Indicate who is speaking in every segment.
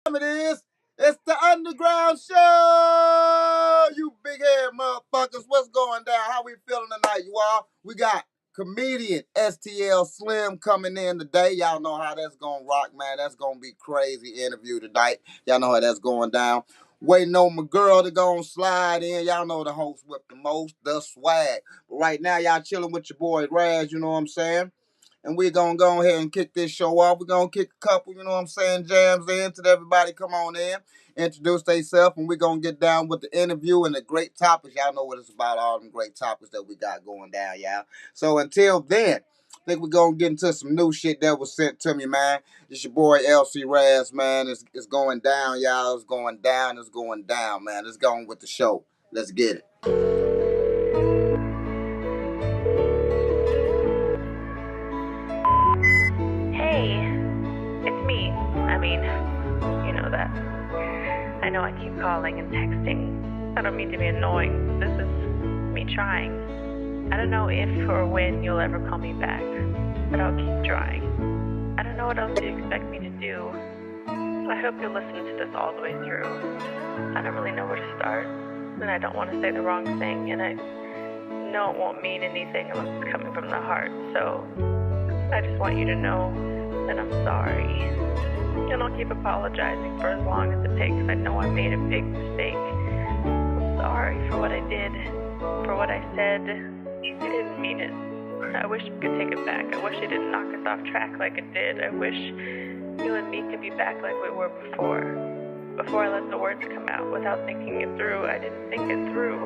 Speaker 1: It is. It's the Underground Show. You big head motherfuckers. What's going down? How we feeling tonight, you all? We got comedian STL Slym coming in today. Y'all know how that's gonna rock, man. That's gonna be crazy interview tonight. Y'all know how that's going down. Waiting on my girl to go and slide in. Y'all know the host with the most, the swag. But right now, y'all chilling with your boy Raz, you know what I'm saying? And we're going to go ahead and kick this show off. We're going to kick a couple, you know what I'm saying, jams in to everybody. Come on in, introduce themselves, and we're going to get down with the interview and the great topics. Y'all know what it's about, all them great topics that we got going down, y'all. So until then, I think we're going to get into some new shit that was sent to me, man. It's your boy LC Raz, man. It's going down, y'all. It's going down. It's going down, man. It's going with the show. Let's get it.
Speaker 2: You know that. I know I keep calling and texting. I don't mean to be annoying. This is me trying. I don't know if or when you'll ever call me back, but I'll keep trying. I don't know what else you expect me to do. I hope you'll listen to this all the way through. I don't really know where to start, and I don't want to say the wrong thing, and I know it won't mean anything unless it's coming from the heart, so I just want you to know that I'm sorry. And I'll keep apologizing for as long as it takes. I know I made a big mistake. I'm sorry for what I did, for what I said. I didn't mean it. I wish we could take it back. I wish it didn't knock us off track like it did. I wish you and me could be back like we were before. Before I let the words come out without thinking it through. I didn't think it through.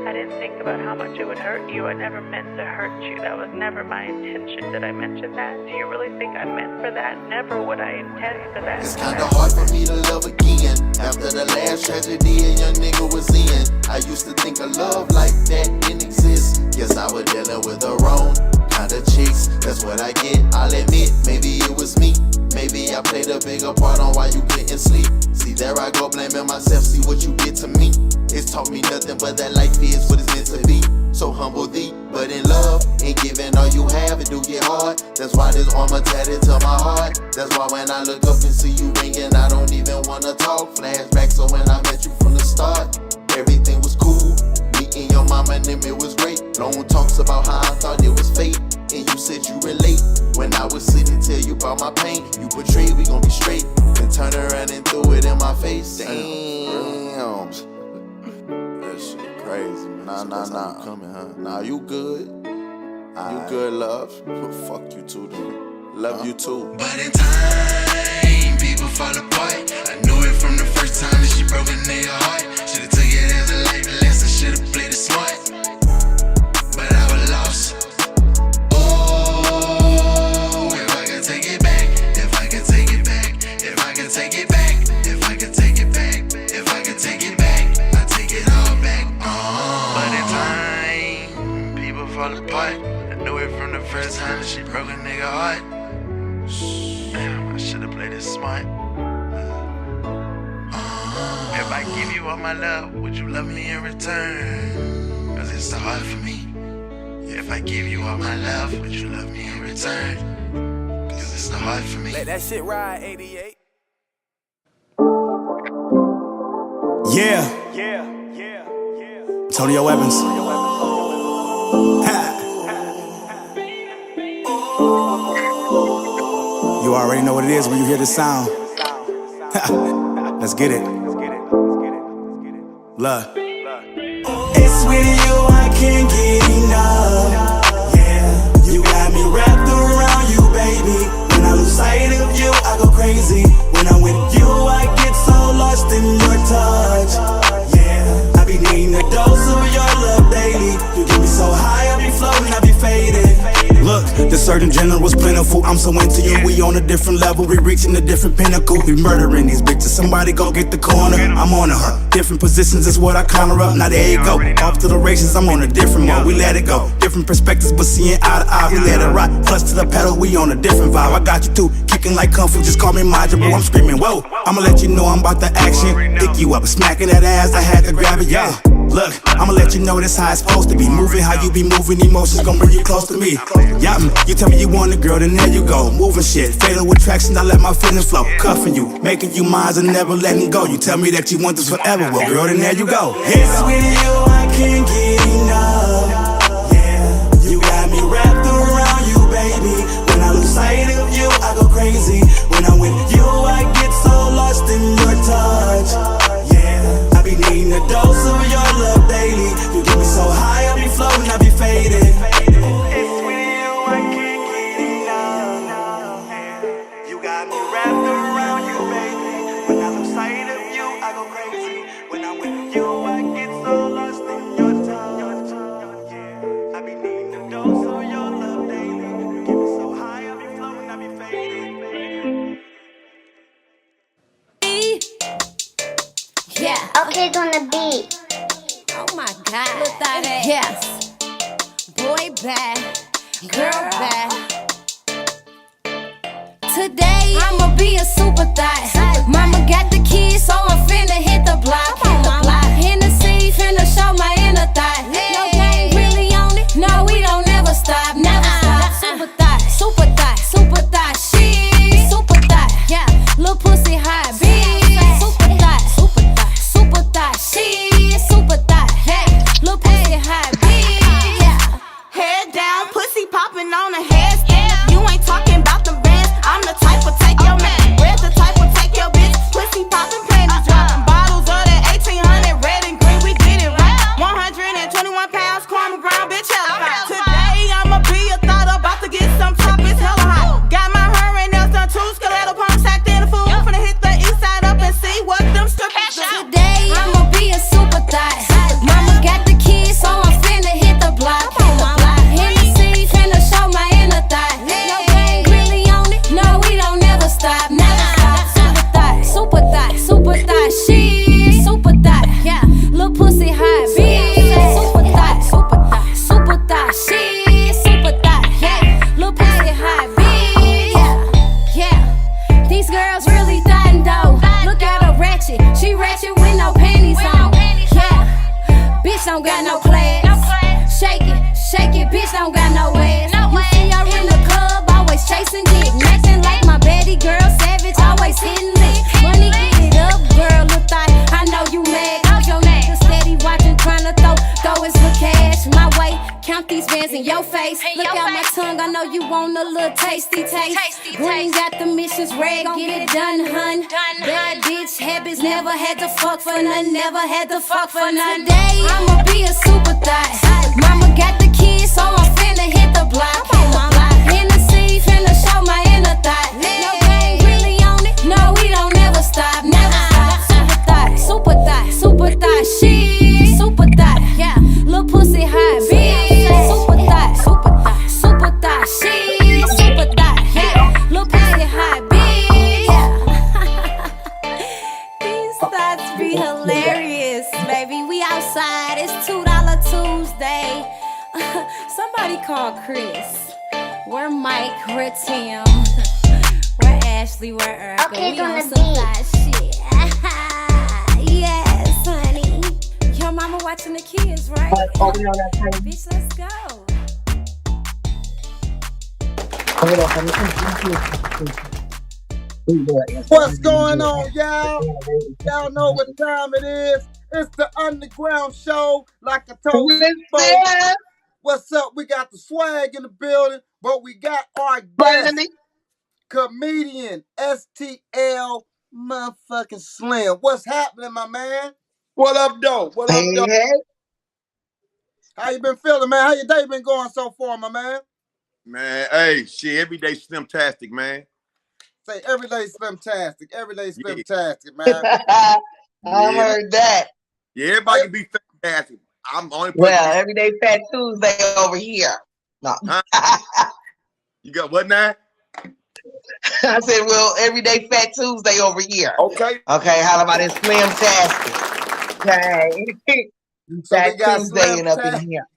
Speaker 2: I didn't think about how much it would hurt you. I never meant to hurt you. That was never my intention. Did I mention that? Do you really think I meant for that? Never would I intend for that.
Speaker 3: It's kinda hard for me to love again. After the last tragedy a young nigga was in, I used to think a love like that didn't exist. Guess I was dealing with the wrong kind of chicks. That's what I get, I'll admit. Maybe it was me. Maybe I played a bigger part on why you couldn't sleep. See, there I go blaming myself. See what you did to me. It's taught me nothing but that life is what it's meant to be. So humble thee, but in love, ain't giving all you have, it do get hard. That's why this armor tatted to my heart. That's why when I look up and see you ringing, I don't even wanna talk. Flashback, so when I met you from the start, everything was cool. Meeting your mama and them, it was great. Long talks about how I thought it was fate, and you said you relate. When I was sitting, tell you about my pain, you portrayed we gon' be straight. Then turn around and threw it in my face. Damn. That shit crazy, man. Nah. Coming, huh? Nah, you good. You good, love. Fuck you too, dude. Love you too.
Speaker 4: But in time, people fall apart. I knew it from the first time that she broke a nigga heart. Should've took it as a life lesson, should've played it smart. But I was lost. Ooh, if I could take it back, if I could take it back, if I could take it back, if I could take it back, if I could take it back, I take it all back. But in time, people fall apart. I knew it from the first time that she broke a nigga heart. Damn, I should've played it smart. If I give you all my love, would you love me in return? Cause it's so hard for me. If I give you all my love, would you love me in return? Cause it's so hard for me.
Speaker 5: Let that shit ride, 88.
Speaker 6: Yeah. Antonio Evans. Ha. You already know what it is when you hear the sound. Let's get it. Love.
Speaker 5: It's with you, I can't get enough. Yeah, you got me wrapped around you, baby. When I lose sight of you, I go crazy. When I'm with you, I get so lost in your touch. Yeah, I be needing a dose of your love daily. You get me so high, I be floating, I be faded.
Speaker 6: Look, the Surgeon General was plentiful. I'm so into you, we on a different level. We reaching a different pinnacle. We murdering these bitches, somebody go get the corner. I'm on her, different positions is what I conjure up. Now there you go, off to the races, I'm on a different mode. We let it go, different perspectives, but seeing eye to eye. We let it rock, plus to the pedal, we on a different vibe. I got you too, kicking like Kung Fu, just call me Majin. I'm screaming, whoa, I'ma let you know I'm about the action. Pick you up, smacking that ass, I had to grab it, yeah. Look, I'ma let you know that's how it's supposed to be. Moving how you be moving, emotions gon' bring you close to me. Yeah, you tell me you want a girl, then there you go. Moving shit, fatal attraction, I let my feelings flow. Cuffing you, making you mine and never letting go. You tell me that you want this forever, well girl, then there you go.
Speaker 5: It's with you, I can't get enough. Yeah, you got me wrapped around you, baby. When I lose sight of you, I go crazy. When I'm with you, I get so lost in your touch. Yeah, I be needing a dose of your love daily. You get me so high, I be floating, I be faded. It's with you, I can't get enough. You got me wrapped around you, baby. When I lose sight of you, I go crazy. When I'm with you, I get so lost in your touch. Yeah, I be needing a dose of your love daily. You get me so high, I be floating, I be faded.
Speaker 7: Yeah. Okay, gonna be.
Speaker 8: Oh my God. Look at that. Yes. Boy bad. Girl bad. Today I'ma be a super thot. Mama got the keys, so I'm finna hit the block. Hennessy finna show my inner thought. No game really on it. No, we don't never stop. Never stop. Super thot. Super thot. Super thot. Shit. Super thot. Yeah. Little pussy hot. Big. Super thot. Super thot. Super thot. Shit. Super thot. Hey. Little pussy hot. Big. Yeah.
Speaker 9: Head down, pussy popping on a headstand. You ain't talking about them bands. I'm the type of take your man. Red's the type of take your bitch. Pussy popping, panties dropping. Bottles of that 1800, red and green, we did it right. 121 pounds, caramel brown, bitch, hella fine. Today I'ma be a thought about to get some top, it's hella hot. Got my hair and nails done too, skeletal pump, sacked in the food. Finna hit the east side up and see what them strippers do.
Speaker 8: Today I'ma be a super thot. Mama got the keys, so I'm finna hit the block. Hennessy finna show my inner thought. No game really on it. No, we don't never stop. Never stop. Super thot. Super thot. Super thot. Shit. Super thot. Yeah. Little pussy hot. Big. Super thot. Super thot. Super thot. Shit. Super thot. Yeah. Little pussy hot. Big. Yeah. Yeah. These girls really thottin' though. Look at her ratchet. She ratchet with no panties on. Yeah. Bitch don't got no class. Shake it, bitch don't got no ass. You see her in the club, always chasing dick. Acting like my baddie girl, savage, always hitting lick. Money get it up, girl, look thot. I know you mad, cause your nigga steady watching, tryna throw his little cash my way. Count these bands in your face. Look out my tongue, I know you want a little tasty taste. Green got the missions, red, gon' get it done, hun. Bad bitch habits, never had to fuck for none, never had to fuck for none. Today I'ma be a super thot. Mama got the keys, so I'm finna hit the block. Hennessy finna show my inner thought. No game really on it. No, we don't never stop. Never stop. Super thot. Super thot. Super thot. Shit. Super thot. Yeah. Little pussy hot. Big. Super thot. Super thot. Super thot. Shit. Super thot. Yeah. Little pussy hot. Big. Yeah. These thoughts be hilarious, baby. We outside. It's $2 Tuesday. Somebody call Chris. Where Mike? Where Tim? Where Ashley? Where Erica?
Speaker 7: Okay,
Speaker 8: we on
Speaker 7: gonna
Speaker 8: some
Speaker 7: be.
Speaker 8: fly shit. Yes, honey. Your mama watching the kids, right? Bitch, let's go.
Speaker 1: What's going on, y'all? Y'all know what time it is. It's the Underground Show. Like I told you before. What's up? We got the swag in the building, but we got our guest, comedian STL motherfucking Slym. What's happening, my man?
Speaker 10: What up, though? What up, though?
Speaker 1: How you been feeling, man? How your day been going so far, my man?
Speaker 10: Man, hey, shit, everyday slim-tastic, man.
Speaker 1: Say everyday slim-tastic. Everyday slim-tastic, man.
Speaker 11: I heard that.
Speaker 10: Yeah, everybody can be fantastic. I'm the only person.
Speaker 11: Well, everyday Fat Tuesday over here. No.
Speaker 10: You got what now?
Speaker 11: I said, well, everyday Fat Tuesday over here.
Speaker 10: Okay.
Speaker 11: Okay, how about this Slim Tastic? Okay.
Speaker 1: So
Speaker 11: That
Speaker 1: we got
Speaker 11: Tuesday
Speaker 1: Slim
Speaker 11: and up in here.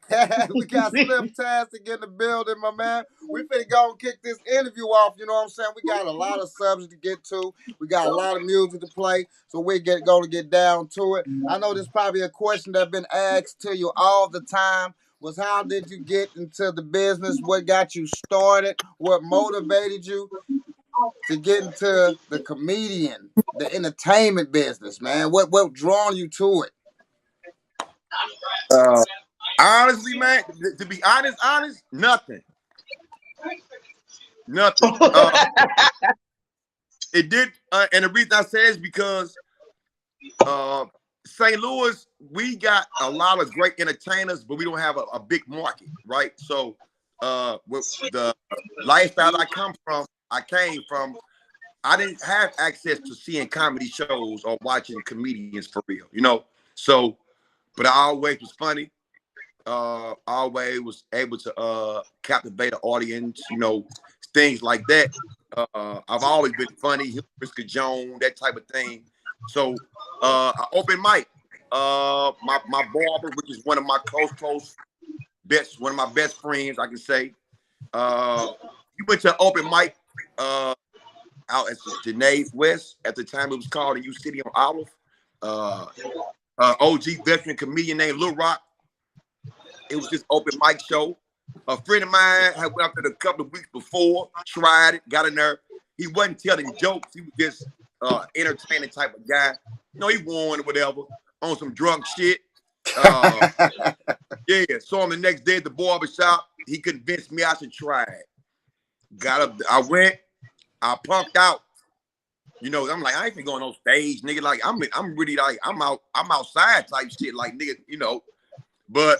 Speaker 1: we got Slim Tastic in the building, my man. We finna go and kick this interview off, you know what I'm saying? We got a lot of subjects to get to. We got a lot of music to play, so we're going to get down to it. I know there's probably a question that's been asked to you all the time was how did you get into the business? What got you started? What motivated you to get into the comedian, the entertainment business, man? What drawn you to it?
Speaker 10: Honestly, man, to be honest, nothing. Nothing. It did, and the reason I say is because St. Louis, we got a lot of great entertainers, but we don't have a big market, right? So, with the lifestyle I came from, I didn't have access to seeing comedy shows or watching comedians for real, you know. So, but I always was funny. Always was able to captivate an audience, you know, things like that. I've always been funny, Humorous Jones, that type of thing. So I open mic. My barber, which is one of my close one of my best friends, I can say. He went to open mic out at Janae's West. At the time it was called in U City on Olive. OG veteran comedian named Lil Rock. It was this open mic show. A friend of mine had went up there a couple of weeks before, tried it, got in there. He wasn't telling jokes. He was just entertaining type of guy. You know, he won or whatever on some drunk shit. Yeah, saw him the next day at the barber shop. He convinced me I should try it. Got up, I went, I punked out. You know, I'm like, I ain't going on stage, nigga. Like, I'm really like, I'm outside type shit, like nigga, you know. But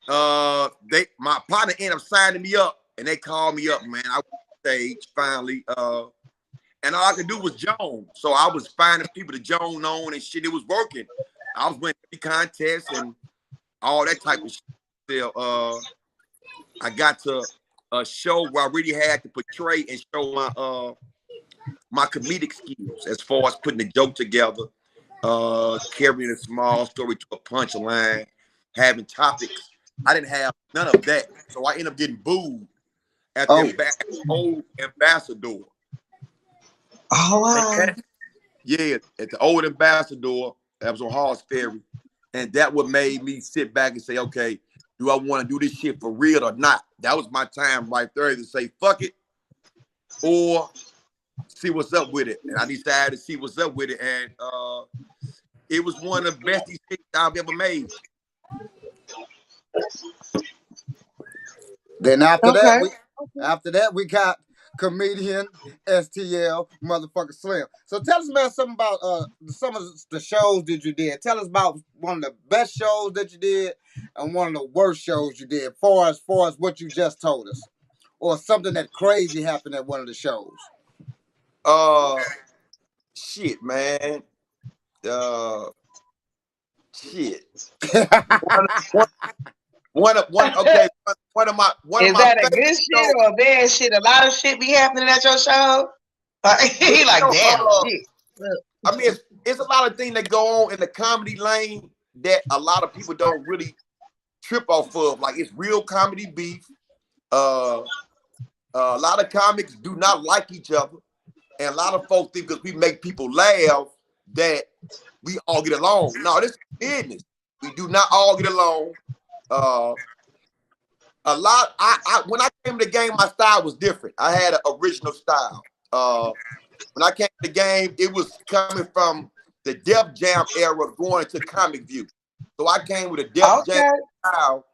Speaker 10: my partner ended up signing me up, and they called me up, man. I went on stage finally, and all I could do was Joan. So I was finding people to Joan on and shit. It was working. I was winning contests and all that type of shit. Still, I got to a show where I really had to portray and show my comedic skills as far as putting the joke together, carrying a small story to a punchline, having topics. I didn't have none of that, so I ended up getting booed at the old ambassador.
Speaker 11: Oh wow!
Speaker 10: Yeah, at the old ambassador that was on Hall's Ferry, and that what made me sit back and say, okay, do I want to do this shit for real or not? That was my time right there to say fuck it or see what's up with it. And I decided to see what's up with it, and it was one of the best things I've ever made.
Speaker 1: Then after that, we got comedian STL motherfucker Slym. So tell us, man, something about some of the shows that you did. Tell us about one of the best shows that you did and one of the worst shows you did, far as what you just told us, or something that crazy happened at one of the shows.
Speaker 10: Shit, man. Shit. One of my
Speaker 11: Is that a good shit or a bad shit? A lot of shit be happening at your show. He like, damn.
Speaker 10: I mean, it's a lot of things that go on in the comedy lane that a lot of people don't really trip off of. Like, it's real comedy beef. A lot of comics do not like each other, and a lot of folks think because we make people laugh that we all get along. No, this is business. We do not all get along. When I came to the game, my style was different. I had an original style. When I came to the game, it was coming from the Def Jam era going to Comic View. So I came with a Def Jam style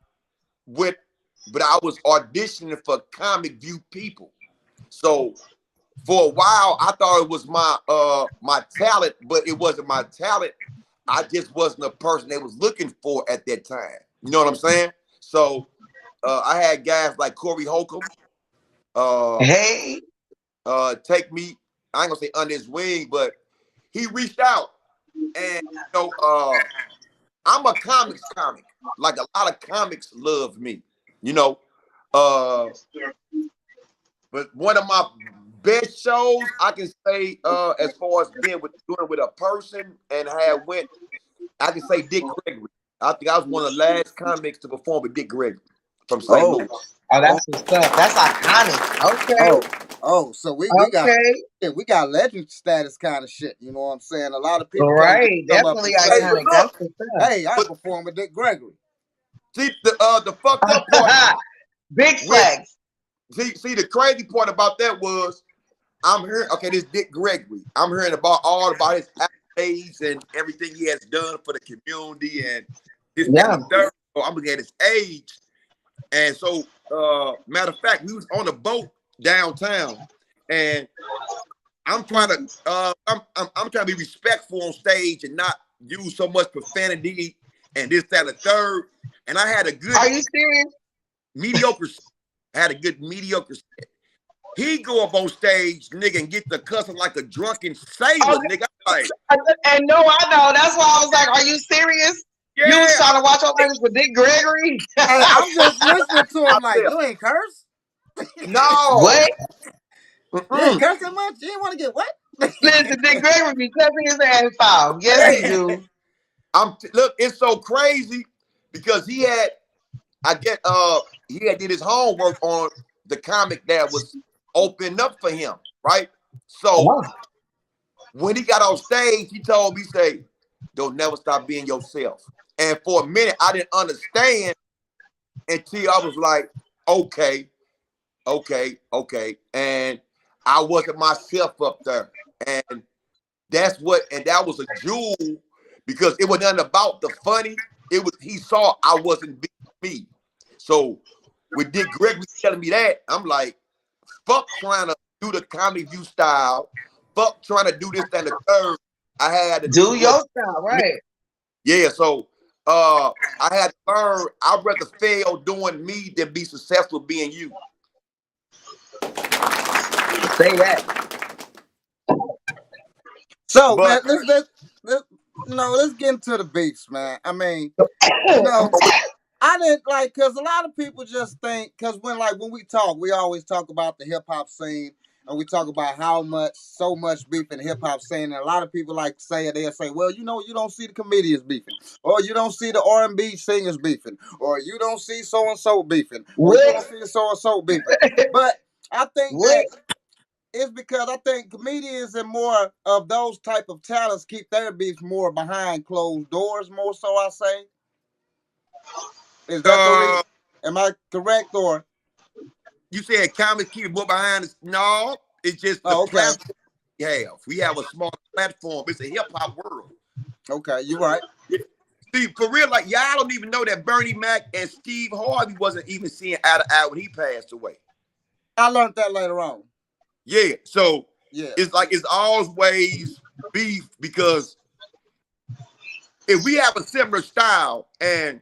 Speaker 10: but I was auditioning for Comic View people. So for a while, I thought it was my talent, but it wasn't my talent. I just wasn't a person they was looking for at that time. You know what I'm saying? So I had guys like Corey Holcomb. Take me, I ain't gonna say under his wing, but he reached out. And you know, I'm a comic. Like a lot of comics love me, you know. But one of my best shows I can say, as far as doing with a person and I can say Dick Gregory. I think I was one of the last comics to perform with Dick Gregory from St.
Speaker 1: Oh,
Speaker 10: Louis.
Speaker 11: Oh, that's what's up. That's iconic. Okay.
Speaker 1: So we
Speaker 11: Okay.
Speaker 1: got legend status kind of shit. You know what I'm saying? A lot of people can't
Speaker 11: Right.
Speaker 1: come up
Speaker 11: Definitely
Speaker 1: and say,
Speaker 11: iconic. That's what's up.
Speaker 1: "Hey, I performed with Dick Gregory."
Speaker 10: See the fucked up part.
Speaker 11: Big flags.
Speaker 10: See the crazy part about that was I'm hearing, okay, this Dick Gregory. I'm hearing about his accolades and everything he has done for the community and this, that, and the third. So I'm looking at his age. And so, matter of fact, we was on a boat downtown, and I'm trying to I'm trying to be respectful on stage and not use so much profanity and this, that, and the third. And I had a good.
Speaker 11: Are you serious?
Speaker 10: Mediocre. I had a good mediocre set. He go up on stage, nigga, and get the cussing like a drunken sailor, nigga. Like,
Speaker 11: and no, I know. That's why I was like, "Are you serious?" Yeah. You was trying to watch all this with Dick Gregory.
Speaker 1: I'm just listening to him like, you ain't curse.
Speaker 10: No.
Speaker 11: What?
Speaker 1: You ain't curse that much. You ain't want to get what?
Speaker 11: Listen, Dick Gregory be cussing his ass off. Yes, he do.
Speaker 10: Look, it's so crazy because he had did his homework on the comic that was opened up for him, right? So when he got on stage, he told me, say, "Don't never stop being yourself." And for a minute, I didn't understand until I was like, okay. And I wasn't myself up there. And that was a jewel because it was nothing about the funny. It was, he saw I wasn't being me. So with Dick Gregory telling me that, I'm like, fuck trying to do the Comedy View style. Fuck trying to do this and the third. I had to
Speaker 11: do your style, right?
Speaker 10: Yeah, so I had to learn. I'd rather fail doing me than be successful being you.
Speaker 11: Say that.
Speaker 1: So, man, let's get into the beefs, man. I mean, I didn't like, because a lot of people just think, because when we talk, we always talk about the hip hop scene, and we talk about so much beef in the hip hop scene, and a lot of people like they'll say, well, you don't see the comedians beefing, or you don't see the R&B singers beefing, or you don't see so and so beefing, or you don't see so and so beefing. But I think that it's because I think comedians and more of those type of talents keep their beefs more behind closed doors, more so, I say. Is that the reason? Am I correct, or?
Speaker 10: You said comics keep more behind us? No, it's just the platform we have. We have a small platform. It's a hip-hop world.
Speaker 1: Okay, you're right.
Speaker 10: See, for real, like, y'all don't even know that Bernie Mac and Steve Harvey wasn't even seeing eye to eye when he passed away.
Speaker 1: I learned that later on.
Speaker 10: Yeah, so it's like it's always beef because if we have a similar style and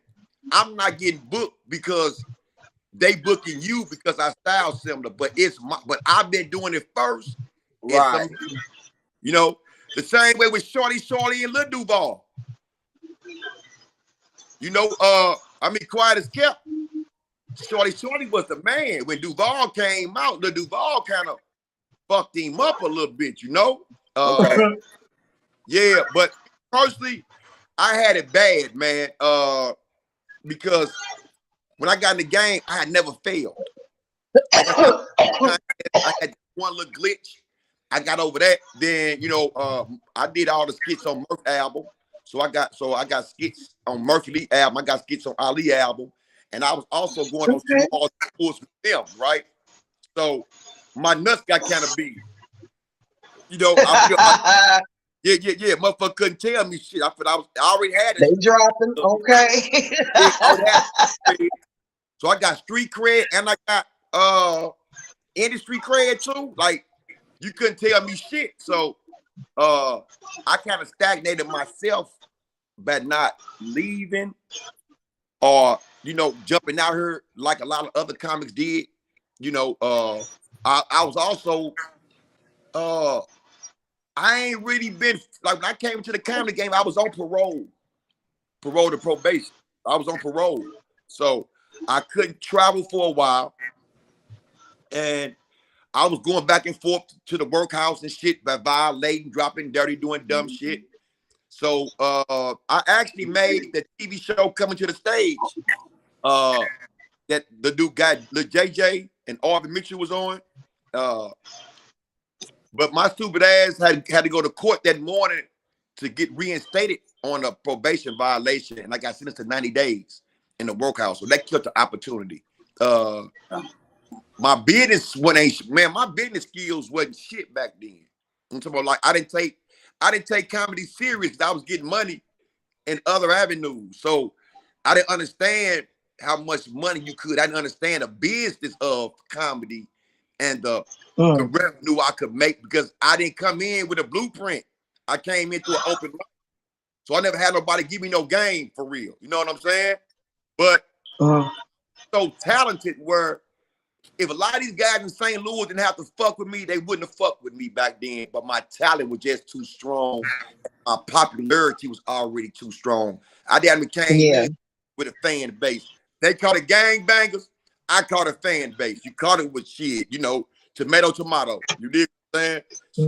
Speaker 10: I'm not getting booked because they booking you because our style similar, but but I've been doing it first.
Speaker 1: Right.
Speaker 10: The same way with Shorty and Lil Duval. Quiet as kept. Shorty was the man. When Duval came out, Lil Duval kind of fucked him up a little bit, Yeah, but personally, I had it bad, man. Because when I got in the game, I had never failed. I had one little glitch. I got over that. Then, I did all the skits on Murph album. So I got skits on Murphy Lee album. I got skits on Ali album. And I was also going on small tours with them, right? So my nuts got kind of big. I feel like, yeah. Motherfucker couldn't tell me shit. I already had it.
Speaker 11: They dropping, okay.
Speaker 10: So I got street cred and I got industry cred too. Like, you couldn't tell me shit. So I kind of stagnated myself by not leaving or jumping out here like a lot of other comics did. I was also I ain't really been, like, when I came to the comedy game, I was on parole to probation. I was on parole. So I couldn't travel for a while. And I was going back and forth to the workhouse and shit by violating, dropping dirty, doing dumb shit. So I actually made the TV show Coming to the Stage. That the dude guy, the JJ and Arvin Mitchell was on. But my stupid ass had to go to court that morning to get reinstated on a probation violation, and I got sentenced to 90 days in the workhouse. So that killed the opportunity. My business my business skills wasn't shit back then. I'm talking about, like, I didn't take comedy serious. I was getting money in other avenues. So I didn't understand how much money you could. I didn't understand the business of comedy and the revenue I could make, because I didn't come in with a blueprint. I came into an open mic. So I never had nobody give me no game for real. You know what I'm saying? But so talented where if a lot of these guys in St. Louis didn't have to fuck with me, they wouldn't have fucked with me back then. But my talent was just too strong. My popularity was already too strong. I didn't came in with a fan base. They call it gangbangers. I call it fan base. You call it with shit, you know, tomato. You dig what I'm saying?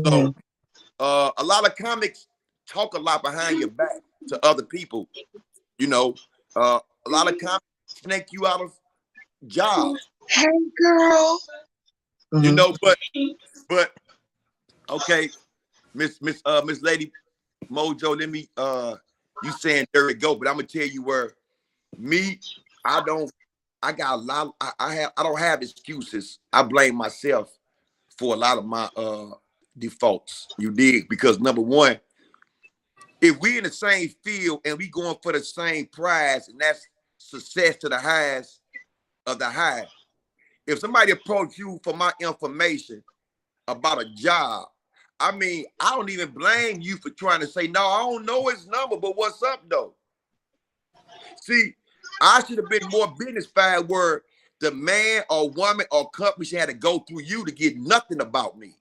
Speaker 10: So a lot of comics talk a lot behind your back to other people. You know, a lot of comics snake you out of jobs.
Speaker 11: Hey, girl.
Speaker 10: You know, but okay, Miss Lady Mojo, let me you saying there it go, but I'm gonna tell you where I don't have excuses. I blame myself for a lot of my defaults. You dig? Because number one, if we in the same field and we going for the same prize, and that's success to the highest of the high. If somebody approach you for my information about a job, I mean, I don't even blame you for trying to say, no, I don't know his number, but what's up though? See, I should have been more business-fied where the man or woman or company should have to go through you to get nothing about me.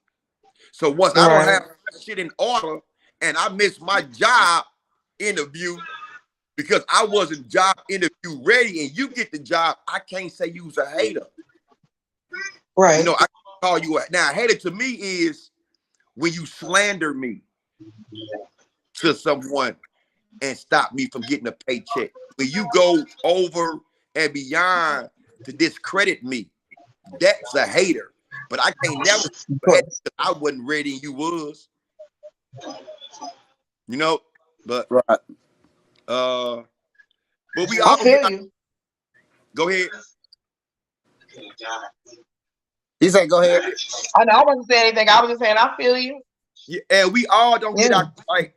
Speaker 10: So once I don't have that shit in order and I miss my job interview because I wasn't job interview ready and you get the job, I can't say you's a hater.
Speaker 11: Right.
Speaker 10: You know, I call you a now. Hater to me is when you slander me to someone and stop me from getting a paycheck. When you go over and beyond to discredit me, that's a hater. But I can't never because I wasn't ready and you was. You know, but
Speaker 1: right.
Speaker 10: But we all
Speaker 11: feel you.
Speaker 10: Go ahead.
Speaker 1: He said, go ahead.
Speaker 11: I know I wasn't saying anything. I was just saying I feel you.
Speaker 10: Yeah, and we all don't get our, like,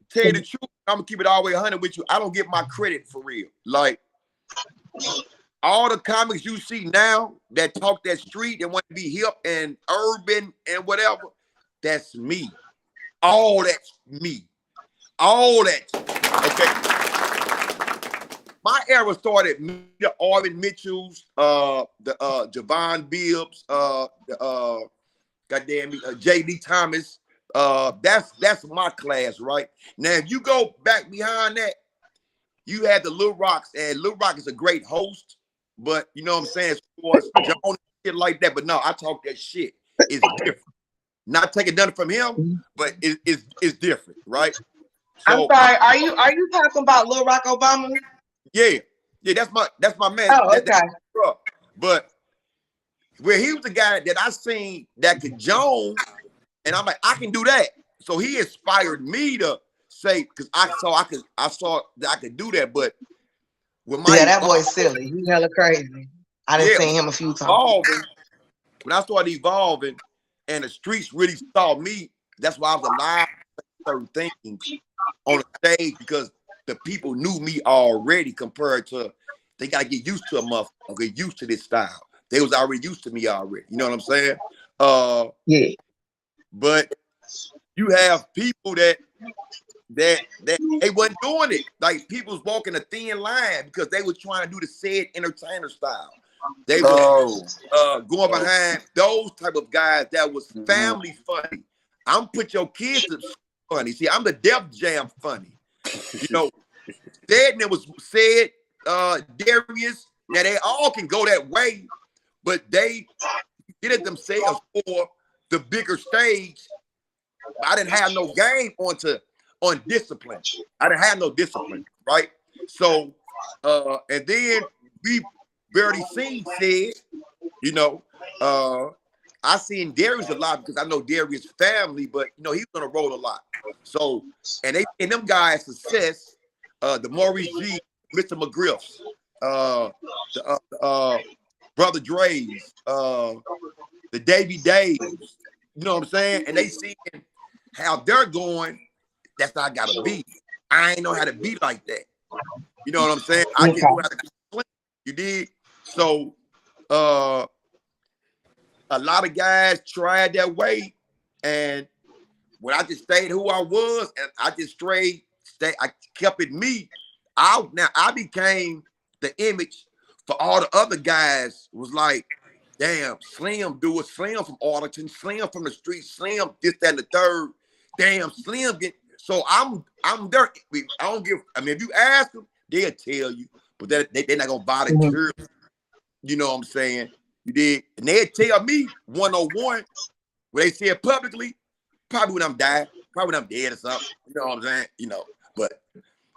Speaker 10: tell you the truth, I'm gonna keep it all the way 100 with you. I don't get my credit for real. Like all the comics you see now that talk that street and want to be hip and urban and whatever, that's me. All that's me. All that. Okay. My era started the Arvin Mitchells, the Javon Bibbs, J.D. Thomas. That's my class, right? Now, if you go back behind that, you had the Lil Rocks, and Lil Rock is a great host, but you know what I'm saying, as far as John shit like that. But no, I talk that shit. It's different. Not taking nothing from him, but it's different, right? So,
Speaker 11: I'm sorry. Are you talking about Lil Rock Obama?
Speaker 10: Yeah, that's my man.
Speaker 11: Oh, okay.
Speaker 10: But where he was the guy that I seen that could Jones, and I'm like, I can do that. So he inspired me to say, because I saw that I could do that. But with my
Speaker 11: that boy's silly. He's hella crazy. I done seen him a few times.
Speaker 10: When I started evolving, and the streets really saw me, that's why I was alive to certain things on the stage, because the people knew me already compared to, they got to get used to a motherfucker, get used to this style. They was already used to me already. You know what I'm saying?
Speaker 11: Yeah.
Speaker 10: But you have people that they wasn't doing it. Like people was walking a thin line because they was trying to do the said entertainer style. They was going behind those type of guys that was family funny. I'm put your kids to funny. See, I'm the Def Jam funny. You know, it was said, Darius, now they all can go that way, but they did it themselves for the bigger stage. I didn't have no game onto on discipline. I didn't have no discipline, right? So, and then we barely seen said, you know, I seen Darius a lot because I know Darius' family, but you know, he's gonna roll a lot. So, and they and them guys success, the Maurice G, Mr. McGriffs, Brother Dre's, the Davy Days, you know what I'm saying? And they seeing how they're going, that's how I gotta be. I ain't know how to be like that. You know what I'm saying? I just know how to be. You did? So a lot of guys tried that way, and when I just stayed who I was, and I just I kept it me. I became the image for all the other guys. Was like, damn, Slim do it. Slim from Arlington, Slim from the street, Slim this, that, and the third. Damn, Slim get. So I'm there. I don't give. I mean, if you ask them, they'll tell you, but they're not gonna volunteer. You know what I'm saying? You did, and they'll tell me 101 when they say it publicly. Probably when I'm dying, probably when I'm dead or something. You know what I'm saying? You know, but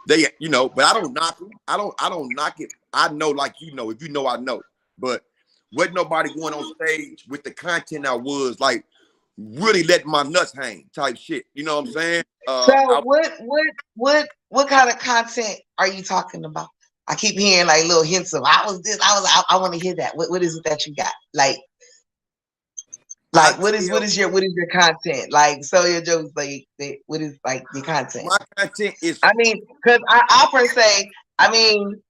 Speaker 10: they, you know, but I don't knock them. I don't knock it. I know, like you know, if you know, I know. But wasn't nobody going on stage with the content I was like really letting my nuts hang type shit. You know what I'm saying?
Speaker 11: So what kind of content are you talking about? I keep hearing like little hints of I want to hear that. What is it that you got? Like what is your content? Like so your jokes like what is like your content?
Speaker 10: My content is
Speaker 11: I mean, because I per se, I mean,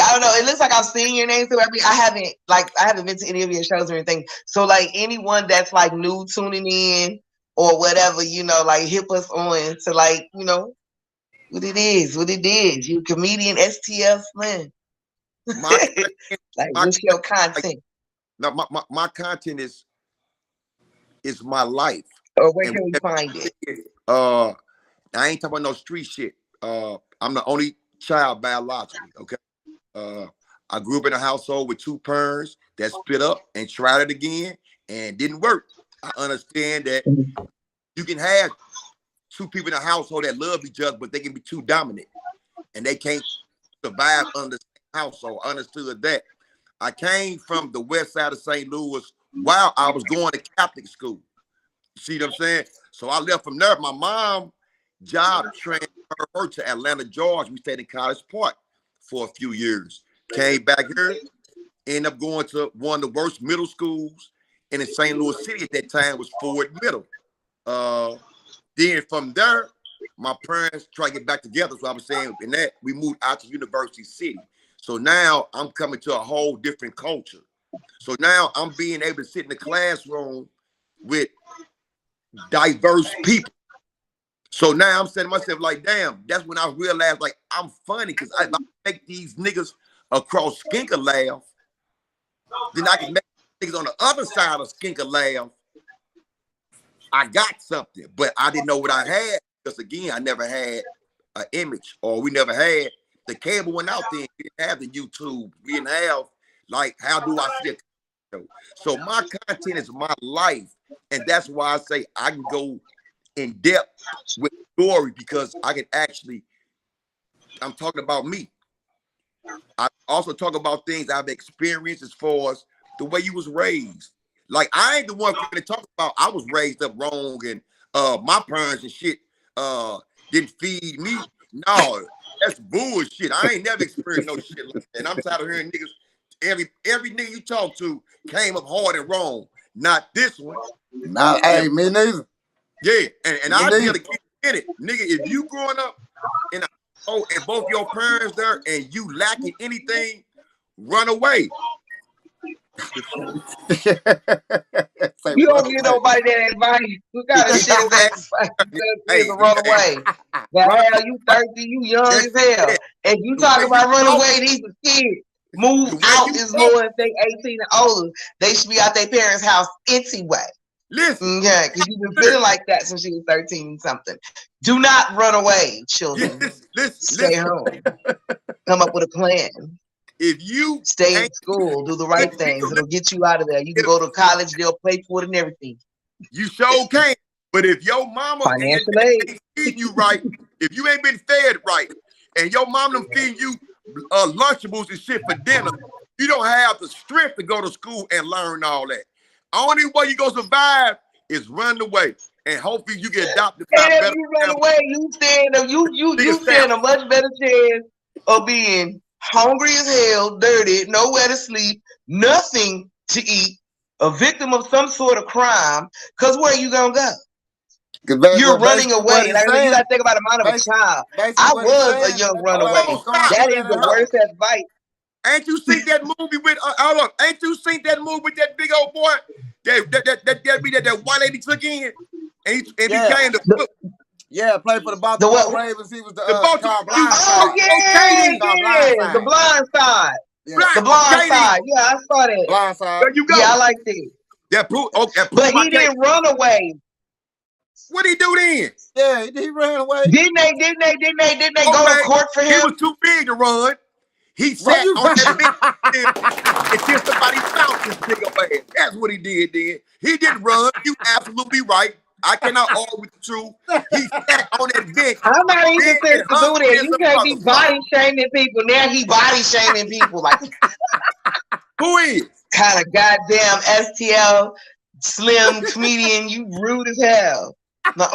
Speaker 11: I don't know. It looks like I've seen your name through I haven't been to any of your shows or anything. So like anyone that's like new tuning in or whatever, you know, like hit us on to like, you know, what it is. You comedian STL Slym. What's your content?
Speaker 10: My content is my life.
Speaker 11: Or where can we find it?
Speaker 10: I ain't talking about no street shit. I'm the only child biologically, okay? I grew up in a household with two parents that split up and tried it again and didn't work. I understand that you can have two people in a household that love each other, but they can be too dominant and they can't survive under the same household. I understood that. I came from the west side of St. Louis while I was going to Catholic school. You see what I'm saying? So I left from there. My mom job transferred her to Atlanta, Georgia. We stayed in College Park for a few years. Came back here, ended up going to one of the worst middle schools in St. Louis City at that time was Ford Middle. Then from there, my parents tried to get back together. So I was saying, in that we moved out to University City. So now I'm coming to a whole different culture. So now I'm being able to sit in the classroom with diverse people. So now I'm saying to myself, like, damn, that's when I realized, like, I'm funny because I make these niggas across Skinker laugh, then I can make niggas on the other side of Skinker laugh. I got something, but I didn't know what I had because, again, I never had an image, or we never had the cable went out there. We didn't have the YouTube. We didn't have, like, how do I see a show? So my content is my life, and that's why I say I can go in depth with story because I can actually, I'm talking about me. I also talk about things I've experienced as far as the way you was raised. Like, I ain't the one to talk about I was raised up wrong and my parents and shit didn't feed me. No, that's bullshit. I ain't never experienced no shit like that. And I'm tired of hearing niggas, every nigga you talk to came up hard and wrong. Not this one.
Speaker 1: Not, hey, me neither.
Speaker 10: Yeah, and I gotta keep in it. Nigga, if you growing up in and both your parents there and you lacking anything, run away.
Speaker 11: You don't give nobody that advice. You gotta shit that run away. The hell, you 30, you young as hell. And you talk about run away, these are kids. Move out is more if they 18 and older. They should be out their parents' house anyway.
Speaker 10: Listen.
Speaker 11: Yeah, because you've been feeling like that since you was 13 and something. Do not run away, children. Stay home. Come up with a plan.
Speaker 10: If you
Speaker 11: stay in school, do the right things, it'll get you out of there. You can go to college, they'll pay for it and everything.
Speaker 10: You sure can. But if your mama and your
Speaker 11: Financial
Speaker 10: dad
Speaker 11: aid.
Speaker 10: ain't feeding you right, if you ain't been fed right, and your mom them feeding you Lunchables and shit for dinner, you don't have the strength to go to school and learn all that. Only way you gonna survive is run away, and hopefully you get adopted by
Speaker 11: And if
Speaker 10: better
Speaker 11: you run
Speaker 10: family.
Speaker 11: away, you stand a much better chance of being hungry as hell, dirty, nowhere to sleep, nothing to eat, a victim of some sort of crime. Cause where you gonna go? You're running away. And I mean, you gotta think about the mind of a child. I was a young runaway. That is the worst advice.
Speaker 10: Ain't you seen that movie with hold up? Ain't you seen that movie with that big old boy that white lady took in and he became the
Speaker 1: played for the Baltimore Ravens. He was the Blind
Speaker 11: Oh yeah, the Blind Side.
Speaker 1: Yeah.
Speaker 11: The Blind Side. Yeah, I saw that.
Speaker 1: Blind Side.
Speaker 10: There you go.
Speaker 11: Yeah, I like that.
Speaker 10: But
Speaker 11: he didn't run away.
Speaker 10: What he do then?
Speaker 1: Yeah, he ran away.
Speaker 11: Didn't they go to court for him?
Speaker 10: He was too big to run. He sat on that bench until somebody found this big old ass. That's what he did then. He didn't run. You absolutely right. I cannot argue with the truth. He sat on that bench.
Speaker 11: I'm not even saying to do that. You can't be body shaming people. Now he body shaming people. Like
Speaker 10: who is?
Speaker 11: Kind of goddamn STL Slym comedian. You rude as hell. No.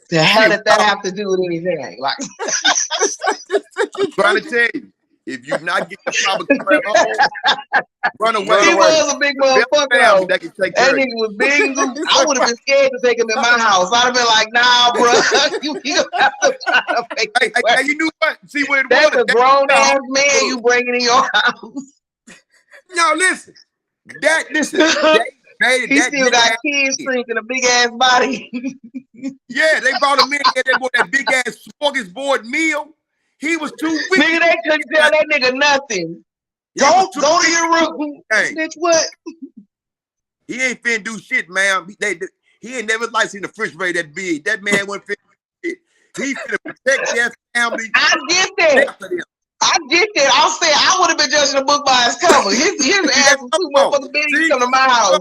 Speaker 11: The hell did that have to do with anything? Like,
Speaker 10: I'm trying to tell you, if you not get the proper crap home, run away.
Speaker 11: He was a big motherfucker.
Speaker 10: That
Speaker 11: nigga was big and goofy. I would have been scared to take him in my house. I'd have been like, nah, bro. you gonna have to make
Speaker 10: hey, you knew what? See where it
Speaker 11: That's
Speaker 10: was.
Speaker 11: a grown ass man you bringing in your house.
Speaker 10: No, listen.
Speaker 11: He still got kids drinking a big ass body.
Speaker 10: Yeah, they brought him in that big ass smorgasbord meal. He was too weak.
Speaker 11: Nigga, they couldn't tell that nigga nothing. Go to your room.
Speaker 10: Hey.
Speaker 11: Bitch, what?
Speaker 10: He ain't finna do shit, man. He ain't never like seen the refrigerator that big. That man wasn't finna do shit. He finna protect their family.
Speaker 11: I get that. I'm saying I would have been judging the book by his cover. His ass was too motherfucking big. You come to my house.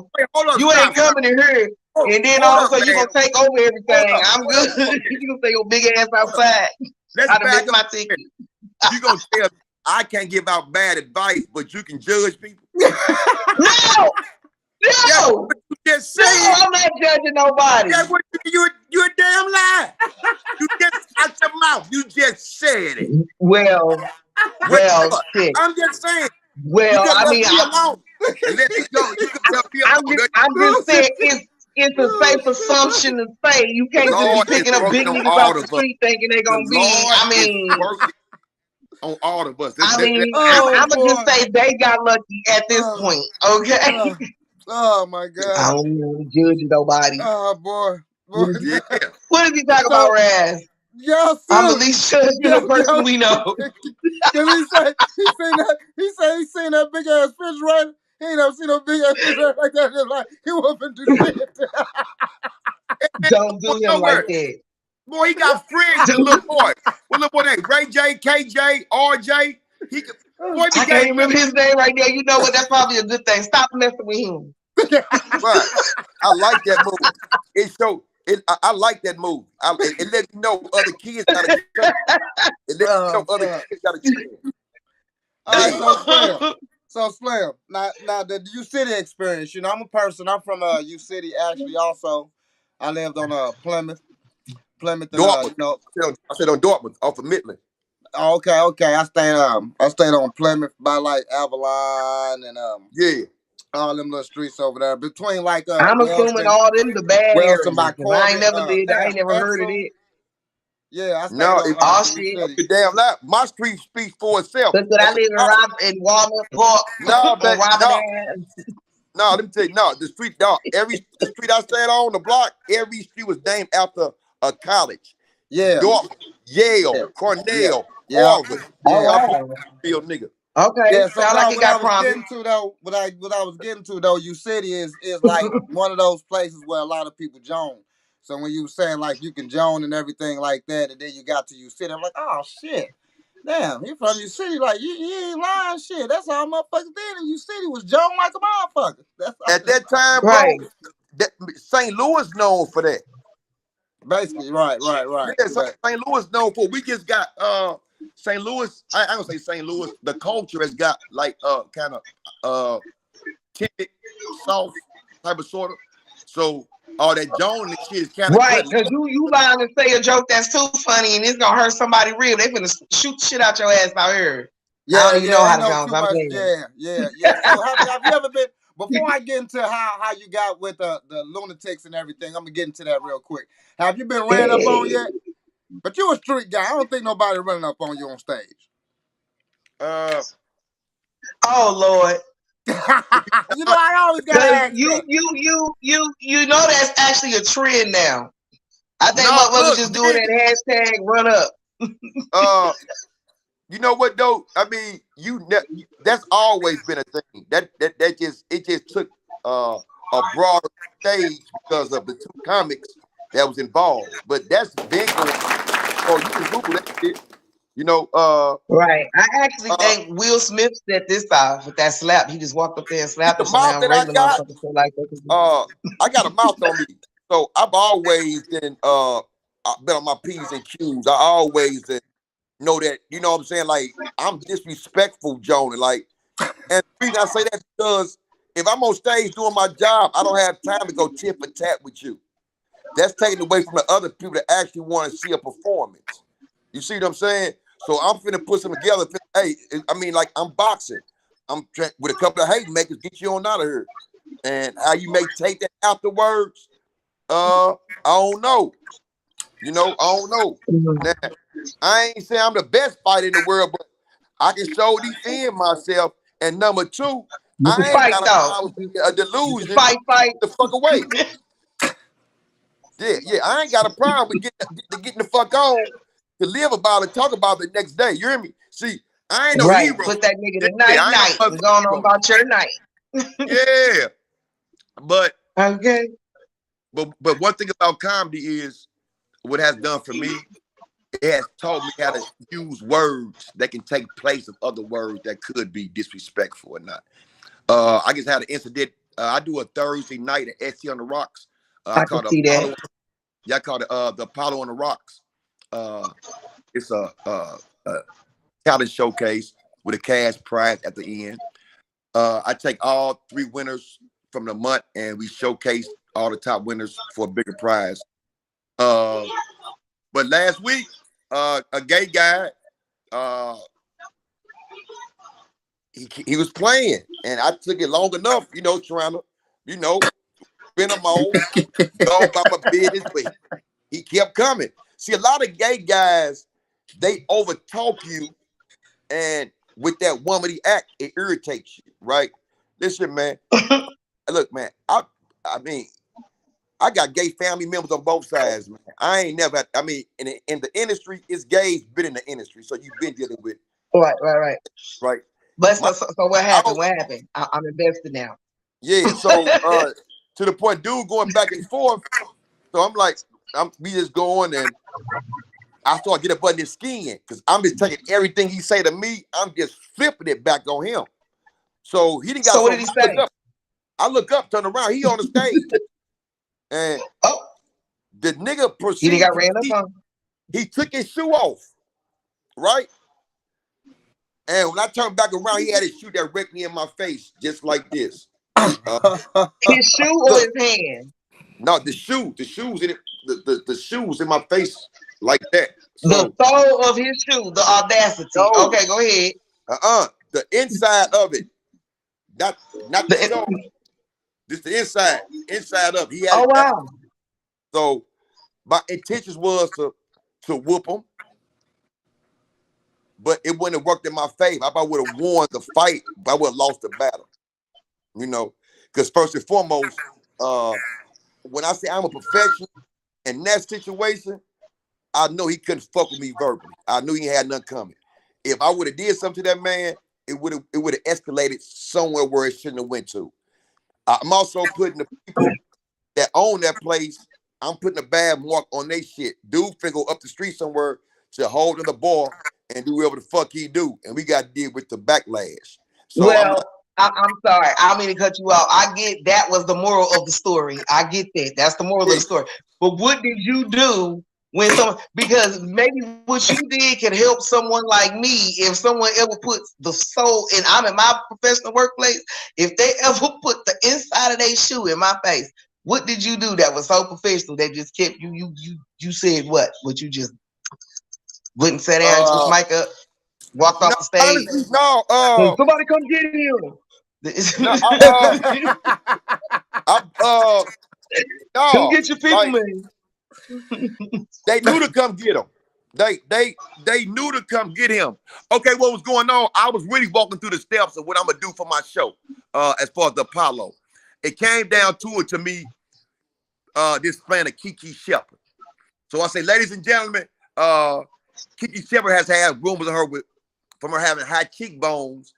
Speaker 11: You ain't coming in here. And then all of a sudden you gonna take over everything. I'm good. You gonna take your big ass outside.
Speaker 10: Let's
Speaker 11: back my ticket.
Speaker 10: You gonna tell me I can't give out bad advice, but you can judge people?
Speaker 11: No!
Speaker 10: You just said.
Speaker 11: No, I'm not judging nobody.
Speaker 10: That's what you a damn lie. You just out your mouth. You just said it.
Speaker 11: Well, shit.
Speaker 10: I'm just saying.
Speaker 11: Well, I mean, I'm just saying it's a safe assumption to say you can't just be picking up big niggas off the street thinking they're gonna be. I mean,
Speaker 10: on all of us.
Speaker 11: I'm gonna just say they got lucky at this point. Okay.
Speaker 1: Oh my God.
Speaker 11: I don't want to judge nobody.
Speaker 1: Oh boy.
Speaker 10: Yeah.
Speaker 11: What is he talking about, Raz? I'm at least judging the person we know.
Speaker 1: Cause he seen that big ass fish right. He ain't never seen no big ass fish right like that. Just like he wasn't do shit.
Speaker 11: Don't do him like that.
Speaker 10: Boy, he got friends with little boy. What little boy name? Ray J, KJ, RJ.
Speaker 11: I can't remember his name right there. You know what? That's probably a good thing. Stop messing with him.
Speaker 10: Right. I like that movie. I like that movie. It lets you know other kids got a chance. It lets you know other kids got a chance.
Speaker 1: All right, so Slym. Now the U City experience. You know, I'm from U City actually. Also, I lived on Plymouth. And,
Speaker 10: Dortmund. I said on Dortmund, off of Midland.
Speaker 1: Oh, okay. I stayed on Plymouth by like Avalon and all them little streets over there between like
Speaker 11: I'm assuming all them the bad areas. I ain't never lived. I ain't never heard of it.
Speaker 1: Yeah, I stayed
Speaker 11: on
Speaker 10: shit. Damn, my street speaks for itself.
Speaker 11: Look, I live in Walnut Park.
Speaker 10: No, let me tell you, the street, the street I stayed on, the block, every street was named after a college.
Speaker 1: Yeah.
Speaker 10: Dortmund, Yale, Cornell, Harvard. Real nigga.
Speaker 11: Okay.
Speaker 1: Yeah, so
Speaker 11: like he got
Speaker 1: what I was getting to though, U City is like one of those places where a lot of people join. So when you were saying like you can join and everything like that, and then you got to U City, I'm like, oh shit. Damn, he from U City, like you ain't lying shit. That's all motherfuckers did in U City was join like a motherfucker.
Speaker 10: At that time,
Speaker 11: right.
Speaker 10: bro, St. Louis known for that.
Speaker 1: Basically, right.
Speaker 10: Yeah, St. Louis known for. We just got St. Louis. I don't say St. Louis. The culture has got like kind of timid, soft type of sort of. So all that Joan and shit is kind of
Speaker 11: Right,
Speaker 10: good.
Speaker 11: because you lying to say a joke that's too funny and it's gonna hurt somebody real. They finna shoot shit out your ass out here. I don't even know how
Speaker 1: ain't
Speaker 11: to
Speaker 1: no
Speaker 11: Jones.
Speaker 1: too
Speaker 11: I'm
Speaker 1: much.
Speaker 11: saying.
Speaker 1: Yeah. So have you ever been? Before I get into how you got with the lunatics and everything, I'm gonna get into that real quick. Have you been ran up on yet? But you a street guy. I don't think nobody running up on you on stage.
Speaker 11: Oh Lord.
Speaker 1: You know, I always gotta ask that.
Speaker 11: You know that's actually a trend now. I think
Speaker 10: No,
Speaker 11: motherfuckers
Speaker 10: look,
Speaker 11: just doing that hashtag run up.
Speaker 10: You know what though? I mean, that's always been a thing. That just took a broader stage because of the two comics that was involved. But that's been going. Oh, you can Google that shit. You know,
Speaker 11: Right. I actually think Will Smith set this off with that slap. He just walked up there and slapped
Speaker 10: the
Speaker 11: him. So
Speaker 10: mouth
Speaker 11: now
Speaker 10: that I
Speaker 11: regular
Speaker 10: got,
Speaker 11: motherfuckers feel like they can
Speaker 10: I got a mouth on me. So I've always been on my P's and Q's. I always know that, you know what I'm saying? Like, I'm disrespectful, Jonah. Like, and the reason I say that is because if I'm on stage doing my job, I don't have time to go tit for tat with you. That's taken away from the other people that actually want to see a performance. You see what I'm saying? So I'm finna put some together. Hey, I mean, like I'm boxing. I'm with a couple of hate makers, get you on out of here. And how you may take that afterwards, I don't know. You know, I don't know. Now, I ain't saying I'm the best fighter in the world, but I can show defend myself. And number two,
Speaker 11: you can
Speaker 10: I ain't
Speaker 11: fight
Speaker 10: got a
Speaker 11: though.
Speaker 10: problem with a delusion
Speaker 11: Fight.
Speaker 10: the fuck away. Yeah, I ain't got a problem with getting the fuck on to live about it, talk about it the next day. You hear me? See, I ain't no
Speaker 11: Right.
Speaker 10: hero.
Speaker 11: Put that nigga to
Speaker 10: Yeah,
Speaker 11: night
Speaker 10: I ain't no
Speaker 11: and going on
Speaker 10: hero.
Speaker 11: about your night.
Speaker 10: Yeah, but
Speaker 11: Okay.
Speaker 10: but one thing about comedy is what it has done for me. It has taught me how to use words that can take place of other words that could be disrespectful or not. I just had an incident. I do a Thursday night at STL on the Rocks. I
Speaker 11: I can
Speaker 10: call it
Speaker 11: see that.
Speaker 10: Apollo. Yeah, I call it the Apollo on the Rocks. It's a talent showcase with a cash prize at the end. I take all 3 winners from the month and we showcase all the top winners for a bigger prize. But last week, a gay guy, he was playing, and I took it long enough, you know, trying to, you know, spin him on, go about my business, but he kept coming. See, a lot of gay guys, they overtalk you, and with that womanly act, it irritates you, right? Listen, man. Look, man. I mean, I got gay family members on both sides, man. I ain't never. I mean, in the industry, it's gays been in the industry, so you've been dealing with, right.
Speaker 11: But
Speaker 10: My,
Speaker 11: so what happened? What happened? I'm invested now.
Speaker 10: yeah. So to the point, dude, going back and forth. So I'm like, we just going and I start getting up under his skin because I'm just taking everything he say to me. I'm just flipping it back on him. So he didn't got
Speaker 11: So what
Speaker 10: so
Speaker 11: did he say?
Speaker 10: I look up, turn around. He on the stage, and the nigga
Speaker 11: He
Speaker 10: proceeded.
Speaker 11: got ran up on.
Speaker 10: He took his shoe off, right? And when I turned back around, he had his shoe directly in my face, just like this.
Speaker 11: His shoe or his hand?
Speaker 10: No, the shoes in it, the shoes in my face like that. So,
Speaker 11: the sole of his shoe, the audacity.
Speaker 10: No.
Speaker 11: Okay, go ahead.
Speaker 10: The inside of it, not the sole. Just the inside of it. He had
Speaker 11: wow.
Speaker 10: So my intentions was to whoop him, but it wouldn't have worked in my favor. I would have won the fight, but I would have lost the battle. You know, because first and foremost, when I say I'm a professional in that situation, I know he couldn't fuck with me verbally. I knew he had nothing coming. If I would have did something to that man, it would have escalated somewhere where it shouldn't have went to. I'm also putting the people that own that place, I'm putting a bad mark on their shit. Dude finna go up the street somewhere to hold in the bar and do whatever the fuck he do. And we got to deal with the backlash. So
Speaker 11: well, I'm sorry. I don't mean to cut you off. I get that was the moral of the story. I get that. That's the moral of the story. But what did you do when someone, because maybe what you did can help someone like me if someone ever puts the soul in, I'm in my professional workplace, if they ever put the inside of their shoe in my face, what did you do that was so professional that just kept you said what? What you just wouldn't sit down, put the mic up, walked
Speaker 10: No,
Speaker 11: off the stage?
Speaker 10: honestly, no.
Speaker 11: Somebody come get him.
Speaker 10: No,
Speaker 11: Come
Speaker 10: no.
Speaker 11: get your people,
Speaker 10: Like,
Speaker 11: man.
Speaker 10: they knew to come get him. They knew to come get him. Okay, what was going on? I was really walking through the steps of what I'm gonna do for my show. As far as the Apollo, it came down to me. This fan of Kiki Shepard. So I say, ladies and gentlemen, Kiki Shepard has had rumors of her from her having high cheekbones.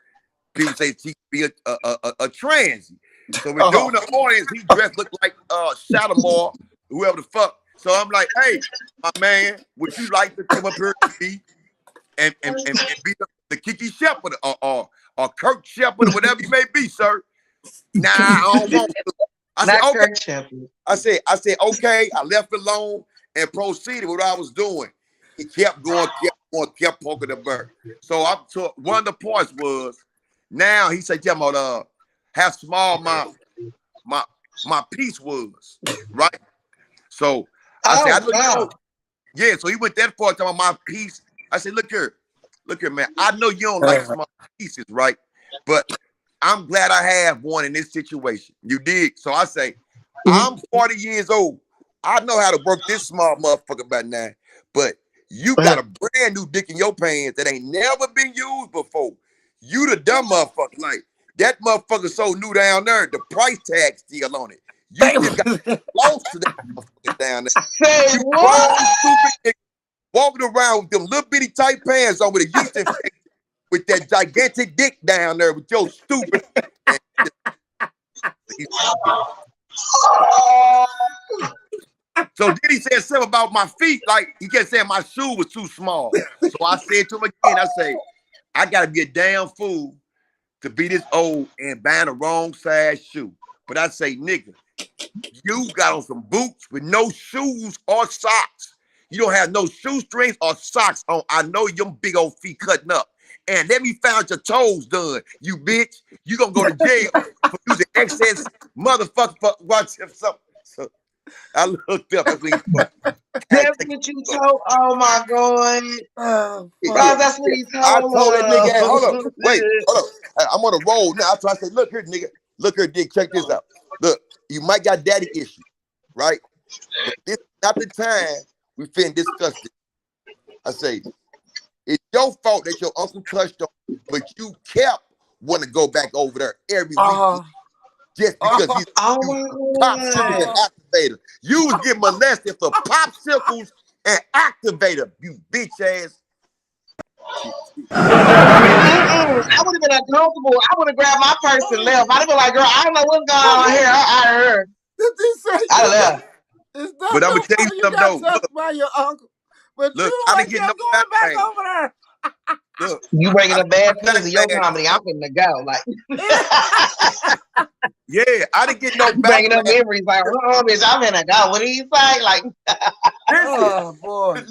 Speaker 10: People say she could be a transy. So we're doing the audience. He dressed looked like Shalimar, whoever the fuck. So I'm like, hey, my man, would you like to come up here and be the Kiki Shepard or Kirk Shepard or whatever you may be, sir? Nah, I don't want to. I said,
Speaker 11: Not
Speaker 10: okay.
Speaker 11: Kirk Shepard.
Speaker 10: I said, okay. I left it alone and proceeded with what I was doing. He kept going, kept poking the bird. So one of the points was, now he said, yeah, how small my piece was, right? So I said, I know you know. Yeah, so he went that far talking about my piece. I said, look here, man. I know you don't like small pieces, right? But I'm glad I have one in this situation. You dig? So I say, I'm 40 years old. I know how to work this small motherfucker by now. But you got a brand new dick in your pants that ain't never been used before. You the dumb motherfucker. Like, that motherfucker so new down there, the price tag still on it. You just got lost to that motherfucker down there.
Speaker 11: Say
Speaker 10: You
Speaker 11: what?
Speaker 10: stupid nigga walking around with them little bitty tight pants on with a yeast infection with that gigantic dick down there with your stupid. So then he said something about my feet, like he kept saying my shoe was too small. So I said to him again, I say, I gotta be a damn fool to be this old and buying the wrong size shoe. But I say, nigga, you got on some boots with no shoes or socks. You don't have no shoestrings or socks on. I know your big old feet cutting up. And let me find your toes done, you bitch. You gonna go to jail for using excess motherfucker for watching something. So I looked up.
Speaker 11: That's what you told. Oh my god. That's what he told.
Speaker 10: I told that nigga, hey, hold up. Wait, hold up. I'm on a roll now. I say, look here, nigga. Look here, dick. Check this out. Look, you might got daddy issues, right? But this is not the time we finna discuss this. I say, it's your fault that your uncle touched on you, but you kept wanting to go back over there every week just because he's popsicles and activator. You was getting molested for popsicles and activator, you bitch ass.
Speaker 11: I would have been uncomfortable. I would have grabbed my purse and left. I'd have been like, girl, I don't know what's going on here. I heard. I left.
Speaker 10: But I'm gonna tell you something though.
Speaker 1: Look, by your uncle. But
Speaker 10: look,
Speaker 1: you
Speaker 10: I
Speaker 1: like
Speaker 10: didn't get no
Speaker 1: going back
Speaker 10: pain.
Speaker 1: over there.
Speaker 10: Look,
Speaker 11: you bringing a bad piece of your comedy. I'm finna go. Like,
Speaker 10: yeah, I didn't get no
Speaker 11: you bringing up memories. Like, oh, bitch, I'm finna go. What do you say? Like,
Speaker 1: oh boy.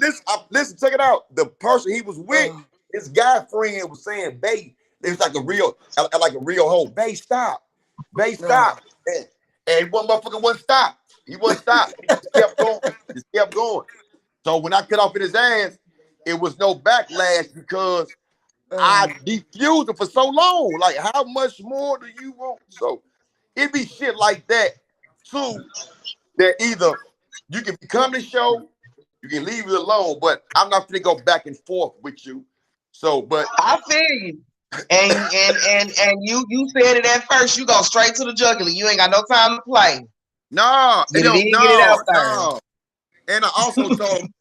Speaker 10: Listen, check it out. The person he was with, his guy friend was saying, "Babe, it was like a real hoe. Babe, stop. Babe, stop." And one motherfucker wouldn't stop. He wouldn't stop. He just kept going. Just kept going. So when I cut off in his ass, it was no backlash because I defused it for so long. Like, how much more do you want? So it be shit like that too. That either you can become the show, you can leave it alone. But I'm not gonna go back and forth with you. So, but
Speaker 11: I feel you. And you said it at first. You go straight to the jugular. You ain't got no time to play.
Speaker 10: No,
Speaker 11: get it out there.
Speaker 10: No. And I also told him,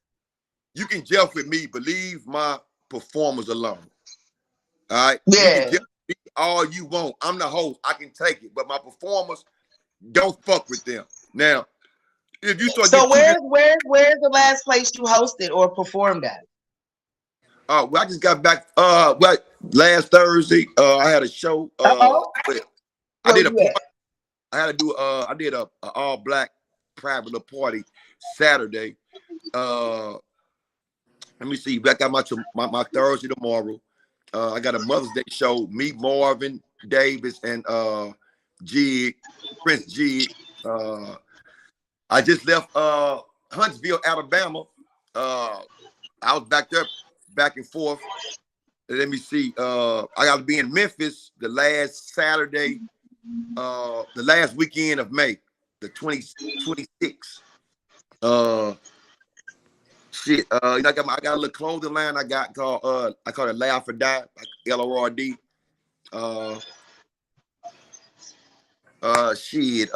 Speaker 10: you can jelf with me, but leave my performers alone. All right?
Speaker 11: Yeah.
Speaker 10: You can jelf with me all you want. I'm the host. I can take it. But my performers, don't fuck with them. Now, if you start
Speaker 11: where's the last place you hosted or performed at?
Speaker 10: Well, I just got back. Well, Last Thursday, I had a show.
Speaker 11: Where
Speaker 10: I did a
Speaker 11: you
Speaker 10: party.
Speaker 11: at?
Speaker 10: I had to do. I did a all black private little party Saturday. Let me see. I got my Thursday tomorrow. I got a Mother's Day show. Me, Marvin Davis, and Jig, Prince Jig. I just left Huntsville, Alabama. I was back and forth. Let me see. I got to be in Memphis the last Saturday, the last weekend of May, the 26th. Shit. I got a little clothing line I got called I call it Laugh or Die, like LORD. Shit.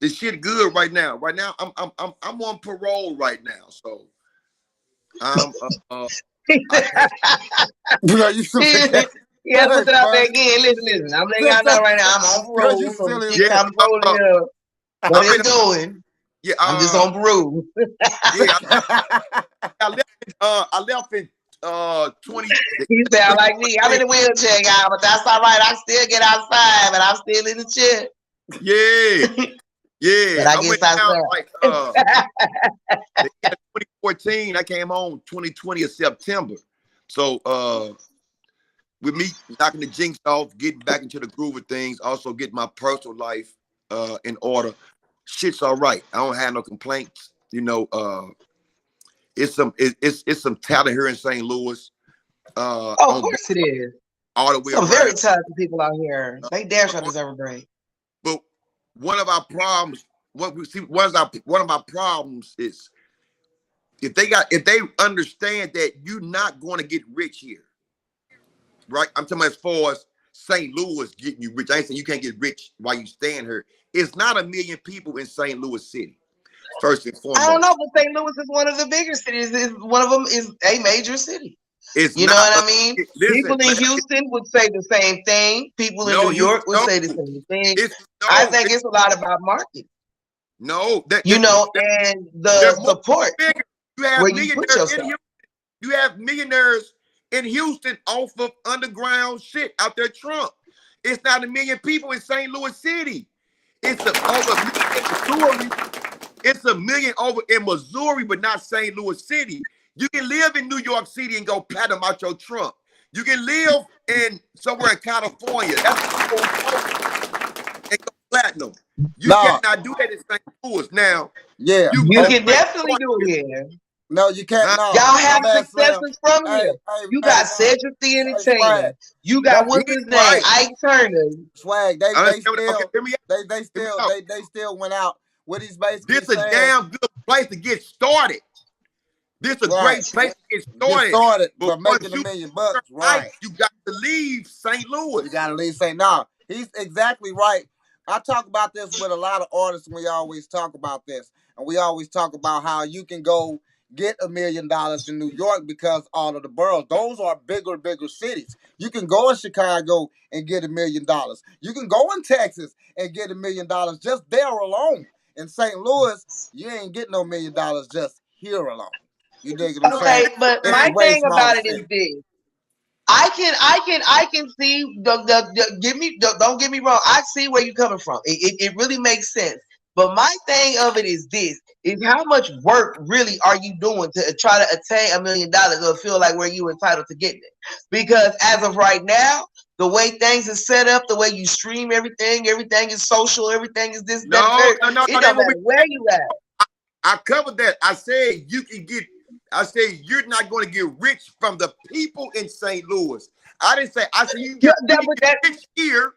Speaker 10: This shit good right now. Right now, I'm on parole right now, so I'm
Speaker 1: Bro, you
Speaker 11: Yeah, put it out there again. Listen. I'm letting y'all know right now. I'm on parole.
Speaker 1: You
Speaker 11: So
Speaker 1: silly.
Speaker 11: shit kind of rolling up. What it's doing?
Speaker 10: Yeah,
Speaker 11: I'm just on parole.
Speaker 10: Yeah, I left in 20.
Speaker 11: You sound like me. I'm in the wheelchair, y'all, but that's all right. I still get outside, but I'm still in the chair.
Speaker 10: Yeah, yeah.
Speaker 11: But I
Speaker 10: went
Speaker 11: guess
Speaker 10: down like the end of 2014. I came home 2020 of September. So with me knocking the jinx off, getting back into the groove of things, also getting my personal life in order. Shit's all right. I don't have no complaints. You know, it's some talent here in St. Louis.
Speaker 11: Of course it is.
Speaker 10: All the way
Speaker 11: Some
Speaker 10: around.
Speaker 11: very talented people out here. They damn sure deserve a break.
Speaker 10: But one of our problems, one of our problems is if they understand that you're not going to get rich here, right? I'm talking about as far as St. Louis getting you rich. I ain't saying you can't get rich while you staying here. It's not 1 million people in St. Louis City. First and foremost,
Speaker 11: I don't know, but St. Louis is one of the bigger cities. One of them is a major city.
Speaker 10: It's
Speaker 11: you know what I mean?
Speaker 10: Listen,
Speaker 11: people in Houston would say the same thing. People in New York would say the same thing. I think it's a lot about marketing.
Speaker 10: No,
Speaker 11: and the support.
Speaker 10: You have
Speaker 11: where you put yourself.
Speaker 10: You have millionaires in Houston off of underground shit out there Trump. It's not 1 million people in St. Louis City. It's over 1 million in Missouri. It's 1 million over in Missouri, but not St. Louis City. You can live in New York City and go platinum out your trunk. You can live in somewhere in California. That's and go platinum. You cannot do that in St. Louis. Now,
Speaker 1: yeah,
Speaker 11: you can definitely do it here.
Speaker 1: No, you can't. No.
Speaker 11: Y'all have successes from here. You got Cedric the Entertainer. You got what's his name? Ike Turner.
Speaker 1: Swag. They still went out. What he's basically
Speaker 10: this a damn good place to get started. This a great place to get started.
Speaker 1: But making $1 million, right?
Speaker 10: You got to leave St. Louis.
Speaker 1: You got to leave St. No, he's exactly right. I talk about this with a lot of artists, and we always talk about this, and we always talk about how you can go get $1 million in New York because all of the boroughs, those are bigger cities. You can go in Chicago and get $1 million. You can go in Texas and get $1 million just there alone. In St. Louis, you ain't getting no $1 million just here alone. You dig what I'm saying?
Speaker 11: Okay, but my thing about it is this. I can see don't get me wrong. I see where you're coming from. It really makes sense. But my thing of it is this: is how much work really are you doing to try to attain $1 million or feel like where you entitled to getting it? Because as of right now, the way things are set up, the way you stream everything is social, everything is this, that, it don't matter where you at.
Speaker 10: I covered that. I said you can get. I said you're not going to get rich from the people in St. Louis. I didn't say. I said you get rich here.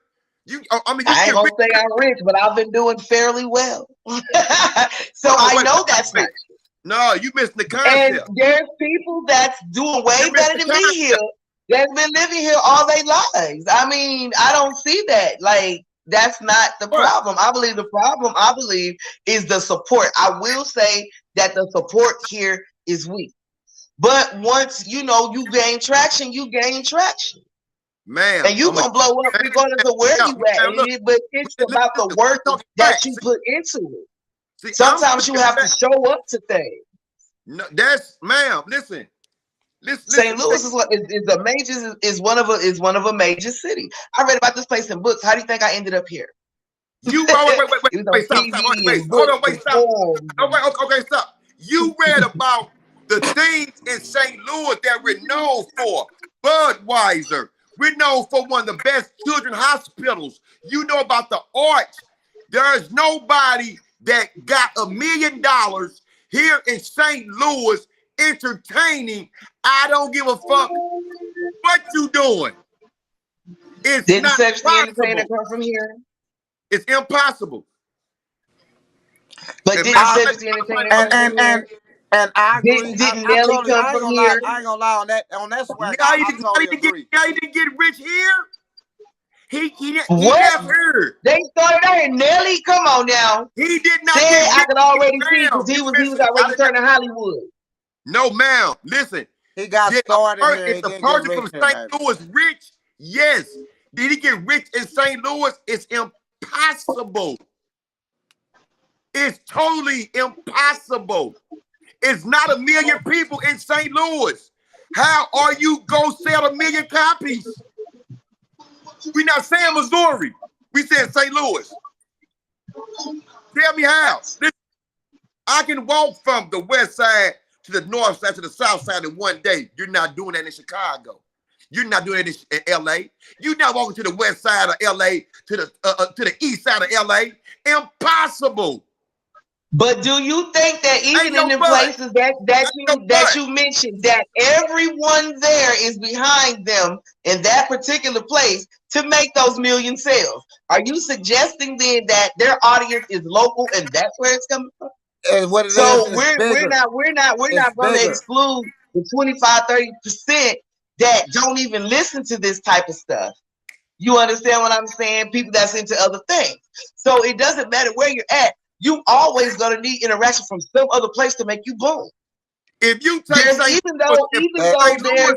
Speaker 10: I
Speaker 11: ain't gonna say I'm rich, but I've been doing fairly well. So I know that's not true.
Speaker 10: No, you missed the concept.
Speaker 11: And there's people that's doing way better than me here that's been living here all their lives. I mean, I don't see that. Like, that's not the problem. I believe the problem, is the support. I will say that the support here is weak. But once, you gain traction, you gain traction.
Speaker 10: Man,
Speaker 11: and you're going to blow up regardless of where you at. But it's about the work that you put into it. See, sometimes you have to show up to things.
Speaker 10: No, that's, ma'am, listen.
Speaker 11: St. Louis is a major is one of a major city. I read about this place in books. How do you think I ended up here?
Speaker 10: Wait, stop, hold on, wait, stop. Okay, stop. You read about the things in St. Louis that we're known for. Budweiser. We're known for one of the best children's hospitals. You know about the arts. There's nobody that got $1 million here in St. Louis entertaining. I don't give a fuck what you doing. It's
Speaker 11: Didn't
Speaker 10: not
Speaker 11: Sexy
Speaker 10: possible.
Speaker 11: Entertainer come from here?
Speaker 10: It's impossible.
Speaker 11: But didn't Sexy Entertainer come from here?
Speaker 1: And I agree.
Speaker 11: Didn't Nelly come from here?
Speaker 1: I ain't gonna lie on that. On that swag,
Speaker 10: Now
Speaker 1: I
Speaker 10: he
Speaker 1: totally agree.
Speaker 10: didn't get rich here. He
Speaker 11: What?
Speaker 10: never heard.
Speaker 11: They started out here. Nelly, come on now.
Speaker 10: He did not
Speaker 11: Said
Speaker 10: get rich.
Speaker 11: I could already see
Speaker 10: Ma'am,
Speaker 11: because he was already turning Hollywood.
Speaker 10: No, ma'am. Listen.
Speaker 1: He got started here.
Speaker 10: If the person from St. Louis rich, yes. Did he get rich in St. Louis? It's impossible. It's totally impossible. It's not 1 million people in St. Louis. How are you gonna sell 1 million copies? We're not saying Missouri. We saying St. Louis. Tell me how. Listen, I can walk from the west side to the north side to the south side in one day. You're not doing that in Chicago. You're not doing it in LA. You're not walking to the west side of LA to the east side of LA. Impossible.
Speaker 11: But do you think that even in the places that you mentioned, that everyone there is behind them in that particular place to make those million sales? Are you suggesting then that their audience is local and that's where it's coming from?
Speaker 1: And what it
Speaker 11: so
Speaker 1: is
Speaker 11: we're not going to exclude the 25-30% that don't even listen to this type of stuff. You understand what I'm saying? People that's into other things. So it doesn't matter where you're at. You always gonna need interaction from some other place to make you boom.
Speaker 10: If you take
Speaker 11: even though there's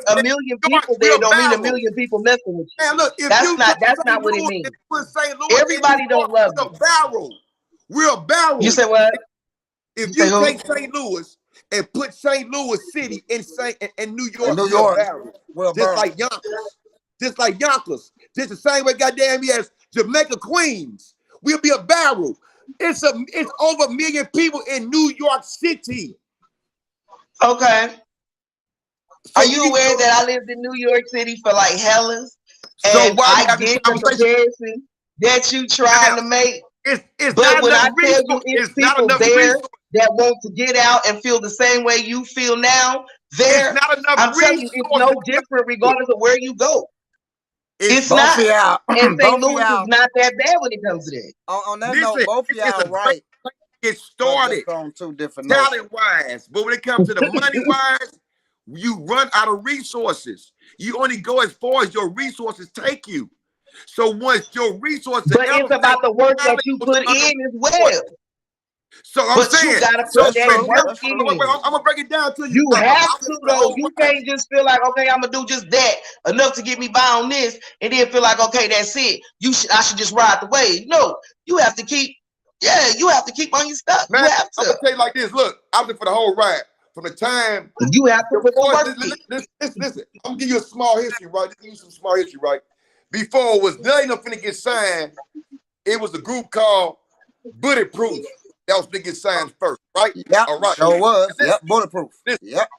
Speaker 11: 1 million people there, don't mean 1 million people messing with you.
Speaker 10: Man, look,
Speaker 11: that's not what it means. Everybody don't love you.
Speaker 10: We're a barrel.
Speaker 11: You say what?
Speaker 10: If you take St. Louis and put St. Louis City in New York, just like Yonkers, just the same way, goddamn, as Jamaica, Queens, we'll be a barrel. It's over 1 million people in New York City.
Speaker 11: Okay. Are you aware that I lived in New York City for like hellas? And I get the comparison that you trying to make. But when I tell you it's people there that want to get out and feel the same way you feel now, I'm telling you, it's no different regardless of where you go. It's not. And St. Louis is not that bad when it comes to that.
Speaker 1: On that note, both of y'all right.
Speaker 10: Get started
Speaker 1: on two different
Speaker 10: talent-wise, but when it comes to the money-wise, you run out of resources. You only go as far as your resources take you. So once your resources,
Speaker 11: but it's about the work that you put in as well.
Speaker 10: So I'm saying,
Speaker 11: you gotta put that work in.
Speaker 10: I'm gonna break it down to you.
Speaker 11: You have to though. You can't just feel like, okay, I'm gonna do just that enough to get me by on this, and then feel like, okay, that's it. I should just ride the wave. No, you have to keep. Yeah, you have to keep on your stuff.
Speaker 10: Man,
Speaker 11: you have to.
Speaker 10: I'm gonna tell you like this. Look, I was there for the whole ride. From the time
Speaker 11: you have to put the work.
Speaker 10: Listen, I'm gonna give you a small history, right? Give you some small history, right? Before it was nothing finna get signed, it was a group called Bulletproof. That was finna get signed first, right?
Speaker 1: Yeah,
Speaker 10: all right.
Speaker 1: Sure was. Yep, Bulletproof. Yep.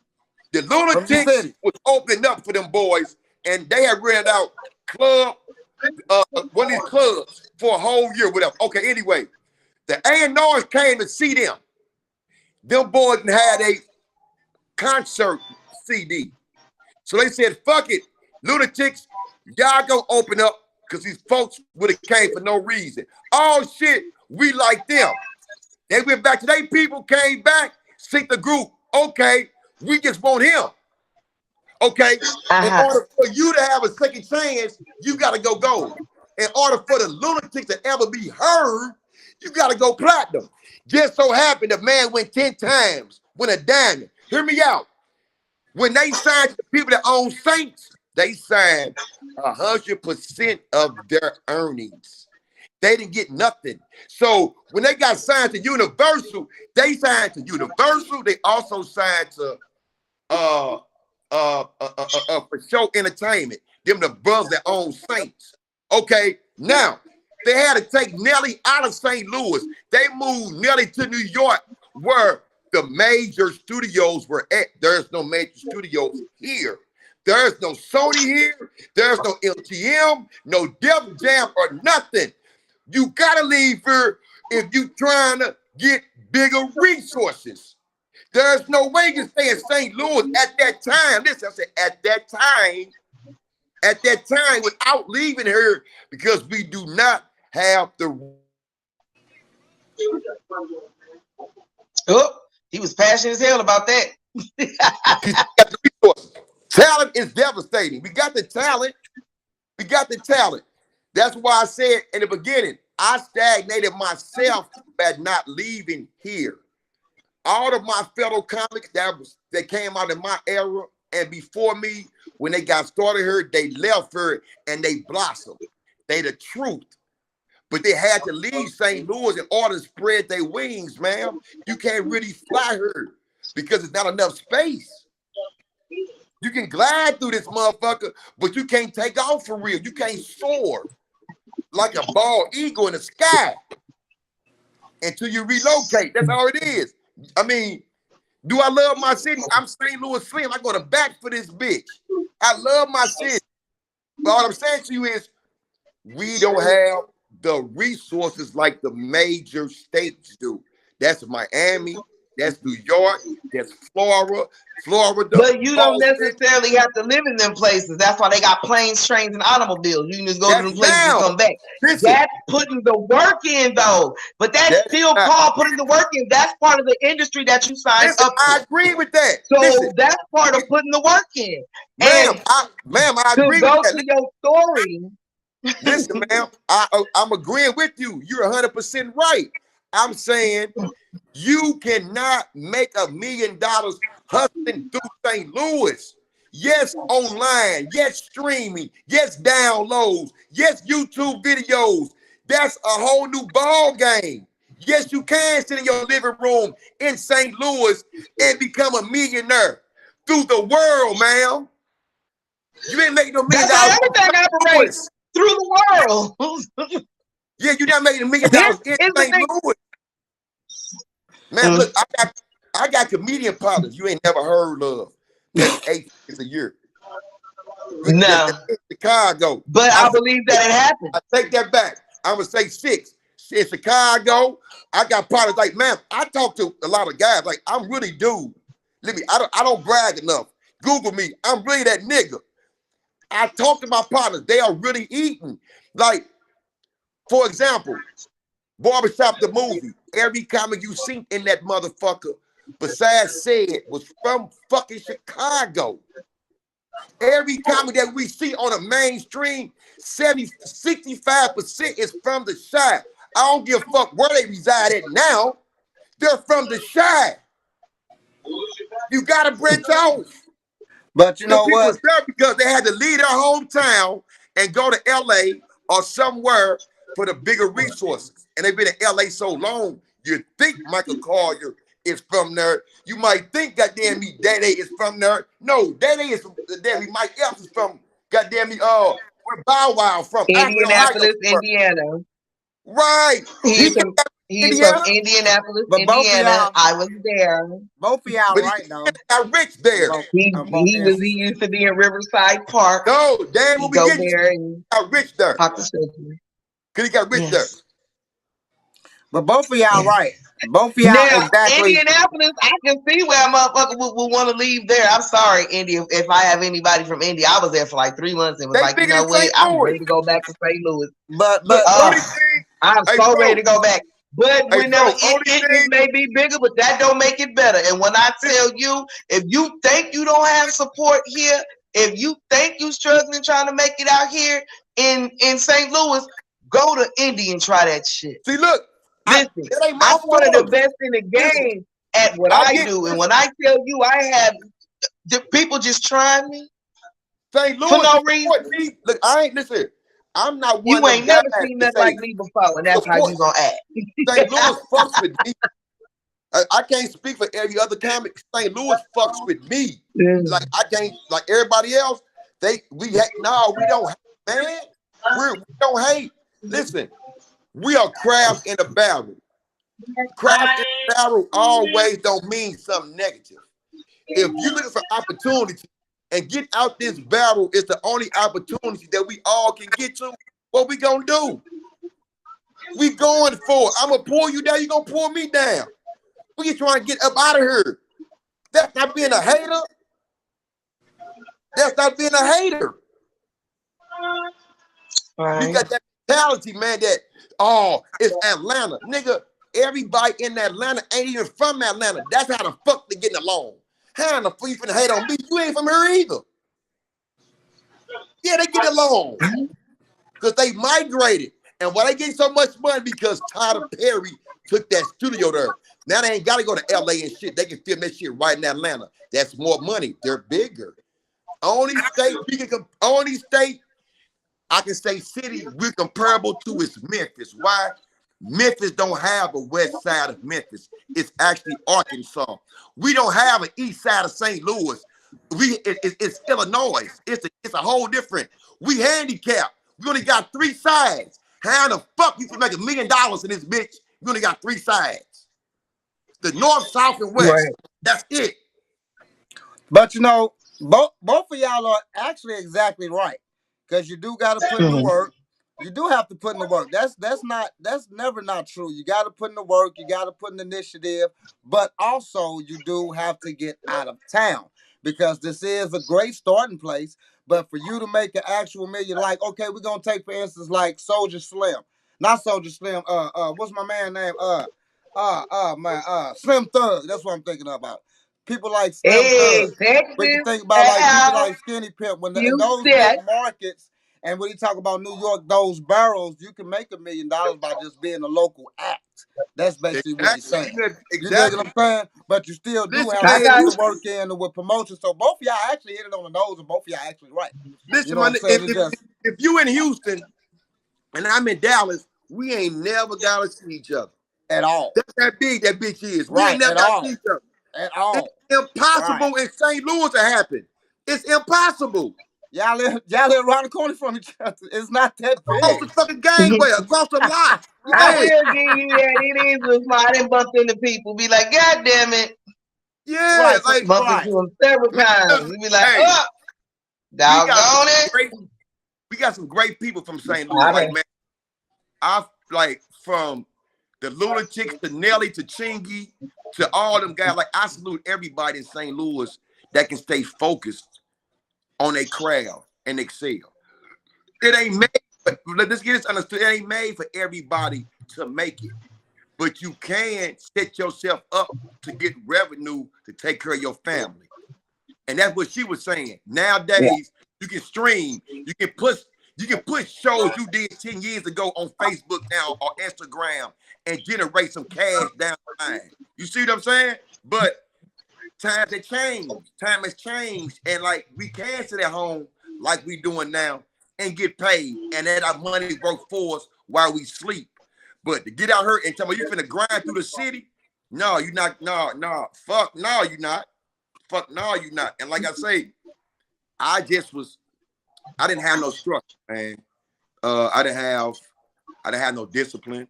Speaker 10: The Lunatics was opening up for them boys, and they had rented out one of these clubs for a whole year, whatever. Okay, anyway, the A&Rs came to see them. Them boys had a concert CD. So they said, fuck it, Lunatics, y'all gonna open up because these folks would have came for no reason. Oh shit, we like them. They went back to their people, came back, synced the group. Okay, we just want him. Okay, in order for you to have a second chance, you gotta go gold. In order for the Lunatics to ever be heard, you gotta go platinum. Just so happened the man went 10 times, went a diamond. Hear me out. When they signed the people that own Saints, they signed 100% of their earnings. They didn't get nothing. So when they got signed to Universal, they signed to Universal. They also signed to for show entertainment. Them the brothers that own Saints. Okay, now they had to take Nelly out of St. Louis. They moved Nelly to New York, where the major studios were at. There's no major studios here. There's no Sony here. There's no MGM, no Def Jam, or nothing. You gotta leave here if you trying to get bigger resources. There's no way you can stay in St. Louis at that time. Listen, I said at that time without leaving here, because we do not have the.
Speaker 11: Oh, he was passionate as hell about that.
Speaker 10: Talent is devastating. We got the talent. We got the talent. That's why I said in the beginning, I stagnated myself by not leaving here. All of my fellow comics that came out in my era and before me, when they got started here, they left here and they blossomed. They the truth. But they had to leave St. Louis in order to spread their wings, man. You can't really fly here because it's not enough space. You can glide through this motherfucker, but you can't take off for real. You can't soar like a bald eagle in the sky until you relocate. That's all it is. I mean, do I love my city? I'm St. Louis Slym. I go to bat for this bitch. I love my city. But all I'm saying to you is we don't have the resources like the major states do. That's Miami, that's New York, that's Florida.
Speaker 11: But you don't necessarily have to live in them places. That's why they got planes, trains, and automobiles. You can just go to them places and come back. That's putting the work in, though. But that's still called putting the work in. That's part of the industry that you signed up to.
Speaker 10: I agree with that.
Speaker 11: So that's part of putting the work in.
Speaker 10: Ma'am, I agree with that.
Speaker 11: To go to your story.
Speaker 10: Listen, ma'am, I'm agreeing with you. You're 100% right. I'm saying you cannot make $1 million hustling through St. Louis. Yes, online. Yes, streaming. Yes, downloads. Yes, YouTube videos. That's a whole new ball game. Yes, you can sit in your living room in St. Louis and become a millionaire through the world, man. You ain't making no $1 million.
Speaker 11: That's how everything operates. Through the world.
Speaker 10: Yeah, you're not making $1 million in St. Louis. Man, look, I got comedian partners you ain't never heard of. That's 8 a year.
Speaker 11: No.
Speaker 10: In Chicago.
Speaker 11: But I believe that it happened.
Speaker 10: I take that back. I'm gonna say 6. In Chicago, I got partners like, man, I talk to a lot of guys. Like, I'm really dude. I don't brag enough. Google me. I'm really that nigga. I talk to my partners. They are really eating. Like, for example, Barbershop the movie. Every comic you seen in that motherfucker, besides said, was from fucking Chicago. Every comic that we see on the mainstream, 65% is from the Chi. I don't give a fuck where they reside at now. They're from the Chi. You gotta branch out.
Speaker 1: But you know what?
Speaker 10: Because they had to leave their hometown and go to LA or somewhere for the bigger resources. And they've been in LA so long, you think Michael Collier is from there. You might think, goddamn me, Daddy is from there. No, Daddy is from, goddamn me, Mike Epps is from, goddamn me, where Bow Wow from?
Speaker 11: Indianapolis, Indiana.
Speaker 10: Right.
Speaker 11: He's from Indianapolis, Indiana. I was there.
Speaker 1: Both of y'all right now.
Speaker 10: Got rich there.
Speaker 11: He used to be in Riverside Park.
Speaker 10: No, damn, we
Speaker 11: go
Speaker 10: get
Speaker 11: there and
Speaker 10: got rich there.
Speaker 11: Because
Speaker 10: he got rich there.
Speaker 1: But both of y'all right. Both of y'all
Speaker 11: now,
Speaker 1: exactly.
Speaker 11: Indianapolis, I can see where a motherfucker would want to leave there. I'm sorry, India. If I have anybody from India, I was there for like 3 months and was like, you know what? I'm ready to go back to St. Louis.
Speaker 1: But
Speaker 11: I'm so ready to go back. But it may be bigger, but that don't make it better. And when I tell you, if you think you don't have support here, if you think you struggling trying to make it out here in St. Louis, go to India and try that shit.
Speaker 10: See, look.
Speaker 11: Listen, I'm one of the best in the game at what I do. And when I tell you I have the people just trying me
Speaker 10: St. Louis
Speaker 11: for no reason.
Speaker 10: Look, I ain't listen. I'm not one.
Speaker 11: You ain't never seen nothing like me before, and that's how you gonna act.
Speaker 10: St. Louis fucks with me. I can't speak for every other comic. St. Louis fucks with me. Like I can't, like everybody else. We don't hate, man. We don't hate. Listen, we are crabs in a barrel. Crabs in a barrel always don't mean something negative. If you looking for opportunity and get out this barrel is the only opportunity that we all can get to, what we gonna do? We going for it. I'm gonna pull you down, you gonna pull me down. We trying to get up out of here. That's not being a hater. That's not being a hater.
Speaker 11: Right.
Speaker 10: You got that mentality, man, that, oh, it's Atlanta. Nigga, everybody in Atlanta ain't even from Atlanta. That's how the fuck they getting along. How the fuck you finna hate on me? You ain't from here either. Yeah, they get along. Because they migrated. And why they getting so much money? Because Tyler Perry took that studio there. Now they ain't got to go to LA and shit. They can film that shit right in Atlanta. That's more money. They're bigger. Only state I can say city we're comparable to is Memphis. Why? Memphis don't have a west side of Memphis. It's actually Arkansas. We don't have an east side of St. Louis. It's Illinois. It's a whole different. We handicapped. We only got 3 sides. How the fuck you can make $1 million in this bitch? We only got 3 sides. The north, south, and west.
Speaker 11: Right.
Speaker 10: That's it.
Speaker 1: But you know, both of y'all are actually exactly right. Because you do got to put in the work. You do have to put in the work. That's never not true. You got to put in the work. You got to put in the initiative. But also, you do have to get out of town because this is a great starting place. But for you to make an actual million, like, okay, we're gonna take for instance like Soldier Slim, not Soldier Slim. What's my man name? Slim Thug. That's what I'm thinking about. People like Slim
Speaker 11: Hey,
Speaker 1: Thug. We can
Speaker 11: Texas,
Speaker 1: think about like people
Speaker 11: Al,
Speaker 1: like Skinny Pimp in those
Speaker 11: Houston.
Speaker 1: big markets. And when you talk about New York, those barrels, you can make $1 million by just being a local act. That's basically what he's saying. You dig what I'm saying? But you still do
Speaker 10: Listen,
Speaker 1: have
Speaker 11: I
Speaker 1: to
Speaker 11: got
Speaker 1: put the work in with promotion. So both of y'all actually hit it on the nose, and both of y'all actually right.
Speaker 10: listen,
Speaker 1: You know what I'm saying? It's just
Speaker 10: if you in Houston and I'm in Dallas, we ain't never gotta see each other.
Speaker 1: at all.
Speaker 10: That's how big that bitch is. We
Speaker 1: Right,
Speaker 10: ain't never
Speaker 1: at
Speaker 10: gotta
Speaker 1: all.
Speaker 10: see each other.
Speaker 1: At all.
Speaker 10: It's impossible
Speaker 1: Right.
Speaker 10: in St. Louis to happen. It's impossible.
Speaker 1: Y'all live around the corner from each other. It's not that
Speaker 10: Across
Speaker 1: big.
Speaker 10: the fucking gangway, across the lot.
Speaker 11: I
Speaker 10: Yeah,
Speaker 11: will give you that. It is a smart. I didn't bump into people. Be like, God damn it.
Speaker 10: yeah.
Speaker 1: Right. So,
Speaker 10: Like,
Speaker 11: Bump
Speaker 1: right.
Speaker 11: into them several times. You be like,
Speaker 10: hey,
Speaker 11: oh,
Speaker 10: we got
Speaker 11: doggone it.
Speaker 10: some great people from St. Louis. Like, man, I've like from the Lunatics to Nelly to Chingy to all them guys. Like, I salute everybody in St. Louis that can stay focused on their craft and excel. It ain't made, let's get this understood. It ain't made for everybody to make it. But you can set yourself up to get revenue to take care of your family. And that's what she was saying. Nowadays, you can stream, you can put shows you did 10 years ago on Facebook now or Instagram and generate some cash down the line. You see what I'm saying? But times have changed. Time has changed. And like we can sit at home like we doing now and get paid and let our money work for us while we sleep. But to get out here and tell me you finna grind through the city, no, you're not. No, fuck, no, you're not. Fuck, no, you're not. And like I say, I didn't have no structure, man. I didn't have no discipline.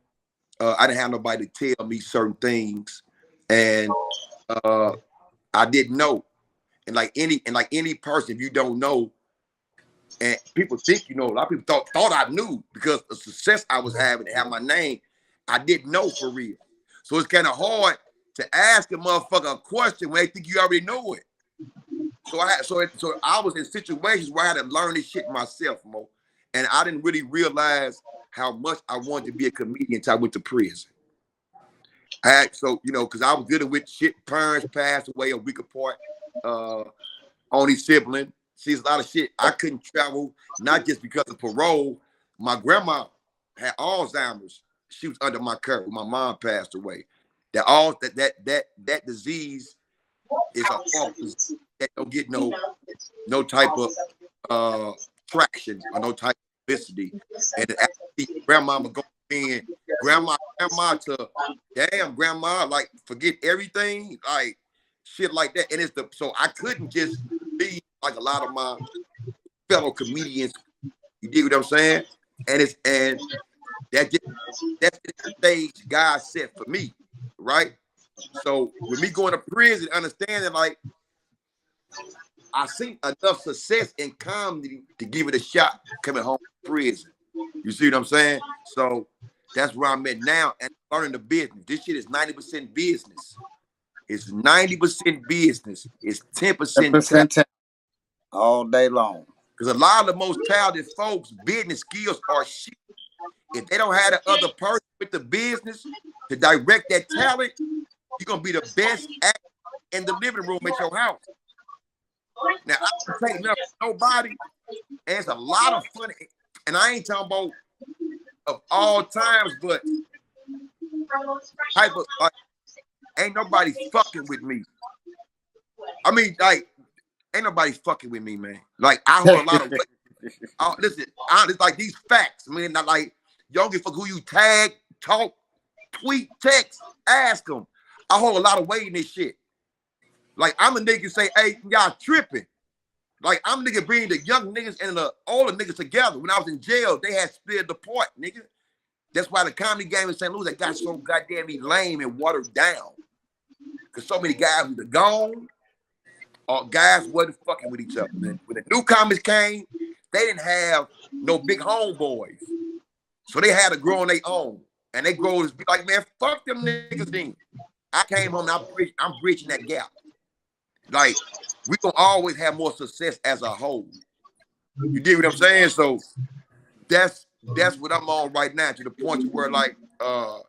Speaker 10: I didn't have nobody to tell me certain things, and I didn't know. And like any person, if you don't know, and people think you know, a lot of people thought I knew because the success I was having to have my name, I didn't know for real. So it's kind of hard to ask a motherfucker a question when they think you already know it. So I was in situations where I had to learn this shit myself, Mo. And I didn't really realize how much I wanted to be a comedian until I went to prison. Because I was dealing with shit. Parents passed away a week apart. Only sibling. See, it's a lot of shit. I couldn't travel, not just because of parole. My grandma had Alzheimer's. She was under my care when my mom passed away. That disease is a form that don't get no type of traction or no type of publicity. And grandma go in, grandma to damn grandma, like forget everything, like shit like that. And so I couldn't just be like a lot of my fellow comedians. You dig what I'm saying? And that's the stage God set for me, right? So with me going to prison, understanding like I seen enough success in comedy to give it a shot coming home from prison. You see what I'm saying? So that's where I'm at now and learning the business. This shit is 90% business. It's 90% business. It's 10% talent.
Speaker 1: All day long.
Speaker 10: Because a lot of the most talented folks' business skills are shit. If they don't have the other person with the business to direct that talent, you're gonna be the best actor in the living room at your house. Now I don't take nothing from nobody, and it's a lot of funny. And I ain't talking about of all times, but type of like, ain't nobody fucking with me. I mean, like, ain't nobody fucking with me, man. Like, I hold a lot of weight. Listen, it's like these facts. I mean, not like y'all give a fuck who you tag, talk, tweet, text, ask them. I hold a lot of weight in this shit. Like, I'm a nigga say, hey, y'all tripping. Like, I'm nigga bringing the young niggas and the older niggas together. When I was in jail, they had split apart, nigga. That's why the comedy game in St. Louis that got so goddamn lame and watered down. Because so many guys were gone, or guys wasn't fucking with each other. Man. When the newcomers came, they didn't have no big homeboys. So they had to grow on their own. And they grow to be like, man, fuck them niggas then. I came home and I'm bridging that gap. Like, we gonna always have more success as a whole. You dig what I'm saying? So that's what I'm on right now, to the point where like I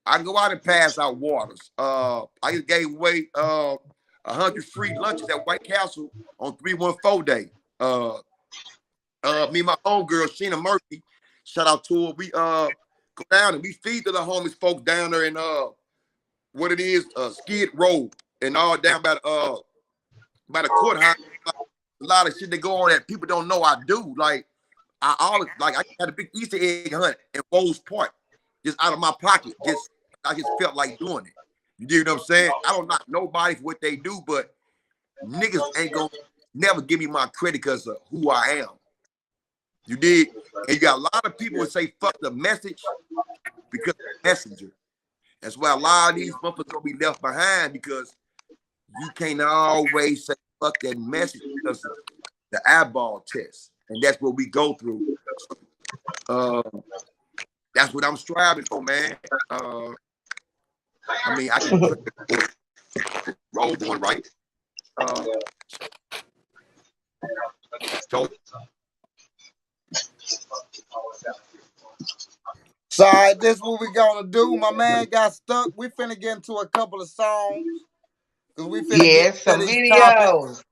Speaker 10: can go out and pass out waters. I just gave away 100 free lunches at White Castle on 314 day. Me and my own girl, Sheena Murphy, shout out to her. We go down and we feed to the homeless folks down there in what it is, Skid Row and all down by the courthouse. A lot of shit that go on that people don't know I do. Like I had a big Easter egg hunt in Bowles Park, just out of my pocket. I just felt like doing it. You dig what I'm saying? I don't knock nobody for what they do, but niggas ain't gonna never give me my credit because of who I am. You dig? And you got a lot of people that say fuck the message because of the messenger. That's why a lot of these motherfuckers gonna be left behind, because you can't always say fuck that message because of the eyeball test. And that's what we go through. That's what I'm striving for, man. I mean, I can roll one right.
Speaker 1: So, all right, this is what we gonna do. My man got stuck. We finna get into a couple of songs. Cause we finna get
Speaker 11: some
Speaker 1: these
Speaker 11: videos.
Speaker 1: topics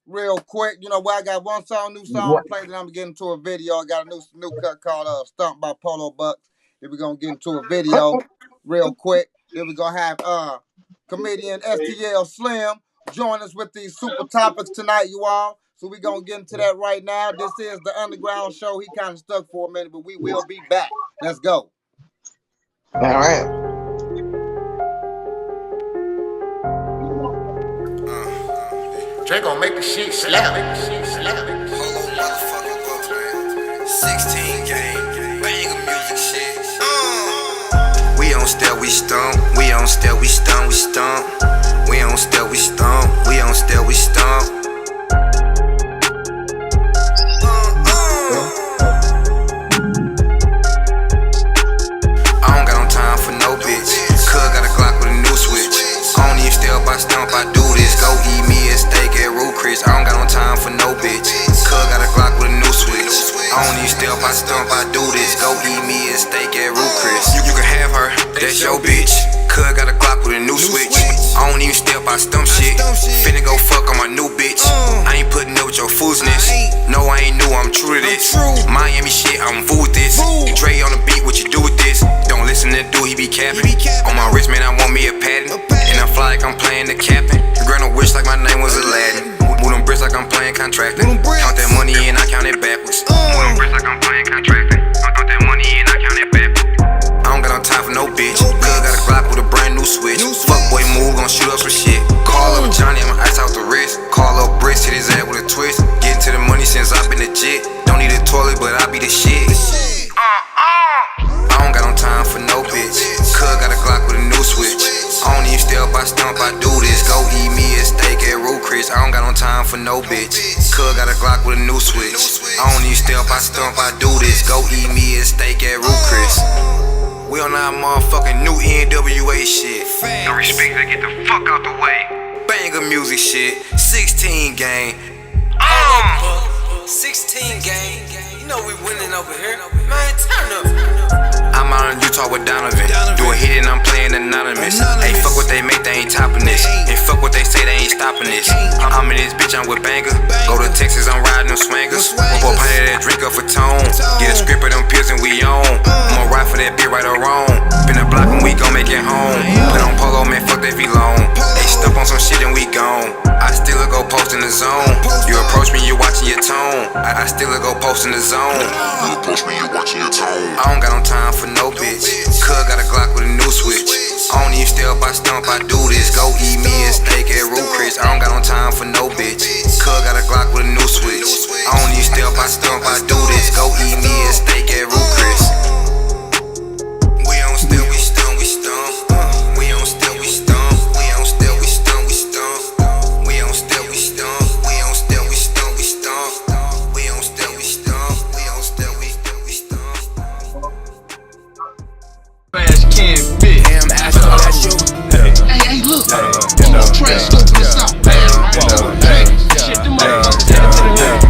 Speaker 1: real quick. You know, where I got one new song played, and I'm getting into a video. I got a new cut called Stump by Polo Bucks. Then we're gonna get into a video real quick. Then we're gonna have comedian STL Slym join us with these super topics tonight, you all. So we're gonna get into that right now. This is the Underground Show. He kind of stuck for a minute, but we will be back. Let's go.
Speaker 11: All right.
Speaker 12: Dre gon' make the shit slap. Whole motherfucking book, man. 16 game, banger music shit. We on step, we stomp. We on step, we stomp, we stomp. We on step, we stomp. We on step, we stomp. I don't got no time for no bitch. Cuz got a Glock with a new switch. I don't even step by stump, I do this. Go eat me a steak at Root Chris. I don't got no time for no bitch. Cuz got a Glock with a new switch. I don't even step by stump, I do this. Go eat me a steak at Root Chris. You can have her, that's your bitch. Cuz got a Glock with a new switch. I don't even step by stump shit. Finna go fuck on my new bitch. I ain't putting up with your foolishness. No, I ain't new, I'm true to this. Miami shit, I'm fool with this. Dre on the beat, what you do with this? Don't listen to dude, he be capping. On my wrist, man, I want me a patent. And I fly like I'm playing the captain. Grant a wish like my name was Aladdin. Move them bricks like I'm playing contracting. Count that money in, I count it backwards. Move them bricks like I'm playing contracting. Count that money in, I count it backwards. I don't got no time for no bitch. Cuz got a Glock with a brand new switch. Fuck don't got no time for no bitch. Cuz got a Glock with a new switch. I don't even step, I stump, I do this. Go eat me a steak at Root Chris. We on our motherfucking new NWA shit. No respect, get the fuck out the way. Banger music shit. 16 gang.
Speaker 13: 16 gang. You know we winning over here. Man, turn up.
Speaker 12: I'm out in Utah with Donovan. Do a hit and I'm playing anonymous. Hey, fuck what they make, they ain't topping this. And fuck what they say, they ain't stopping this. I'm in this bitch, I'm with Banger. Go to Texas, I'm riding them swangers. One more pint of that drink up for tone. Get a script of them pills and we on. I'ma ride for that bitch right or wrong. Been a block and we gon' make it home. Put on polo, man, fuck that V-long. They stuck on some shit and we gone. I still go post in the zone. You approach me, you watching your tone. I still go post in the zone. You approach me, you watching your tone. I don't got no time for no bitch. Cuz got a Glock with a new switch. I don't even step, I stump, I do this. Go eat me a steak at Root Chris. I don't got no time for no bitch. Cuz got a Glock with a new switch. I don't even step, I stump, I do this. Go eat me a steak at Root Chris. We don't steal, we stump, we stump. We don't steal, we stump. We don't steal, we stump, we stump. We don't steal, we stump. We don't steal, we stump, we stump. We don't steal, we stump. We don't steal, we stump.
Speaker 14: Fast can fit.
Speaker 12: Damn, that's you.
Speaker 14: Hey, look. Trey scoping this out. Hey, shit, them motherfuckers down to the left.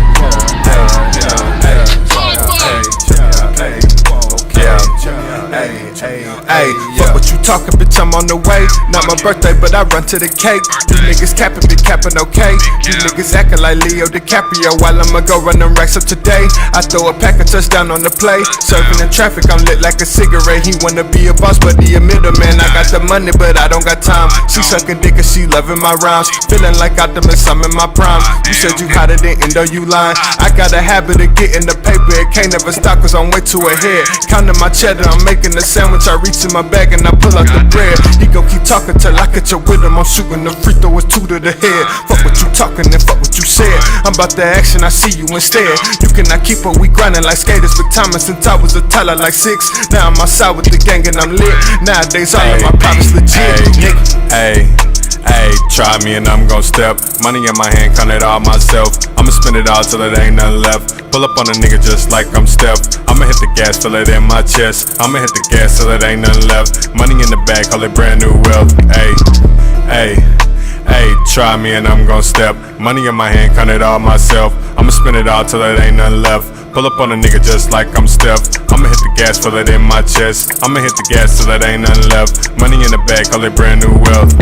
Speaker 15: Hey, fuck what you talking, bitch, I'm on the way. Not my birthday, but I run to the cake. You niggas capping, be capping okay. You niggas acting like Leo DiCaprio while I'ma go run them racks up today. I throw a pack of touchdown on the play. Serving in traffic, I'm lit like a cigarette. He wanna be a boss, but he a middleman. I got the money, but I don't got time. She sucking dick and she loving my rhymes. Feeling like Optimus, I'm in my prime. You said you hotter than Endo, you lying. I got a habit of getting the paper. It can't never stop cause I'm way too ahead. Counting my cheddar, I'm making a sandwich. I reach in my bag and I pull out the bread. He gon' keep talking till I catch up with him. I'm shooting the free throw, it's 2 to the head. Fuck what you talking and fuck what you said. I'm about the action, I see you instead. You cannot keep up, we grinding like skaters. Big time since I was a Tyler like 6. Now I'm outside with the gang and I'm lit. Nowadays all of my profits legit. Hey, try me and I'm gon' step. Money in my hand, count it all myself. I'ma spend it all till it ain't nothing left. Pull up on a nigga just like I'm Steph. I'ma hit the gas, feel it in my chest. I'ma hit the gas till it ain't nothing left. Money in the bag, call it brand new wealth. Hey, try me and I'm gon' step. Money in my hand, count it all myself. I'ma spend it all till it ain't nothing left. Pull up on a nigga just like I'm Steph. I'ma hit the gas, feel it in my chest. I'ma hit the gas till it ain't nothing left. Money in the bag, call it brand new wealth.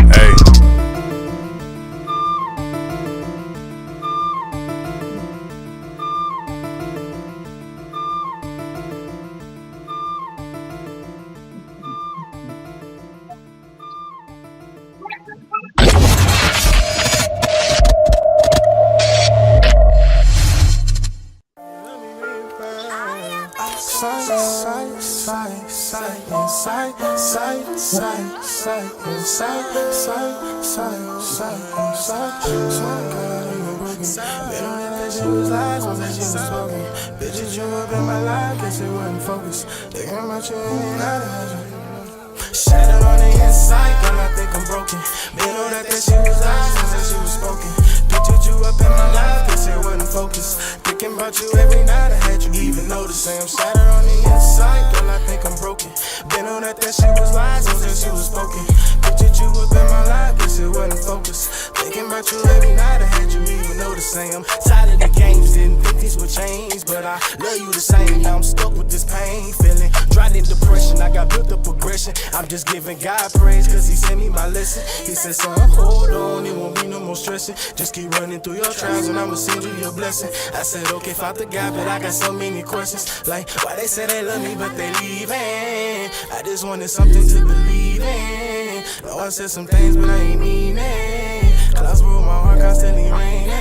Speaker 5: Bitches, you up in my life, guess it wasn't focused. Thinking about you ain't out of shattered on the inside, girl, I think I'm broken. Been on that she was lies, that she was spoken. Pictured you up in my life, guess it wasn't focused. Thinking about you every night, I had you even notice. Say I'm shattered on the inside, girl, I think I'm broken. Been on that she was lies, that she was spoken. Pictured you up in my life, guess it wasn't focused. Thinking about you every night, I had you even notice. Say I'm tired of the games, didn't think these would change, but I love you the same. Now I'm stuck with this pain, feeling dry in depression. I got built up progression. I'm just giving God praise, cause he sent me my lesson. He said, son, hold on, it won't be no more stressing. Just keep running through your trials and I'ma send you your blessing. I said, okay, Father God, but I got so many questions. Like, why they say they love me, but they leaving? I just wanted something to believe in. No, I said some things, but I ain't mean it. Clouds rule my heart, constantly raining.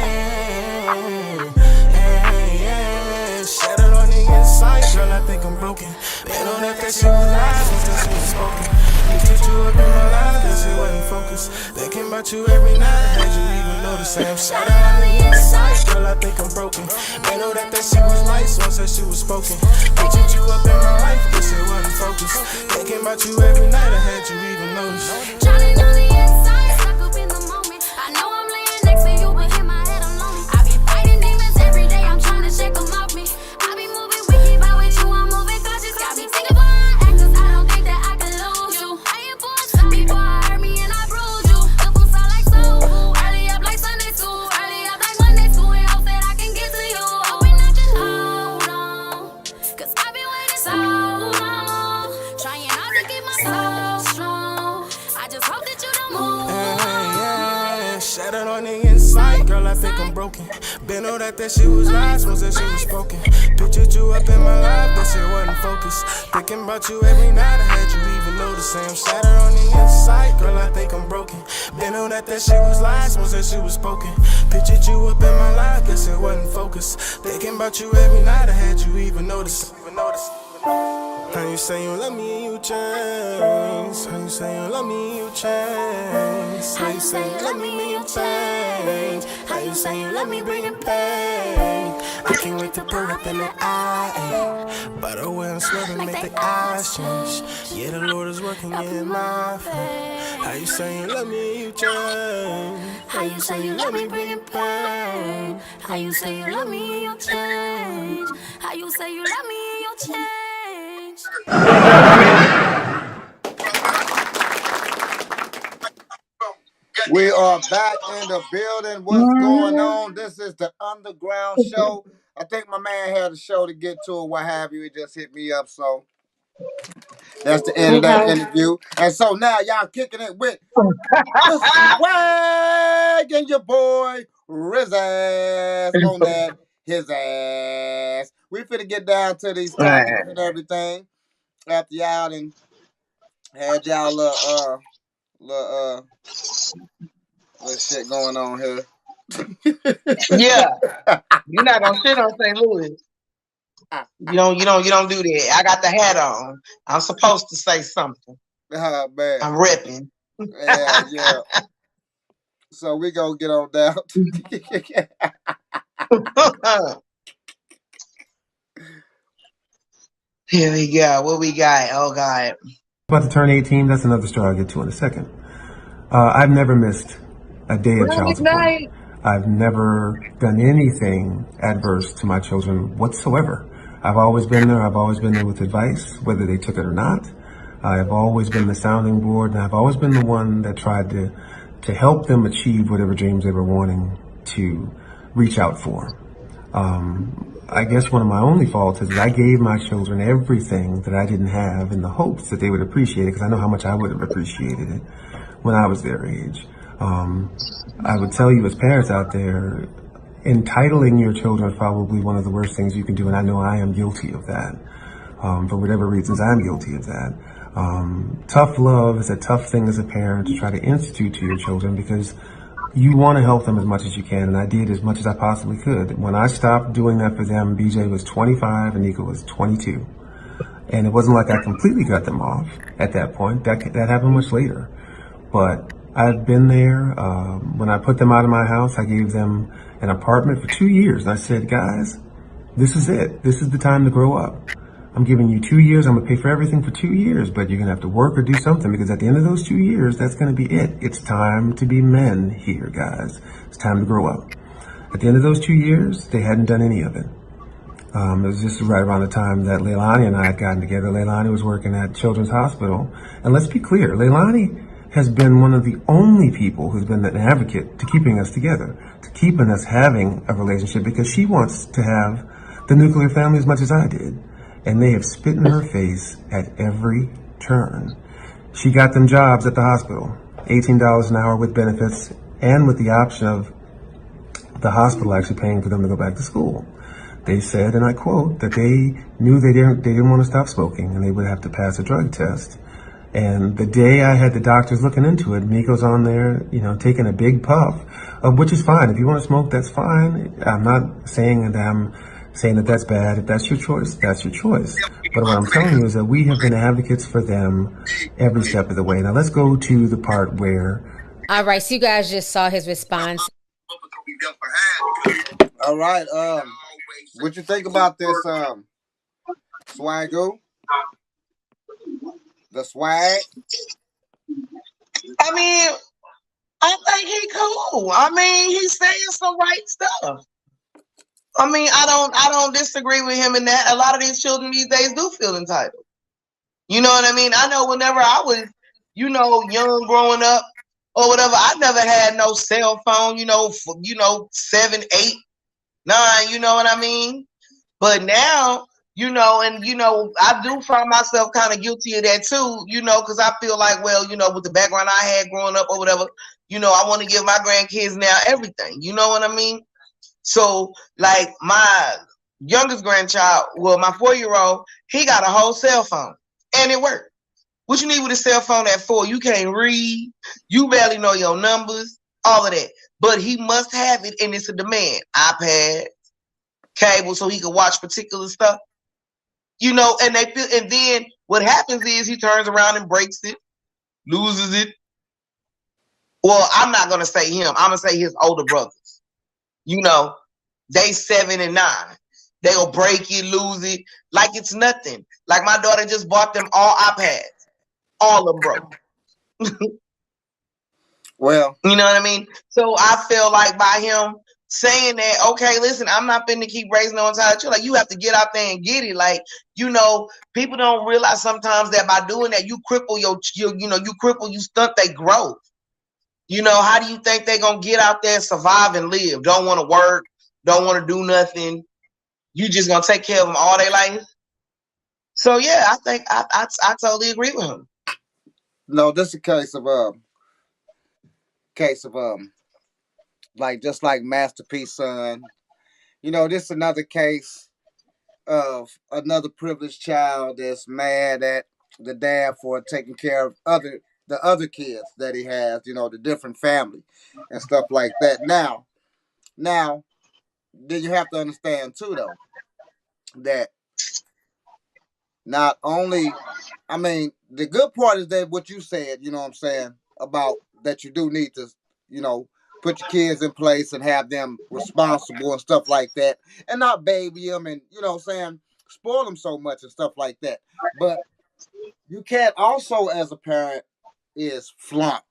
Speaker 5: Shattered on the inside, girl, I think I'm broken. Been on that she was lies, that she was spoken. Pictured you up in my life, guess it wasn't focused. Thinking about you every night, I had you even notice. I'm shattered on the inside, girl, I think I'm broken. Been on that she was nice, once that she was spoken. Pictured you up in my life, guess it wasn't focused. Thinking about you every night, I had you even notice.
Speaker 8: Drowning on the inside, stuck up in the moment. I know I'm laying next to you, but in my
Speaker 5: I'm broken. Been on that shit was lies, once that shit was spoken. Pictured you up in my life, that shit wasn't focused. Thinking about you every night, I had you even notice. I'm shattered on the inside, girl, I think I'm broken. Been on that shit was lies, once that shit was spoken. Pictured you up in my life, that shit wasn't focused. Thinking about you every night, I had you even notice. How you say you love me and you change? How you say you love me and you change? How you say you love me and you change? How you say you love me bringing pain? I can't wait to pull up in the eye. By the way I'm swerving, make the eyes change. Yeah, the Lord is working in my favor. How you say you love me and you change? How you say you love me bringing pain? How you say you love me and you change? How you say you love me and you change?
Speaker 1: We are back in the building. What's going on? This is the Underground Show. I think my man had a show to get to or what have you. He just hit me up, so that's the end of that interview. And so now y'all kicking it with the swag and your boy Riz ass on that, his ass. We finna get down to these topics and everything after y'all and had y'all little shit going on here.
Speaker 11: Yeah, you're not gonna shit on St. Louis. You don't do that. I got the hat on. I'm supposed to say something.
Speaker 1: Oh, man.
Speaker 11: I'm repping.
Speaker 1: Yeah. So we gonna get on down.
Speaker 11: Here we go. What we got? Oh God.
Speaker 16: About to turn 18. That's another story I'll get to in a second. I've never missed a day of child support. I've never done anything adverse to my children whatsoever. I've always been there. I've always been there with advice, whether they took it or not. I've always been the sounding board, and I've always been the one that tried to help them achieve whatever dreams they were wanting to reach out for. I guess one of my only faults is that I gave my children everything that I didn't have in the hopes that they would appreciate it, because I know how much I would have appreciated it when I was their age. I would tell you as parents out there, entitling your children is probably one of the worst things you can do, and I know I am guilty of that. For whatever reasons, I'm guilty of that. Tough love is a tough thing as a parent to try to institute to your children, because you want to help them as much as you can, and I did as much as I possibly could. When I stopped doing that for them, BJ was 25 and Nico was 22. And it wasn't like I completely cut them off at that point. That happened much later. But I've been there. When I put them out of my house, I gave them an apartment for 2 years. And I said, guys, this is it. This is the time to grow up. I'm giving you 2 years. I'm going to pay for everything for 2 years, but you're going to have to work or do something, because at the end of those 2 years, that's going to be it. It's time to be men here, guys. It's time to grow up. At the end of those 2 years, they hadn't done any of it. It was just right around the time that Leilani and I had gotten together. Leilani was working at Children's Hospital. And let's be clear, Leilani has been one of the only people who's been an advocate to keeping us together, to keeping us having a relationship, because she wants to have the nuclear family as much as I did. And they have spit in her face at every turn. She got them jobs at the hospital, $18 an hour with benefits, and with the option of the hospital actually paying for them to go back to school. They said, and I quote, that they knew they didn't want to stop smoking, and they would have to pass a drug test. And the day I had the doctors looking into it, Miko's on there, taking a big puff, which is fine. If you want to smoke, that's fine. I'm not saying that that's bad. If that's your choice, that's your choice. But what I'm telling you is that we have been advocates for them every step of the way. Now let's go to the part where...
Speaker 17: All right, so you guys just saw his response.
Speaker 1: All right, what you think about this, Swagoo? The swag?
Speaker 11: I mean, I think he cool. I mean, he's saying some right stuff. I mean, I don't disagree with him in that. A lot of these children these days do feel entitled. You know what I mean? I know whenever I was, young growing up or whatever, I never had no cell phone, 7, 8, 9, you know what I mean? But now, I do find myself kind of guilty of that too, because I feel like, well, with the background I had growing up or whatever, I want to give my grandkids now everything. You know what I mean? So, like my youngest grandchild, well, my 4-year-old, he got a whole cell phone, and it worked. What you need with a cell phone at 4? You can't read, you barely know your numbers, all of that. But he must have it, and it's a demand. iPad, cable, so he can watch particular stuff. You know, and they feel, and then what happens is he turns around and breaks it, loses it. Well, I'm not gonna say him. I'm gonna say his older brothers. You know, they 7 and 9. They'll break it, lose it, like it's nothing. Like my daughter just bought them all iPads, all of them broke.
Speaker 1: Well,
Speaker 11: you know what I mean? So I feel like by him saying that, okay, listen, I'm not finna keep raising on time. Like you have to get out there and get it. Like, you know, people don't realize sometimes that by doing that, you cripple you stunt their growth. You know, how do you think they're gonna get out there and survive and live? Don't want to work, don't want to do nothing. You just gonna take care of them all their life. So yeah, I think I totally agree with him.
Speaker 1: no, this is a case of like just like Master P's son. You know, this is another case of another privileged child that's mad at the dad for taking care of the other kids that he has, you know, the different family and stuff like that. Now, then you have to understand too though, that not only I mean, the good part is that what you said, you know what I'm saying, about that you do need to, you know, put your kids in place and have them responsible and stuff like that, and not baby them and, you know what I'm saying, spoil them so much and stuff like that. But you can't also, as a parent, is flaunt.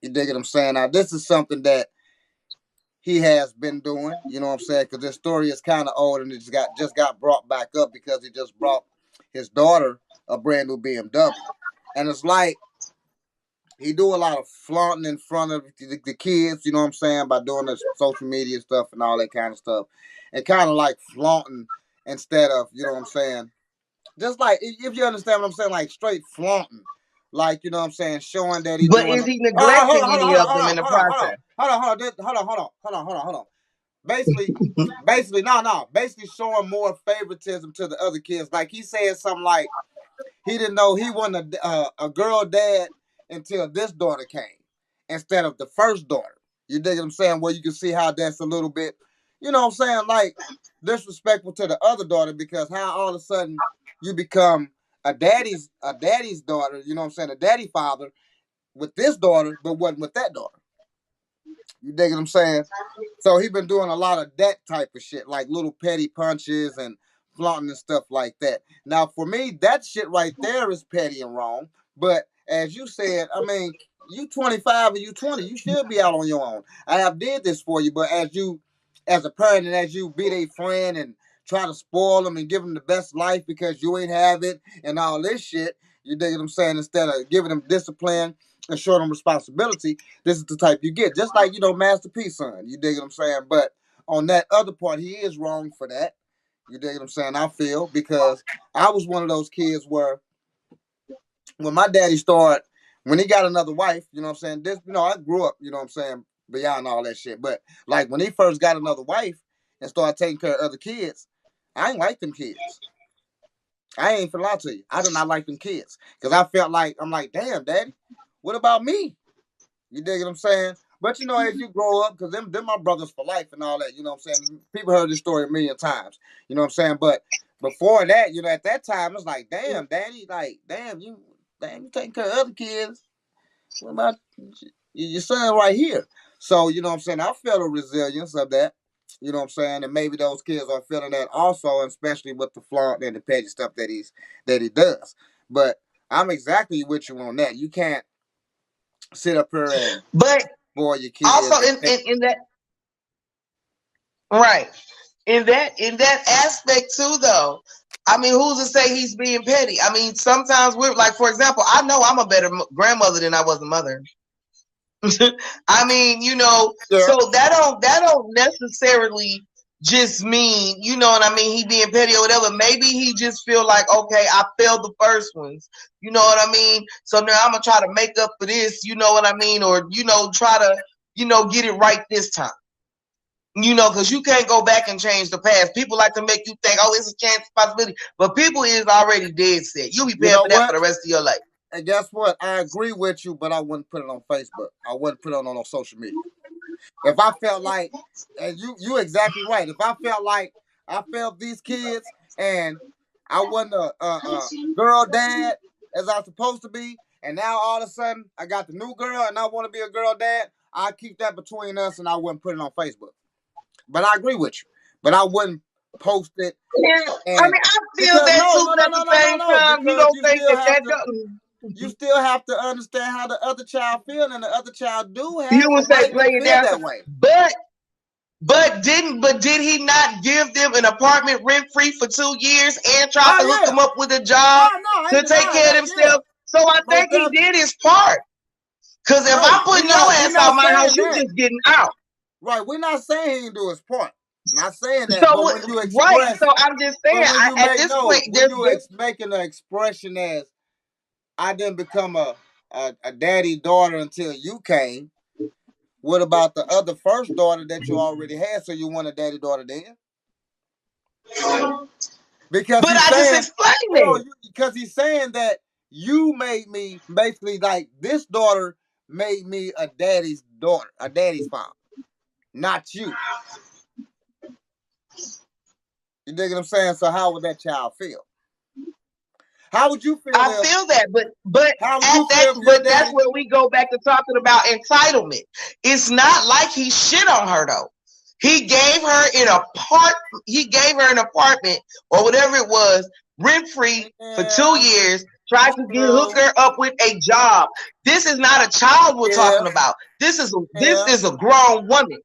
Speaker 1: You dig what I'm saying? Now, this is something that he has been doing, you know what I'm saying, because this story is kind of old and it just got brought back up because he just brought his daughter a brand new BMW. And it's like he do a lot of flaunting in front of the kids, you know what I'm saying, by doing this social media stuff and all that kind of stuff. And kind of like flaunting instead of, you know what I'm saying, just like, if you understand what I'm saying, like straight flaunting. Like, you know what I'm saying, showing that he
Speaker 11: But
Speaker 1: doing
Speaker 11: is
Speaker 1: it.
Speaker 11: he
Speaker 1: Oh, hold
Speaker 11: neglecting
Speaker 1: on, hold
Speaker 11: any
Speaker 1: on,
Speaker 11: of
Speaker 1: hold
Speaker 11: them
Speaker 1: on,
Speaker 11: in the
Speaker 1: hold on, hold on,
Speaker 11: process?
Speaker 1: hold on, hold on, hold on. Basically, no. Basically showing more favoritism to the other kids. Like he said something like, he didn't know he wasn't a girl dad until this daughter came instead of the first daughter. You dig what I'm saying? Where you can see how that's a little bit, you know what I'm saying, like disrespectful to the other daughter, because how all of a sudden you become a daddy's daughter, you know what I'm saying, a daddy father with this daughter, but wasn't with that daughter. You dig what I'm saying? So he been doing a lot of that type of shit, like little petty punches and flaunting and stuff like that. Now, for me, that shit right there is petty and wrong. But as you said, I mean, you 25 and you 20, you should be out on your own. I have did this for you, but as a parent, and as you be their friend and try to spoil them and give them the best life because you ain't have it and all this shit, you dig what I'm saying? Instead of giving them discipline and showing them responsibility, this is the type you get. Just like, you know, Master P son. You dig what I'm saying? But on that other part, he is wrong for that. You dig what I'm saying? I feel, because I was one of those kids where when my daddy started, when he got another wife, you know what I'm saying? This, you know, I grew up, you know what I'm saying, beyond all that shit. But like when he first got another wife and started taking care of other kids, I ain't like them kids. I ain't finna lie to you. I did not like them kids. Because I felt like, I'm like, damn, daddy, what about me? You dig what I'm saying? But you know, as you grow up, because them my brothers for life and all that, you know what I'm saying? People heard this story a million times. You know what I'm saying? But before that, you know, at that time, it's like, damn, daddy, like, you taking care of other kids. What about your son right here? So, you know what I'm saying? I feel the resilience of that. You know what I'm saying? And maybe those kids are feeling that also, especially with the flaunt and the petty stuff that he does. But I'm exactly with you on that. You can't sit up here and
Speaker 11: But
Speaker 1: spoil your
Speaker 11: also
Speaker 1: kids.
Speaker 11: in that right. In that aspect too though, I mean, who's to say he's being petty? I mean, sometimes we're like, for example, I know I'm a better grandmother than I was a mother. I mean, you know,
Speaker 1: Yeah.
Speaker 11: so that don't necessarily just mean, you know what I mean, he being petty or whatever. Maybe he just feel like, okay, I failed the first ones. You know what I mean? So now I'm gonna try to make up for this, you know what I mean, or try to, get it right this time. You know, because you can't go back and change the past. People like to make you think, oh, it's a chance, possibility. But people is already dead set. You'll be paying for that for the rest of your life.
Speaker 1: And guess what? I agree with you, but I wouldn't put it on Facebook. I wouldn't put it on social media. If I felt like, and you exactly right. If I felt like I felt these kids and I wasn't a girl dad as I was supposed to be, and now all of a sudden I got the new girl and I want to be a girl dad, I keep that between us and I wouldn't put it on Facebook. But I agree with you. But I wouldn't post it.
Speaker 11: Yeah, I mean, I feel that too, but at the same time, you don't think that doesn't.
Speaker 1: You still have to understand how the other child feel, and the other child do have
Speaker 11: You would say
Speaker 1: right
Speaker 11: play
Speaker 1: to
Speaker 11: it
Speaker 1: feel
Speaker 11: down
Speaker 1: that way.
Speaker 11: But did he not give them an apartment rent free for 2 years and try to hook them up with a job to take care of themselves? So I think he did his part. Because if I'm putting your ass out my house, you just getting out.
Speaker 1: Right, we're not saying he didn't do his part. Not saying that.
Speaker 11: So
Speaker 1: but when you express,
Speaker 11: right, so I'm just saying at this point,
Speaker 1: when you making an expression as I didn't become a daddy daughter until you came. What about the other first daughter that you already had? So you want a daddy daughter then? Because
Speaker 11: but I just explained it.
Speaker 1: Because he's saying that you made me basically like this daughter made me a daddy's daughter, a daddy's father, not you. You dig what I'm saying? So how would that child feel? How would you feel?
Speaker 11: I feel that, but that's where we go back to talking about entitlement. It's not like he shit on her though. He gave her an apartment or whatever it was, rent free for 2 years. Tried to hook her up with a job. This is not a child we're talking about. This is a grown woman.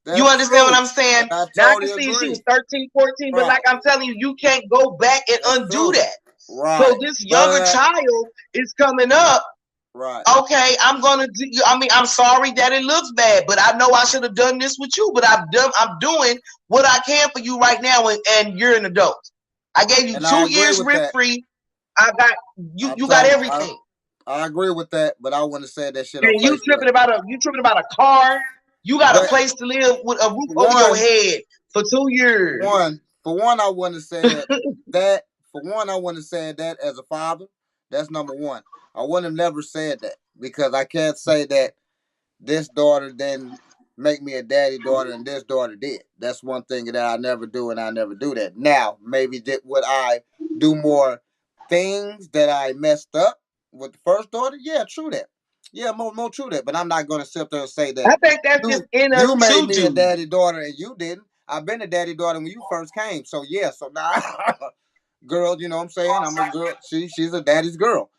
Speaker 11: You understand what I'm saying? Now I can see she was 13, 14, but like I'm telling you, you can't go back and undo that.
Speaker 1: Right.
Speaker 11: So this younger child is coming up.
Speaker 1: Right.
Speaker 11: Okay, I'm sorry that it looks bad, but I know I should have done this with you, but I'm doing what I can for you right now, and you're an adult. I gave you 2 years rent free. I got you got everything.
Speaker 1: I agree with that, but I wouldn't have said that shit.
Speaker 11: And you tripping about a car. You got a place to live with a roof over your head for 2 years.
Speaker 1: For one, I wouldn't have said that. For one, I wouldn't have said that as a father. That's number one. I wouldn't have never said that because I can't say that this daughter didn't make me a daddy daughter and this daughter did. That's one thing that I never do, and I never do that. Now, maybe would I do more things that I messed up with the first daughter? Yeah, true that. Yeah, more true that. But I'm not going to sit there and say that.
Speaker 11: I think that's just in us
Speaker 1: you made me a daddy daughter and you didn't. I've been a daddy daughter when you first came. So yeah, so now, girl, you know what I'm saying? I'm a girl. She's a daddy's girl.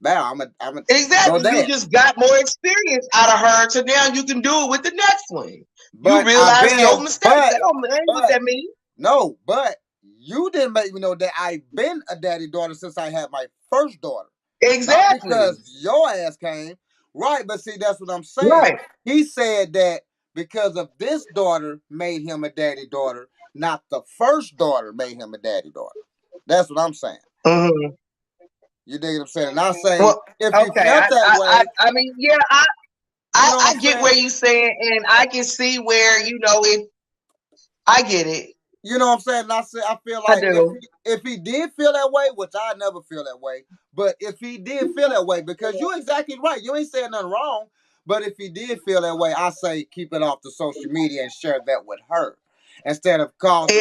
Speaker 1: Now I'm a
Speaker 11: exactly. You just got more experience out of her, so now you can do it with the next one. But you realize your mistakes. That ain't what that means.
Speaker 1: No, but you didn't make me know that I've been a daddy daughter since I had my first daughter.
Speaker 11: Exactly.
Speaker 1: Not because your ass came. Right, but see, that's what I'm saying.
Speaker 11: Right.
Speaker 1: He said that because of this daughter made him a daddy daughter, not the first daughter made him a daddy daughter. That's what I'm saying.
Speaker 11: Mm-hmm.
Speaker 1: You dig what I'm saying? And I'm saying if you felt that way.
Speaker 11: I mean, yeah, I get where you're saying, and I can see where, I get it.
Speaker 1: You know what I'm saying? And I feel like if he did feel that way, which I never feel that way, but if he did feel that way, because you're exactly right, you ain't saying nothing wrong. But if he did feel that way, I say keep it off the social media and share that with her instead of causing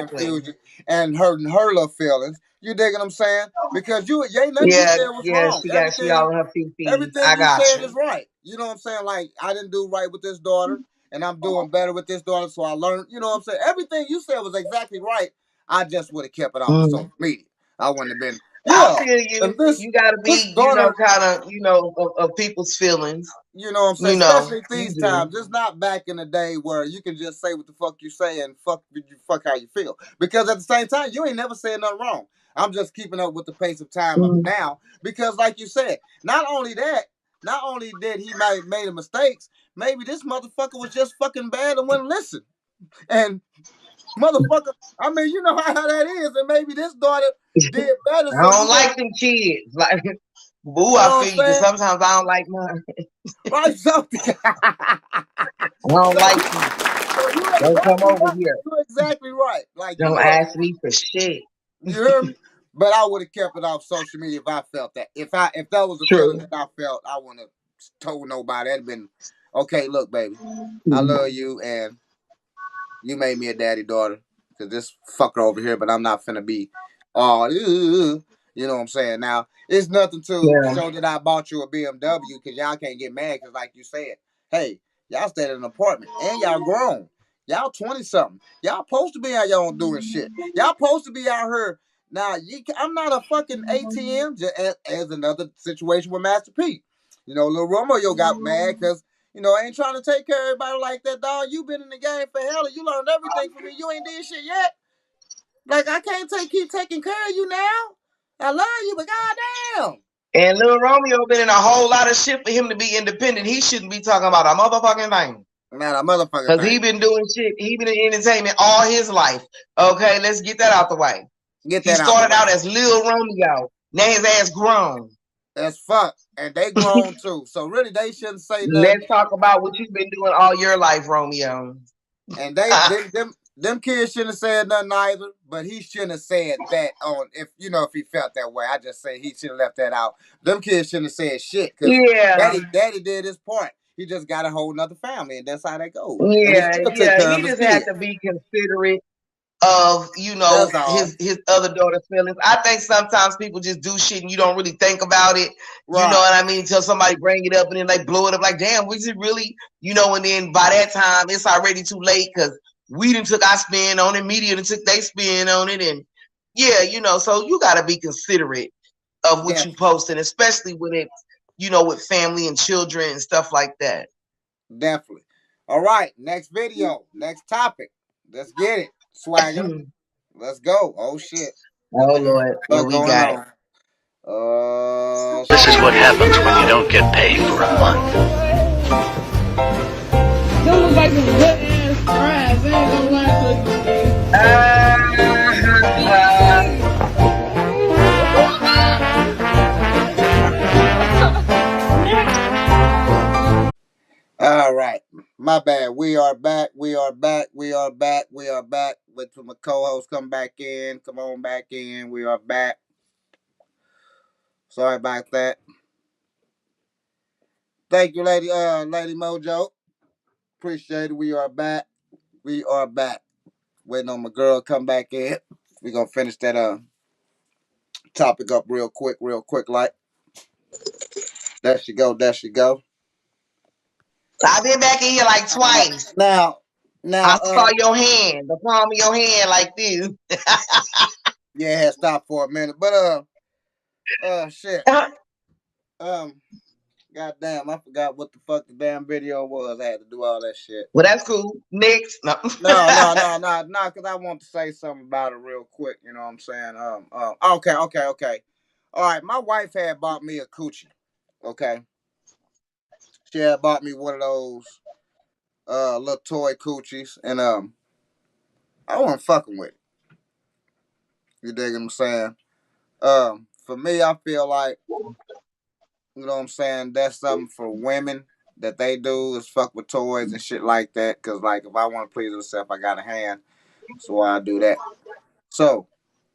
Speaker 1: confusion and hurting her little feelings. You dig what I'm saying? Because you ain't nothing you said was wrong.
Speaker 11: She all in her feet.
Speaker 1: Everything you said is right. You know what I'm saying? Like I didn't do right with this daughter. And I'm doing better with this daughter, so I learned. You know what I'm saying? Everything you said was exactly right. I just would have kept it off the social media. I wouldn't have been.
Speaker 11: I feel you. You got to be, of people's feelings.
Speaker 1: You know what I'm saying? Especially these times. It's not back in the day where you can just say what the fuck you say and fuck how you feel. Because at the same time, you ain't never said nothing wrong. I'm just keeping up with the pace of time of now. Because like you said, not only did he made mistakes, maybe this motherfucker was just fucking bad and wouldn't listen. And motherfucker, I mean, you know how that is. And maybe this daughter did better.
Speaker 11: I don't like them kids. Like, boo, I feel you. Sometimes I don't like mine.
Speaker 1: Right, something.
Speaker 11: I don't like them.
Speaker 1: So you
Speaker 11: Don't come
Speaker 1: exactly
Speaker 11: over
Speaker 1: right.
Speaker 11: here.
Speaker 1: You're exactly right. Like
Speaker 11: Don't ask me for shit.
Speaker 1: you hear me? But I would have kept it off social media if I felt that. If that was the feeling
Speaker 11: True.
Speaker 1: that I felt, I wouldn't have told nobody. That'd been okay. Look, baby, I love you, and you made me a daddy daughter. Cause this fucker over here, but I'm not finna be, you know what I'm saying. Now it's nothing to
Speaker 11: Yeah.
Speaker 1: show that I bought you a BMW, cause y'all can't get mad, cause like you said, hey, y'all stayed in an apartment and y'all grown. Y'all 20 something. Y'all supposed to be out y'all doing shit. Y'all supposed to be out here. Now I'm not a fucking ATM. Just as another situation with Master P. You know, Lil Romeo got mad because I ain't trying to take care of everybody like that, dog. You been in the game for hell, and you learned everything from me. You ain't did shit yet. Like I can't keep taking care of you now. I love you, but goddamn.
Speaker 11: And Lil Romeo been in a whole lot of shit for him to be independent. He shouldn't be talking about a motherfucking thing.
Speaker 1: Not a motherfucking
Speaker 11: Cause he
Speaker 1: thing.
Speaker 11: been doing shit. He been in entertainment all his life. Okay, let's get that out the way.
Speaker 1: Get
Speaker 11: He
Speaker 1: that out the
Speaker 11: started
Speaker 1: way.
Speaker 11: out as Lil Romeo. Now his ass grown.
Speaker 1: As fuck, and they grown too. So really, they shouldn't say nothing.
Speaker 11: Let's talk about what you've been doing all your life, Romeo.
Speaker 1: And them kids shouldn't have said nothing either. But he shouldn't have said that on if he felt that way. I just say he should have left that out. Them kids shouldn't have said shit because
Speaker 11: Yeah.
Speaker 1: daddy did his part. He just got a whole nother family, and that's how that goes. And he
Speaker 11: Yeah,
Speaker 1: still take
Speaker 11: yeah.
Speaker 1: care
Speaker 11: He
Speaker 1: of his
Speaker 11: just had
Speaker 1: kids.
Speaker 11: to be considerate of
Speaker 1: That's all.
Speaker 11: his other daughter's feelings. I think sometimes people just do shit and you don't really think about it. You know
Speaker 1: Right.
Speaker 11: what I mean? Until somebody bring it up and then they blow it up like, damn, was it really? And then by that time it's already too late because we done took our spin on it, media done took their spin on it, and so you gotta be considerate of what you
Speaker 1: Definitely.
Speaker 11: post, and especially when it's with family and children and stuff like that.
Speaker 1: Definitely. All right. Next video. Next topic. Let's get it. Swagger. Let's go. Oh shit.
Speaker 11: Oh Lord, here
Speaker 1: What's
Speaker 11: we
Speaker 1: going
Speaker 11: got it.
Speaker 1: on?
Speaker 18: This is what happens when you don't get paid for a month.
Speaker 19: Them look like some good ass fries. I ain't gonna
Speaker 1: All right. My bad. We are back. We are back. We are back. We are back. Wait till my co-host come back in. Come on back in. We are back. Sorry about that. Thank you, Lady Mojo. Appreciate it. We are back. We are back. Waiting on my girl to come back in. We gonna finish that topic up real quick, like. There she go. There she go.
Speaker 11: I've been back in here like twice.
Speaker 1: Now,
Speaker 11: I saw your hand, the palm of your hand, like this.
Speaker 1: Yeah, it had stopped for a minute, but shit. Goddamn, I forgot what the fuck the damn video was. I had to do all that shit.
Speaker 11: Well, that's cool. Next, no,
Speaker 1: because I want to say something about it real quick. You know what I'm saying? Okay. All right, my wife had bought me a coochie. Okay, she had bought me one of those little toy coochies, and I wasn't fucking with it. You dig what I'm saying? For me, I feel like, you know what I'm saying, that's something for women that they do is fuck with toys and shit like that. Cause like if I want to please myself, I got a hand, so I do that. So,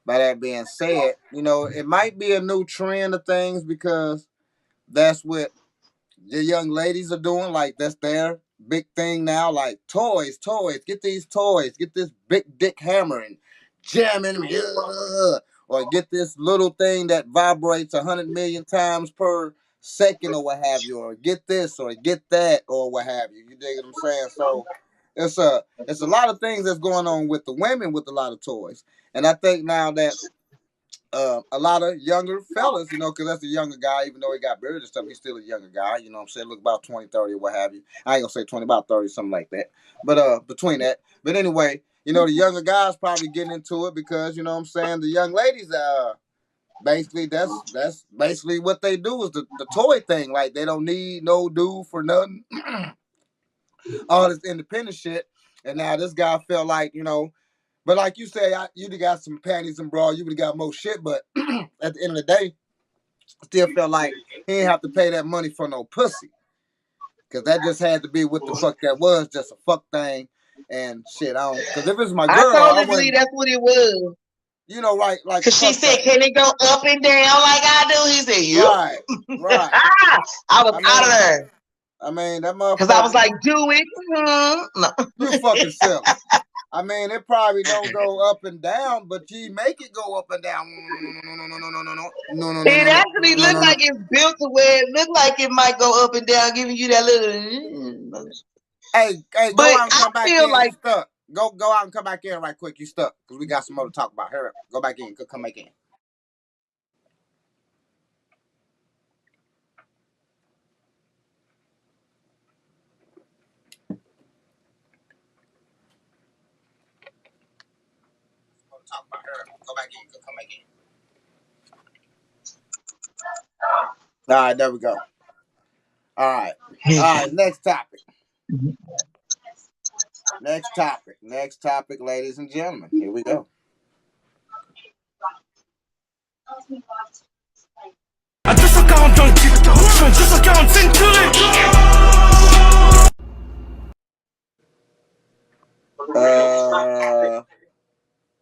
Speaker 1: by that being said, it might be a new trend of things because that's what the young ladies are doing. Like that's their big thing now. Like toys. Get these toys. Get this big dick hammer and jam in them. Yeah. Or get this little thing that vibrates 100 million times per second, or what have you. Or get this, or get that, or what have you. You dig what I'm saying? So it's a lot of things that's going on with the women with a lot of toys, and I think now that a lot of younger fellas, because that's a younger guy, even though he got beard and stuff, he's still a younger guy, you know what I'm saying? Look about 20, 30, or what have you. I ain't gonna say 20, about 30, something like that. But between that. But anyway, the younger guys probably getting into it because, you know what I'm saying, the young ladies basically that's basically what they do is the toy thing. Like they don't need no dude for nothing. All this independent shit. And now this guy felt like, but like you say, you'd have got some panties and bra, you would have got more shit, but at the end of the day, still felt like he didn't have to pay that money for no pussy. Cause that just had to be what the fuck that was, just a fuck thing. And shit, I don't, because if it's my
Speaker 11: I
Speaker 1: girl, I
Speaker 11: totally believe
Speaker 1: wouldn't,
Speaker 11: that's what it was.
Speaker 1: you know, right? Like,
Speaker 11: Cause she
Speaker 1: fuck
Speaker 11: said,
Speaker 1: that.
Speaker 11: "Can it go up and down like I do?" He said, "Yep."
Speaker 1: Right, right.
Speaker 11: I was out of
Speaker 1: mean,
Speaker 11: there.
Speaker 1: That
Speaker 11: Cause I was
Speaker 1: motherfucker,
Speaker 11: like, "Do it." No.
Speaker 1: you fucking silly. I mean, it probably don't go up and down, but you make it go up and down.
Speaker 11: It actually looked like it's built to where it looked like it might go up and down, giving you that little.
Speaker 1: Hey,
Speaker 11: But
Speaker 1: go out and
Speaker 11: I
Speaker 1: come back
Speaker 11: feel
Speaker 1: in. You
Speaker 11: like
Speaker 1: stuck. Go out and come back in right quick. You stuck because we got some more to talk about. Hurry up. Go back in. Come back in. Talk about her. Go back in. Come back in. All right, there we go. All right. Next topic. Next topic, ladies and gentlemen. Here we go.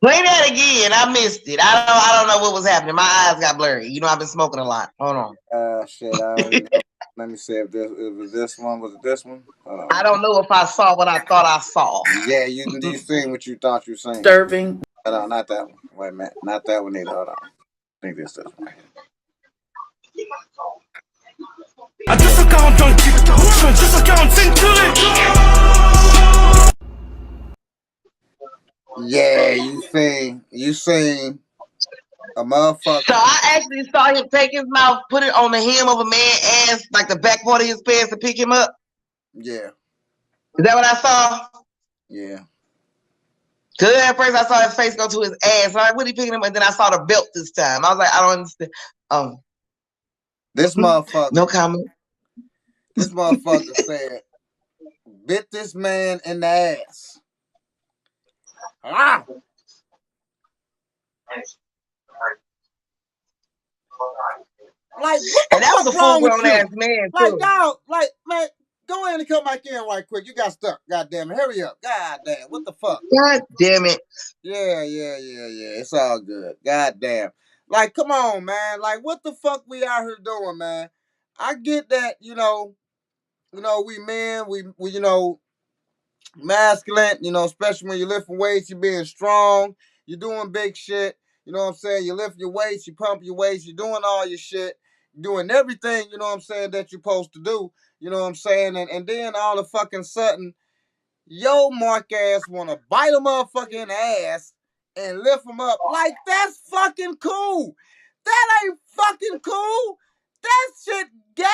Speaker 11: play that again. I missed it. I don't know what was happening. My eyes got blurry. You know, I've been smoking a lot. Hold on.
Speaker 1: Shit. I don't even know. Let me see if it was this one. Was it this one?
Speaker 11: I don't know if I saw what I thought I saw.
Speaker 1: Yeah, you seen what you thought you seen.
Speaker 20: Disturbing.
Speaker 1: No, not that one. Wait a minute. Not that one either. Hold on. I think this one. Yeah, you seen a motherfucker.
Speaker 11: So I actually saw him take his mouth, put it on the hem of a man's ass, like the back part of his pants, to pick him up.
Speaker 1: Yeah.
Speaker 11: Is that what I saw?
Speaker 1: Yeah.
Speaker 11: Cause at first I saw his face go to his ass. I'm like, what he picking him up? And then I saw the belt this time. I was like, I don't understand.
Speaker 1: This motherfucker.
Speaker 11: No comment.
Speaker 1: This motherfucker said, bit this man in the ass. Ah! Like, what the
Speaker 11: and that
Speaker 1: fuck
Speaker 11: was a
Speaker 1: wrong with
Speaker 11: full-grown
Speaker 1: you?
Speaker 11: ass man,
Speaker 1: Like,
Speaker 11: too.
Speaker 1: dog, like, man, go in and come back in right quick. You got stuck. God damn it. Hurry up. God damn. What the fuck?
Speaker 11: God damn it.
Speaker 1: Yeah. It's all good. God damn. Like, come on, man. Like, what the fuck we out here doing, man? I get that, we men, we masculine, especially when you're lifting weights, you're being strong, you're doing big shit. You know what I'm saying? You lift your weights, you pump your weights, you're doing all your shit, doing everything, you know what I'm saying, that you're supposed to do. You know what I'm saying? And then all of a fucking sudden, yo mark ass wanna bite a motherfucker in the ass and lift him up. Like, that's fucking cool. That ain't fucking cool. That shit gay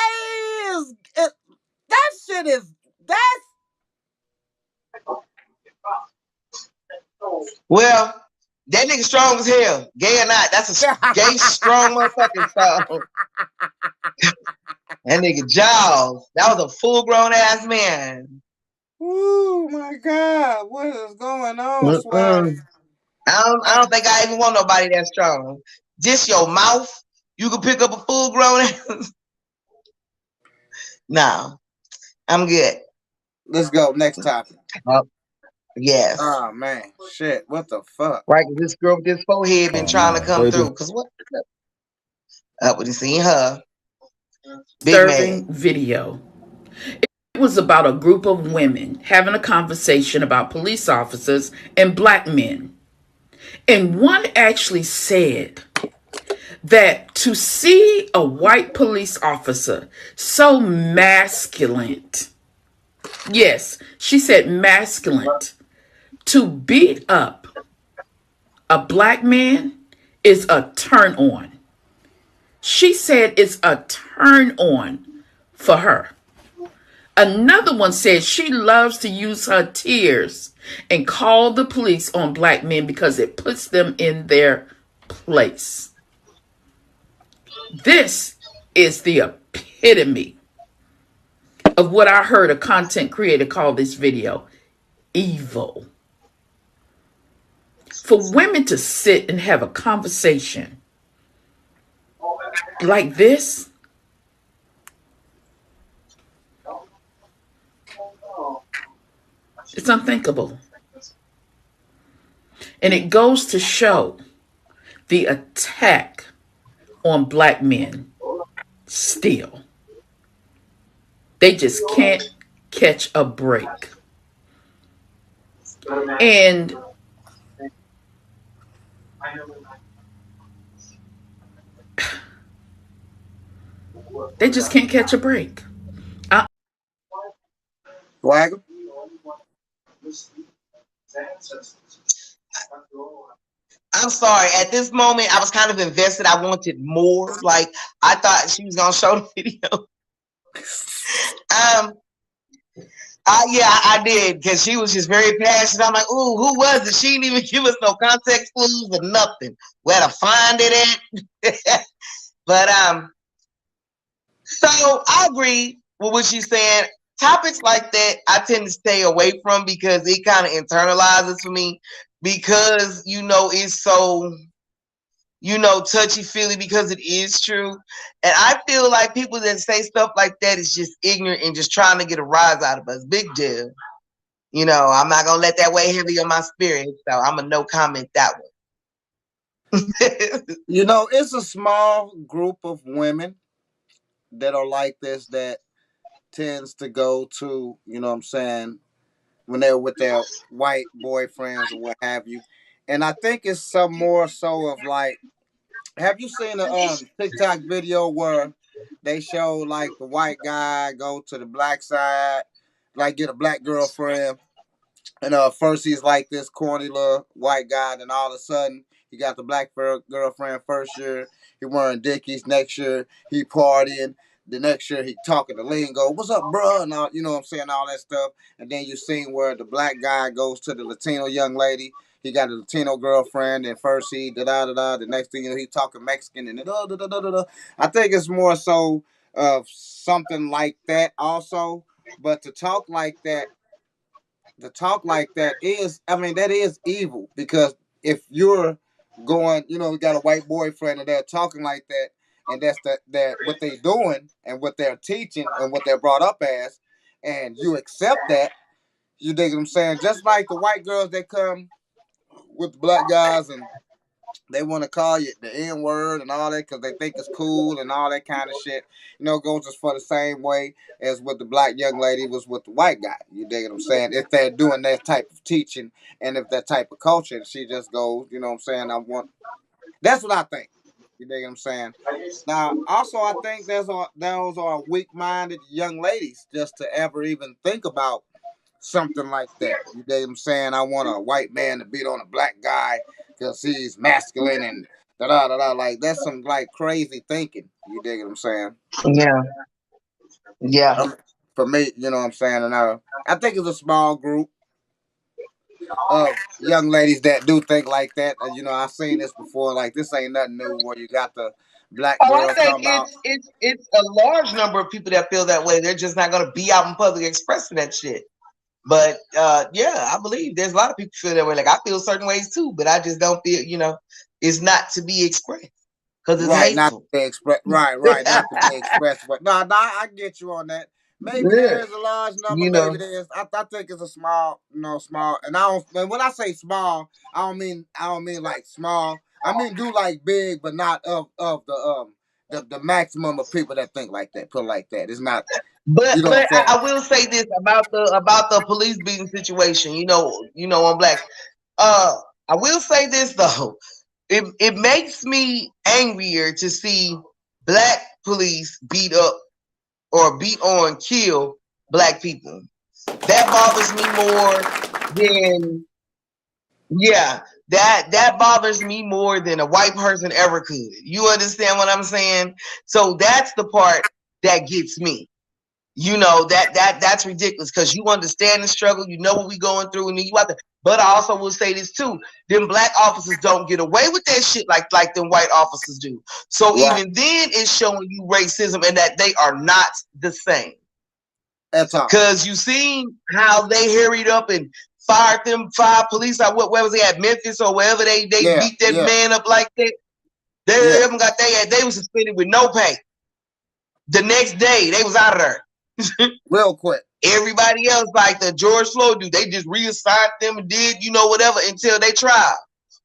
Speaker 1: is that shit is that's
Speaker 11: Well, that nigga strong as hell. Gay or not, that's a gay, strong motherfucking song. That nigga Jaws. That was a full-grown ass man.
Speaker 1: Oh my God, what is going on, Swag?
Speaker 11: I don't think I even want nobody that strong. Just your mouth. You can pick up a full-grown ass. No, I'm good.
Speaker 1: Let's go. Next topic.
Speaker 11: Yes.
Speaker 1: Oh man, shit. What the fuck?
Speaker 11: Right, this girl with this forehead been trying to come through. Cause what? Up when you seen her.
Speaker 20: Disturbing video. It was about a group of women having a conversation about police officers and black men. And one actually said that to see a white police officer so masculine, yes, she said masculine, to beat up a black man is a turn on. She said it's a turn on for her. Another one said she loves to use her tears and call the police on black men because it puts them in their place. This is the epitome of what I heard a content creator call this video evil. For women to sit and have a conversation like this, It's unthinkable. And it goes to show the attack on black men still. They just can't catch a break. And they just can't catch a break.
Speaker 1: Swagger?
Speaker 11: I'm sorry. At this moment, I was kind of invested. I wanted more. Like I thought she was gonna show the video. I did because she was just very passionate. I'm like, ooh, who was it? She didn't even give us no context clues or nothing. Where to find it at? But so I agree with what she's saying. Topics like that I tend to stay away from because it kind of internalizes for me because it's so touchy feely because it is true. And I feel like people that say stuff like that is just ignorant and just trying to get a rise out of us. Big deal. I'm not gonna let that weigh heavy on my spirit. So I'm a no comment that one.
Speaker 1: It's a small group of women that are like this that tends to go to, when they're with their white boyfriends or what have you. And I think it's some more so of like, have you seen a TikTok video where they show like the white guy go to the black side, like get a black girlfriend, and first he's like this corny little white guy, then all of a sudden he got the black girlfriend first year, he wearing Dickies, next year he partying, the next year he talking to lingo, what's up, bro? And all, what I'm saying, all that stuff. And then you seen where the black guy goes to the Latino young lady. He got a Latino girlfriend, and first he da da da da. The next thing he talking Mexican and da da da da da. I think it's more so of something like that also. But to talk like that is, I mean, that is evil because if you're going, you got a white boyfriend and they're talking like that, and that's that what they're doing and what they're teaching and what they're brought up as, and you accept that, you dig what I'm saying? Just like the white girls that come with the black guys and they want to call you the N word and all that because they think it's cool and all that kind of shit. Goes just for the same way as what the black young lady was with the white guy. You dig what I'm saying? If they're doing that type of teaching and if that type of culture, she just goes, you know what I'm saying? That's what I think. You dig what I'm saying? Now, also, I think those are weak-minded young ladies just to ever even think about something like that. You dig what I'm saying? I want a white man to beat on a black guy because he's masculine and da da da da. Like that's some like crazy thinking. You dig what I'm saying?
Speaker 11: Yeah. Yeah.
Speaker 1: For me, you know what I'm saying? And I think it's a small group of young ladies that do think like that. I've seen this before. Like this ain't nothing new. Where you got the black
Speaker 11: Oh, I
Speaker 1: girl
Speaker 11: think
Speaker 1: talking about.
Speaker 11: it's a large number of people that feel that way. They're just not gonna be out in public expressing that shit. But yeah, I believe there's a lot of people feel that way. Like I feel certain ways too, but I just don't feel, it's not to be expressed because it's
Speaker 1: Right, not to
Speaker 11: hateful.
Speaker 1: be expressed. Right, not to be expressed. But no, I get you on that. Maybe
Speaker 11: Yeah.
Speaker 1: there is a large number. Maybe there is. I think it's a small, small. And I don't. And when I say small, I don't mean like small. I mean do like big, but not of the maximum of people that think like that. Put it like that. It's not.
Speaker 11: But
Speaker 1: You know what
Speaker 11: but
Speaker 1: I'm saying?
Speaker 11: I will say this about the police beating situation. On blacks. I will say this though. It makes me angrier to see black police beat up or beat on, kill black people. That bothers me more than that bothers me more than a white person ever could. You understand what I'm saying? So that's the part that gets me. That's ridiculous because you understand the struggle, you know what we going through, and then you have to. But I also will say this too: them black officers don't get away with that shit like them white officers do. So
Speaker 1: Right.
Speaker 11: even then, it's showing you racism and that they are not the same.
Speaker 1: That's all.
Speaker 11: Because you seen how they hurried up and fired them 5 police. Where was they at, Memphis or wherever they beat that man up like that? They haven't got they was suspended with no pay. The next day they was out of there.
Speaker 1: Real quick.
Speaker 11: Everybody else, like the George Floyd dude, they just reassigned them and did, whatever until they trial.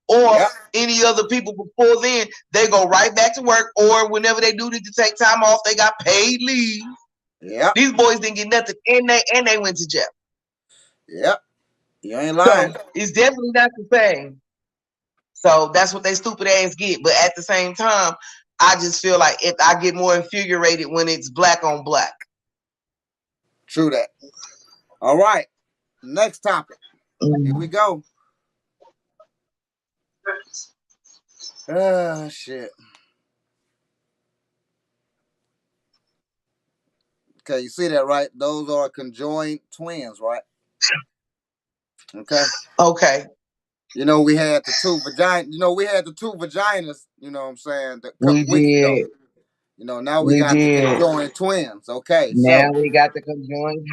Speaker 11: Or any other people before then, they go right back to work. Or whenever they do need to take time off, they got paid leave.
Speaker 1: Yep.
Speaker 11: These boys didn't get nothing, and they went to jail.
Speaker 1: Yep. You ain't lying.
Speaker 11: So it's definitely not the same. So that's what they stupid ass get. But at the same time, I just feel like if I get more infuriated when it's black on black.
Speaker 1: True that. All right. Next topic. Here we go. Shit. Okay, you see that, right? Those are conjoined twins, right? Okay.
Speaker 11: Okay.
Speaker 1: We had the two vaginas. We had the two vaginas. You know what I'm saying? A
Speaker 11: We
Speaker 1: couple weeks ago.
Speaker 11: did.
Speaker 1: Now we
Speaker 11: We
Speaker 1: got the
Speaker 11: did.
Speaker 1: conjoined twins. Okay,
Speaker 11: Now
Speaker 1: so
Speaker 11: we got the conjoined.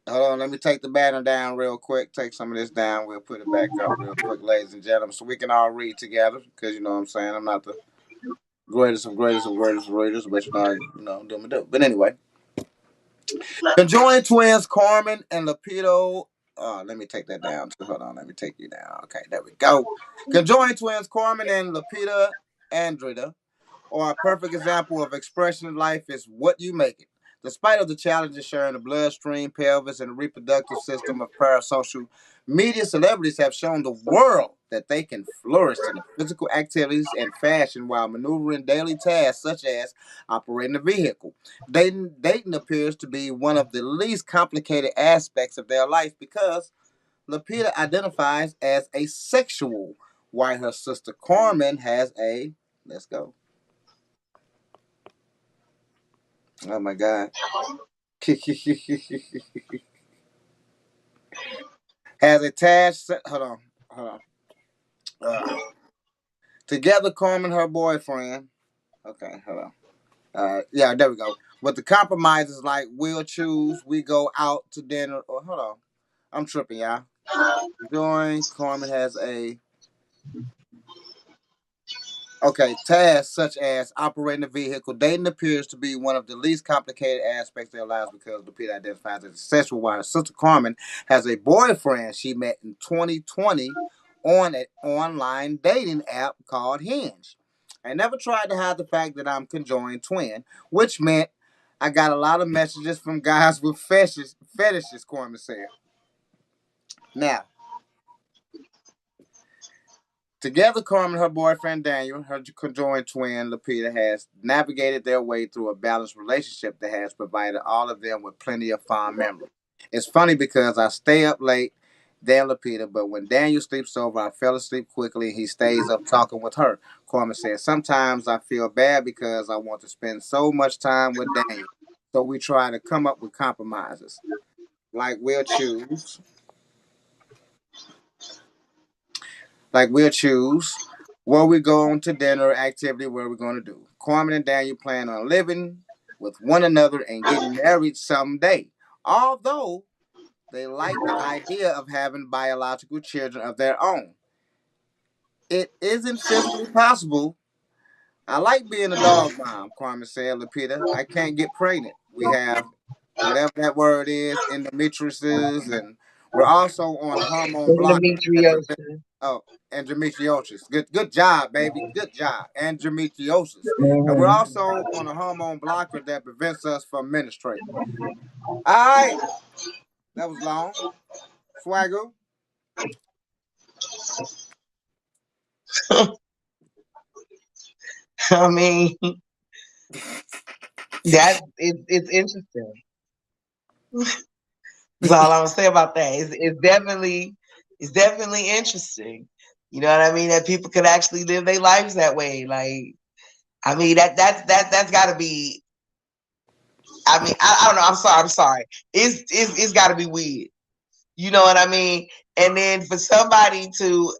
Speaker 1: hold on. Let me take the banner down real quick. Take some of this down. We'll put it back up real quick, ladies and gentlemen, so we can all read together. Because you know what I'm saying. I'm not the greatest of greatest of greatest of readers, but do me do. But anyway. Conjoined twins Carmen and Lepido. Let me take that down too. Hold on, let me take you down. Okay, there we go. Conjoined twins Carmen and Lupita Andrida are a perfect example of expression in life is what you make it. Despite of the challenges sharing the bloodstream, pelvis, and reproductive system of parasocial media, celebrities have shown the world that they can flourish in the physical activities and fashion while maneuvering daily tasks such as operating a vehicle. Dating appears to be one of the least complicated aspects of their life because Lupita identifies as asexual, while her sister Carmen has a let's go. Oh my God. Has attached. Hold on. Together, Carmen, her boyfriend. Okay, hold on. Yeah, there we go. But the compromise is like we'll choose. We go out to dinner. Or hold on, I'm tripping, y'all. Join. Carmen has a tasks such as operating a vehicle. Dating appears to be one of the least complicated aspects of their lives because Lupita identifies as sexual, while her sister Carmen has a boyfriend she met in 2020 on an online dating app called Hinge. I never tried to hide the fact that I'm conjoined twin, which meant I got a lot of messages from guys with fetishes, Carmen said. Now, together, Carmen and her boyfriend Daniel, her conjoined twin Lupita, has navigated their way through a balanced relationship that has provided all of them with plenty of fond memories. It's funny because I stay up late, than Lupita, but when Daniel sleeps over, I fell asleep quickly and he stays up talking with her. Carmen says, sometimes I feel bad because I want to spend so much time with Daniel. So we try to come up with compromises. Like we'll choose where we go on to dinner activity, where we're going to do. Carmen and Daniel plan on living with one another and getting married someday. Although they like the idea of having biological children of their own. It isn't physically possible. I like being a dog mom, Carmen said, Lupita. I can't get pregnant. We have whatever that word is, endometriosis, and we're also on a hormone block that prevents endometriosis. Good job, baby. Good job. Endometriosis. And we're also on a hormone blocker that prevents us from menstruating. All right. That was long. Swagger.
Speaker 11: I mean, it's interesting. That's all I'm gonna say about that. It's definitely interesting. You know what I mean? That people could actually live their lives that way. Like, I mean, that's got to be. I mean, I don't know. I'm sorry. It's got to be weird. You know what I mean? And then for somebody to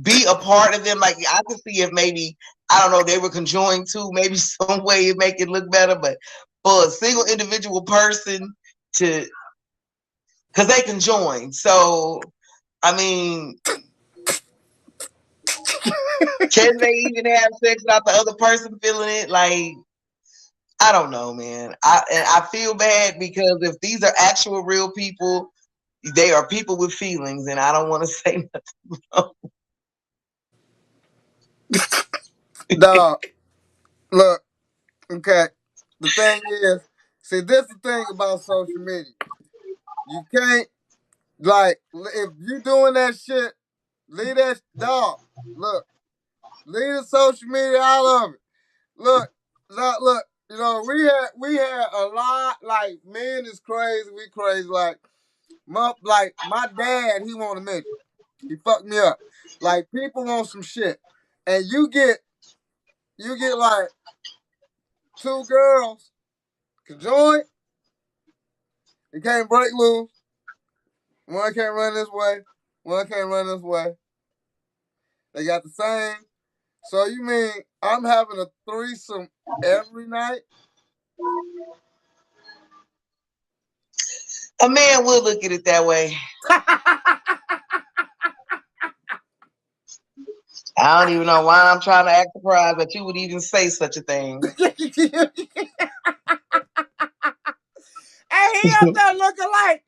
Speaker 11: be a part of them, like I could see if maybe I don't know they were conjoined too. Maybe some way it make it look better, but for a single individual person to, because they can join. So I mean, can they even have sex without the other person feeling it? Like, I don't know, man. I feel bad because if these are actual real people, they are people with feelings, and I don't want to say nothing.
Speaker 1: Dog, look, okay. The thing is, see, this is the thing about social media. You can't, like, if you doing that shit, leave that dog. Look, leave the social media out of it. Look, look. You know, we had a lot. Like, men is crazy. We crazy. Like my dad, he won't admit it. He fucked me up. Like, people want some shit, and you get like two girls conjoined. They can't break loose. One can't run this way. One can't run this way. They got the same. So you mean I'm having a threesome every night?
Speaker 11: A man will look at it that way. I don't even know why I'm trying to act surprised that you would even say such a thing.
Speaker 1: Hey, he out there looking like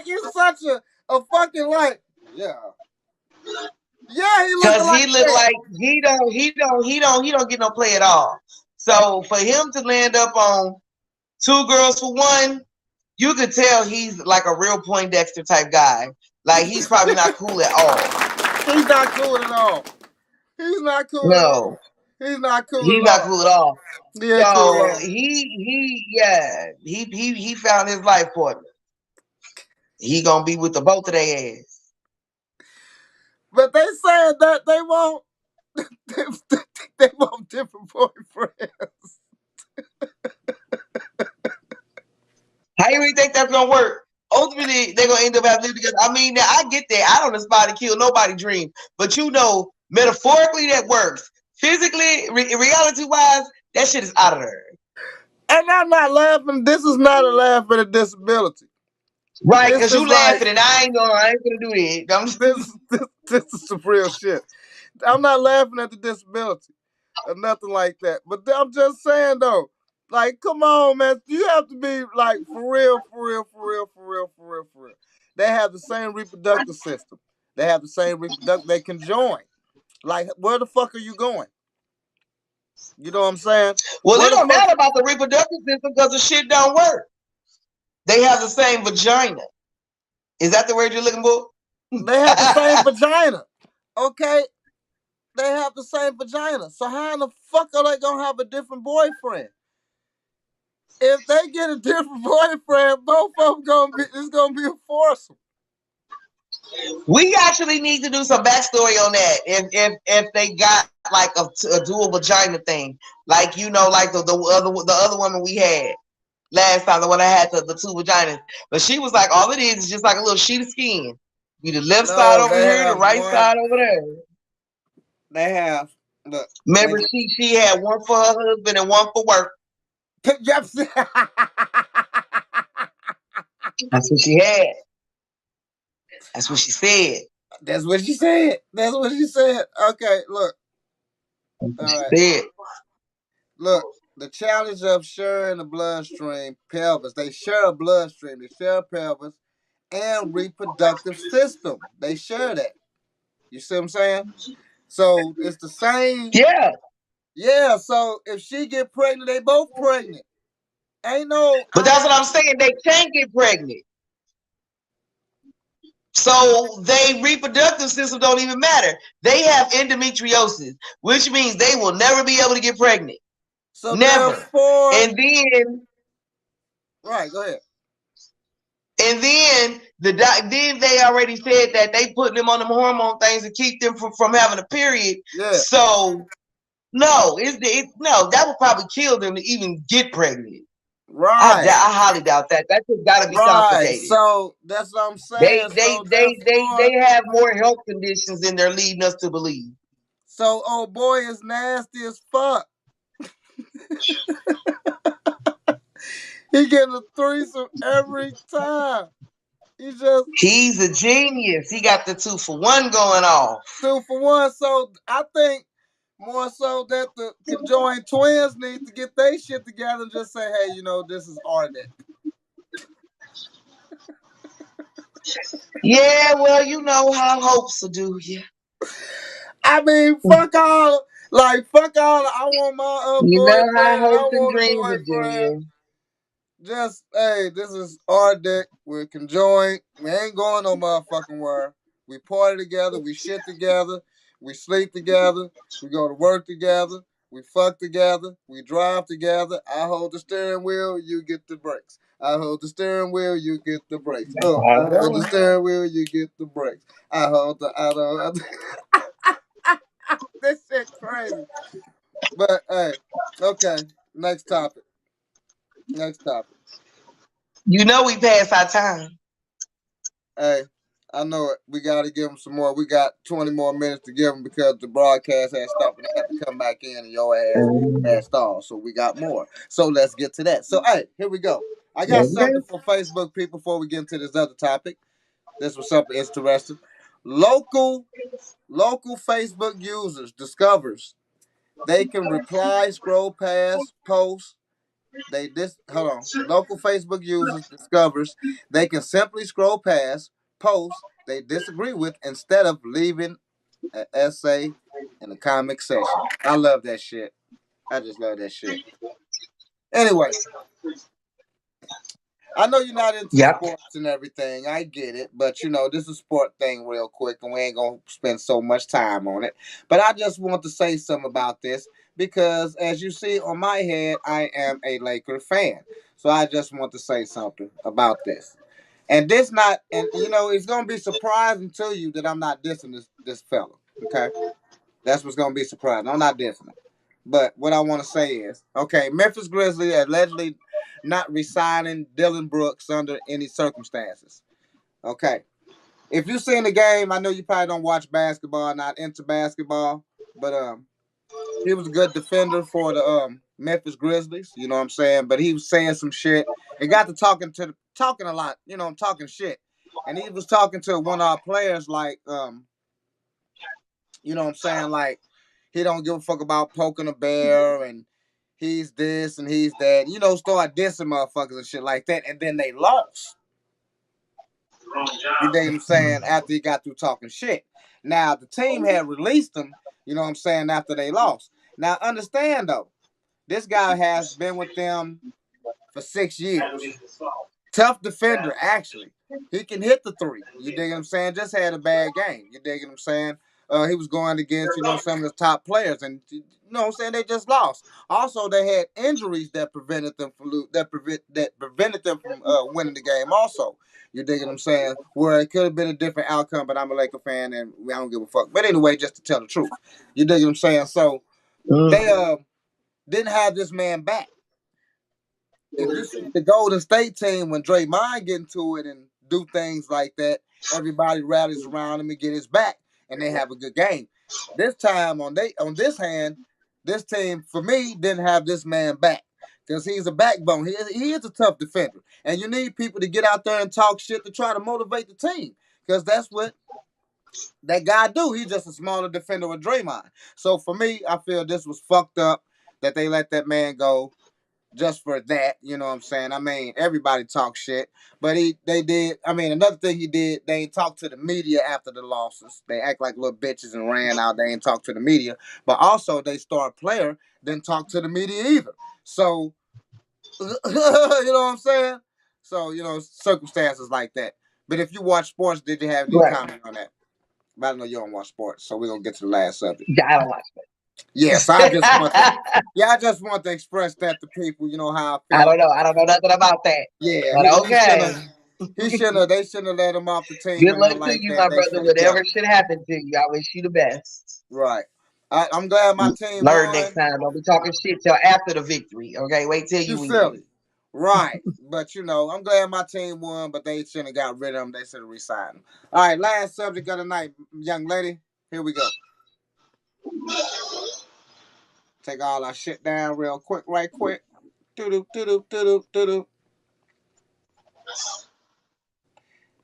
Speaker 1: it's such a fucking like, yeah. Yeah, he
Speaker 11: Cause
Speaker 1: looking like
Speaker 11: he look
Speaker 1: that.
Speaker 11: like he don't get no play at all. So for him to land up on two girls for one, you could tell he's like a real Poindexter type guy. Like, he's probably not cool at all.
Speaker 1: He's not cool at all. He's not cool at all.
Speaker 11: No,
Speaker 1: He's not cool
Speaker 11: he's
Speaker 1: at
Speaker 11: not
Speaker 1: all.
Speaker 11: cool at all.
Speaker 1: He ain't cool at
Speaker 11: So
Speaker 1: all.
Speaker 11: he found his life partner. He gonna be with the both of their ass.
Speaker 1: But they said that they want they want different boyfriends.
Speaker 11: How you really think that's gonna work? Ultimately, they're gonna end up having to live together. I mean, now I get that. I don't aspire to kill nobody dream, but you know, metaphorically that works. Physically, reality wise, that shit is out of there.
Speaker 1: And I'm not laughing. This is not a laugh at a disability.
Speaker 11: Right,
Speaker 1: This
Speaker 11: because
Speaker 1: is
Speaker 11: you
Speaker 1: like
Speaker 11: laughing and I ain't gonna do it.
Speaker 1: this is some real shit. I'm not laughing at the disability or nothing like that. But I'm just saying though, like, come on, man. You have to be like for real, for real, for real, for real, for real, for real. They have the same reproductive system. They have the same reproductive. They can join. Like, where the fuck are you going? You know what I'm saying?
Speaker 11: Well,
Speaker 1: Where
Speaker 11: it
Speaker 1: the
Speaker 11: don't
Speaker 1: fuck?
Speaker 11: matter about the reproductive system because the shit don't work. They have the same vagina. Is that the word you're looking for?
Speaker 1: They have the same vagina. Okay? They have the same vagina. So how in the fuck are they gonna have a different boyfriend? If they get a different boyfriend, both of them it's gonna be a foursome.
Speaker 11: We actually need to do some backstory on that. If they got like a dual vagina thing, like, you know, like the other woman we had last time, the one I had the two vaginas, but she was like, all it is just like a little sheet of skin. Be the left side
Speaker 1: No,
Speaker 11: over
Speaker 1: they
Speaker 11: here, the
Speaker 1: have
Speaker 11: right
Speaker 1: one.
Speaker 11: side over there.
Speaker 1: They have. Look,
Speaker 11: Remember, she had one for her husband and one for work.
Speaker 1: Yep.
Speaker 11: That's what she had. That's what she said.
Speaker 1: That's what she said. That's what she said. Okay, look. All right.
Speaker 11: Said.
Speaker 1: Look, the challenge of sharing the bloodstream pelvis. They share a bloodstream. They share a pelvis and reproductive system. They share that. You see what I'm saying? So it's the same.
Speaker 11: Yeah.
Speaker 1: Yeah. So if she get pregnant, they both pregnant. Ain't no.
Speaker 11: But that's what I'm saying. They can't get pregnant. So they reproductive system don't even matter. They have endometriosis, which means they will never be able to get pregnant.
Speaker 1: So
Speaker 11: never.
Speaker 1: Therefore,
Speaker 11: and then
Speaker 1: right, go ahead.
Speaker 11: And then then they already said that they putting them on them hormone things to keep them from having a period.
Speaker 1: Yeah.
Speaker 11: So no, no, that would probably kill them to even get pregnant.
Speaker 1: Right.
Speaker 11: I highly doubt that. That just got to be complicated.
Speaker 1: So that's what I'm saying.
Speaker 11: They have more health conditions than they're leading us to believe.
Speaker 1: So old boy is nasty as fuck. He getting a threesome every time.
Speaker 11: He's a genius. He got the 2-for-1 going off.
Speaker 1: 2-for-1. So I think More so that the conjoined twins need to get their shit together and just say, hey, this is Ardet.
Speaker 11: Yeah, well, you know how hopes will do you.
Speaker 1: I mean, fuck all. Fuck all. I want my
Speaker 11: You know how
Speaker 1: boyfriend and I
Speaker 11: hopes and
Speaker 1: want a
Speaker 11: dreams will do
Speaker 1: boyfriend.
Speaker 11: you.
Speaker 1: Just, hey, this is our deck. We're conjoined. We ain't going no motherfucking where. We party together. We shit together. We sleep together. We go to work together. We fuck together. We drive together. I hold the steering wheel. You get the brakes. I hold the steering wheel. You get the brakes. I hold the steering wheel. You get the brakes. I hold the. I don't. This shit crazy. But hey, okay. Next topic. Next topic.
Speaker 11: You know we passed our time.
Speaker 1: Hey, I know it. We got to give them some more. We got 20 more minutes to give them because the broadcast has stopped and they have to come back in and your ass has stalled. So we got more. So let's get to that. So, hey, here we go. I got something for Facebook people before we get into this other topic. This was something interesting. Local Facebook users discovers they can reply, scroll past, post. Hold on. Local Facebook users discovers they can simply scroll past posts they disagree with instead of leaving an essay in the comic section. I love that shit. I just love that shit. Anyway, I know you're not into sports and everything. I get it, but this is a sport thing real quick, and we ain't gonna spend so much time on it. But I just want to say something about this because, as you see on my head, I am a Laker fan. So I just want to say something about this. And it's gonna be surprising to you that I'm not dissing this fella. Okay, that's what's gonna be surprising. I'm not dissing him. But what I want to say is, okay, Memphis Grizzlies allegedly not resigning Dylan Brooks under any circumstances. Okay. If you've seen the game, I know you probably don't watch basketball, not into basketball, but he was a good defender for the Memphis Grizzlies, you know what I'm saying? But he was saying some shit and got to talking a lot, talking shit. And he was talking to one of our players like you know what I'm saying, like he don't give a fuck about poking a bear and he's this and he's that. Start dissing motherfuckers and shit like that. And then they lost. You dig what I'm saying? After he got through talking shit. Now, the team had released him, you know what I'm saying, after they lost. Now, understand, though, this guy has been with them for 6 years. Tough defender, actually. He can hit the three. You dig what I'm saying? Just had a bad game. You dig what I'm saying? He was going against, some of the top players, and you know what I'm saying, they just lost. Also, they had injuries that prevented them from prevented them from winning the game. Also, you dig what I'm saying? Where it could have been a different outcome, but I'm a Laker fan and I don't give a fuck. But anyway, just to tell the truth, you dig what I'm saying? So they didn't have this man back. If you see the Golden State team when Draymond get into it and do things like that, everybody rallies around him and get his back, and they have a good game. This time on this hand, this team for me didn't have this man back because he's a backbone. He is a tough defender, and you need people to get out there and talk shit to try to motivate the team because that's what that guy do. He's just a smaller defender with Draymond. So for me, I feel this was fucked up that they let that man go just for that, you know what I'm saying? I mean, everybody talks shit, but they did. I mean, another thing he did, they ain't talk to the media after the losses. They act like little bitches and ran out. They ain't talk to the media, but also they star player didn't talk to the media either. So, you know what I'm saying? So, circumstances like that. But if you watch sports, did you have any comment on that? But I know you don't watch sports, so we're gonna get to the last subject.
Speaker 11: Yeah, I don't watch that.
Speaker 1: Yes, I just want to express that to people. You know how I feel.
Speaker 11: I don't know nothing about that.
Speaker 1: Yeah,
Speaker 11: But okay.
Speaker 1: They shouldn't have let him off the team
Speaker 11: Good
Speaker 1: or
Speaker 11: luck
Speaker 1: nothing
Speaker 11: to
Speaker 1: like
Speaker 11: you,
Speaker 1: that.
Speaker 11: my
Speaker 1: They
Speaker 11: brother.
Speaker 1: should have kept
Speaker 11: Whatever
Speaker 1: him.
Speaker 11: should happen to you, I wish you the best.
Speaker 1: Right. I'm glad my team
Speaker 11: Learn
Speaker 1: won.
Speaker 11: next time. Don't be talking shit till after the victory. Okay, wait till
Speaker 1: You
Speaker 11: you
Speaker 1: silly.
Speaker 11: win.
Speaker 1: Right. But I'm glad my team won, but they shouldn't have got rid of him. They should have resigned him. All right, last subject of the night, young lady. Here we go. Take all our shit down real quick, right quick. Doo-doo, doo-doo, doo-doo, doo-doo.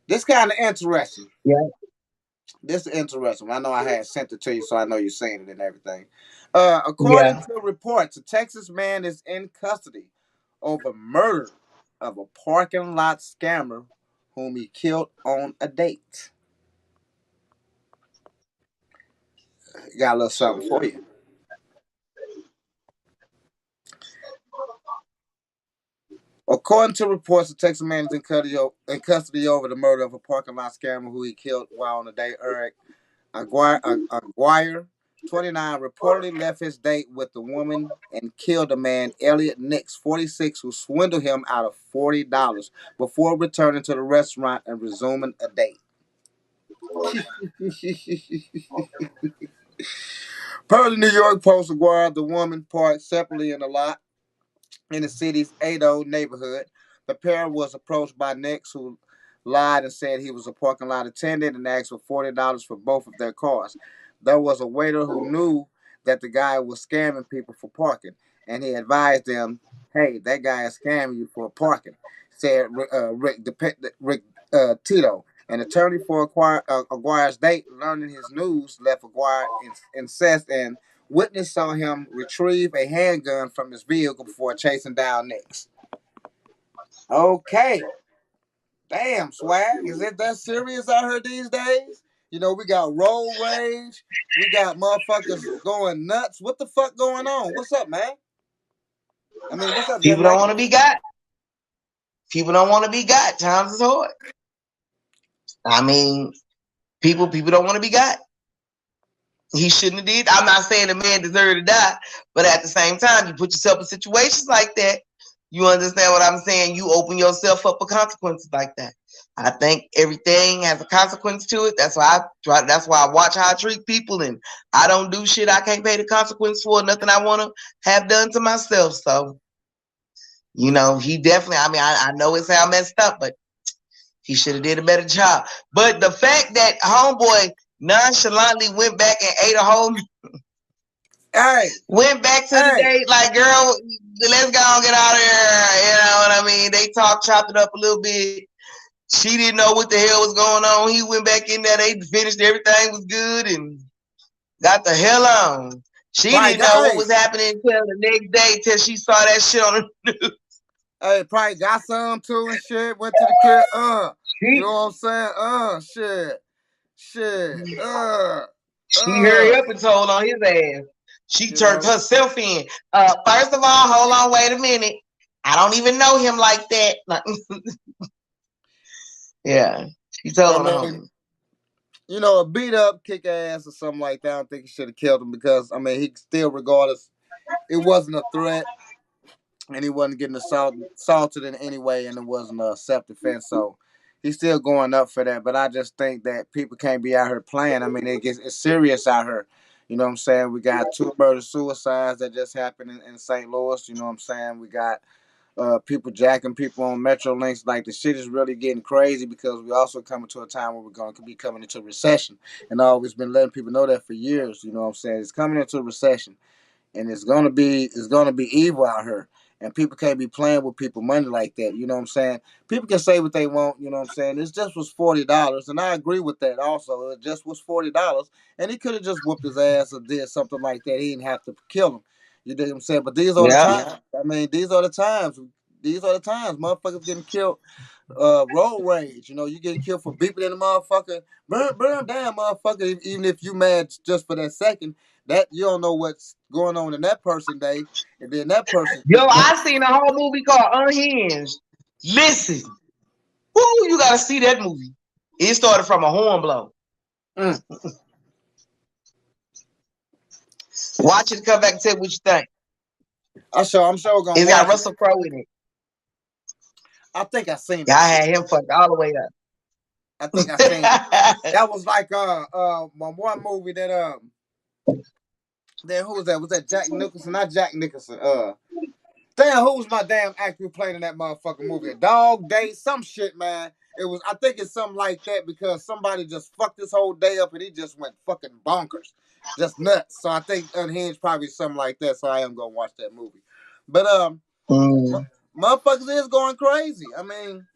Speaker 1: This kind of interesting.
Speaker 11: Yeah.
Speaker 1: This is interesting. I know I had sent it to you, so I know you've seen it and everything.
Speaker 11: Yeah.
Speaker 1: According to reports, a Texas man is in custody over murder of a parking lot scammer whom he killed on a date. Got a little something for you. According to reports, the Texas man is in custody over the murder of a parking lot scammer who he killed while on a date. Eric Aguirre, 29, reportedly left his date with the woman and killed the man, Elliot Nix, 46, who swindled him out of $40 before returning to the restaurant and resuming a date. Per the New York Post, Aguirre, the woman parked separately in the lot in the city's Ado neighborhood. The pair was approached by Nix, who lied and said he was a parking lot attendant and asked for $40 for both of their cars. There was a waiter who knew that the guy was scamming people for parking, and he advised them, "Hey, that guy is scamming you for parking," said Rick Tito. An attorney for Aguirre's date, learning his news, left Aguirre incensed, and witness saw him retrieve a handgun from his vehicle before chasing down Nix. Okay. Damn, swag. Is it that serious out here these days? You know, we got road rage. We got motherfuckers going nuts. What the fuck going on? What's up, man? I mean, what's up, young
Speaker 11: People don't
Speaker 1: lady?
Speaker 11: want to be got. People don't want to be got. Times is hard. I mean, people don't want to be got. He shouldn't have did. I'm not saying the man deserved to die, but at the same time, you put yourself in situations like that. You understand what I'm saying? You open yourself up for consequences like that. I think everything has a consequence to it. That's why I try. That's why I watch how I treat people, and I don't do shit I can't pay the consequence for. Nothing I want to have done to myself. So, you know, he definitely. I mean, I know it sound messed up, but he should have did a better job. But the fact that homeboy nonchalantly went back and ate a whole went back to the date like, girl, let's go and get out of here. You know what I mean? They chopped it up a little bit. She didn't know what the hell was going on. He went back in there. They finished. Everything was good and got the hell on. She didn't know what was happening until the next day, till she saw that shit on the news.
Speaker 1: Hey, probably got some too and shit. Went to the crib. You know what I'm saying? Shit.
Speaker 11: She hurry up and told on his ass. She turned herself in. First of all, hold on, wait a minute. I don't even know him like that. Yeah, she told on him.
Speaker 1: You know, a beat up, kick ass, or something like that. I don't think he should have killed him because I mean, he still, regardless, it wasn't a threat, and he wasn't getting assaulted in any way, and it wasn't a self defense. So he's still going up for that. But I just think that people can't be out here playing. I mean, it's serious out here. You know what I'm saying? We got 2 murder suicides that just happened in St. Louis. You know what I'm saying? We got people jacking people on Metro links. Like, the shit is really getting crazy because we also coming to a time where we're going to be coming into recession. And I've always been letting people know that for years. You know what I'm saying? It's coming into a recession, and it's gonna be evil out here. And people can't be playing with people money like that. You know what I'm saying? People can say what they want. You know what I'm saying? It just was $40, and I agree with that. Also, it just was $40, and he could have just whooped his ass or did something like that. He didn't have to kill him. You know what I'm saying? But these are the times. I mean, these are the times. These are the times. Motherfuckers getting killed. Road rage. You know, you getting killed for beeping in the motherfucker. Burn down, motherfucker. Even if you mad just for that second, that you don't know what's going on in that person's day, and then that person.
Speaker 11: Yo, I seen a whole movie called Unhinged. Listen, woo, you gotta see that movie. It started from a horn blow. Watch it, come back and tell me what you think.
Speaker 1: I'm sure gonna.
Speaker 11: It's got Russell Crowe in it.
Speaker 1: I think I seen it.
Speaker 11: I had him fucked all the way up.
Speaker 1: I think I seen it. That was like my one movie that then who was that? Was that Jack Nicholson? Not Jack Nicholson. Damn, who was my damn actor playing in that motherfucking movie? A Dog Day, some shit, man. It was. I think it's something like that because somebody just fucked this whole day up and he just went fucking bonkers, just nuts. So I think Unhinged probably something like that. So I am gonna watch that movie. But motherfuckers is going crazy. I mean,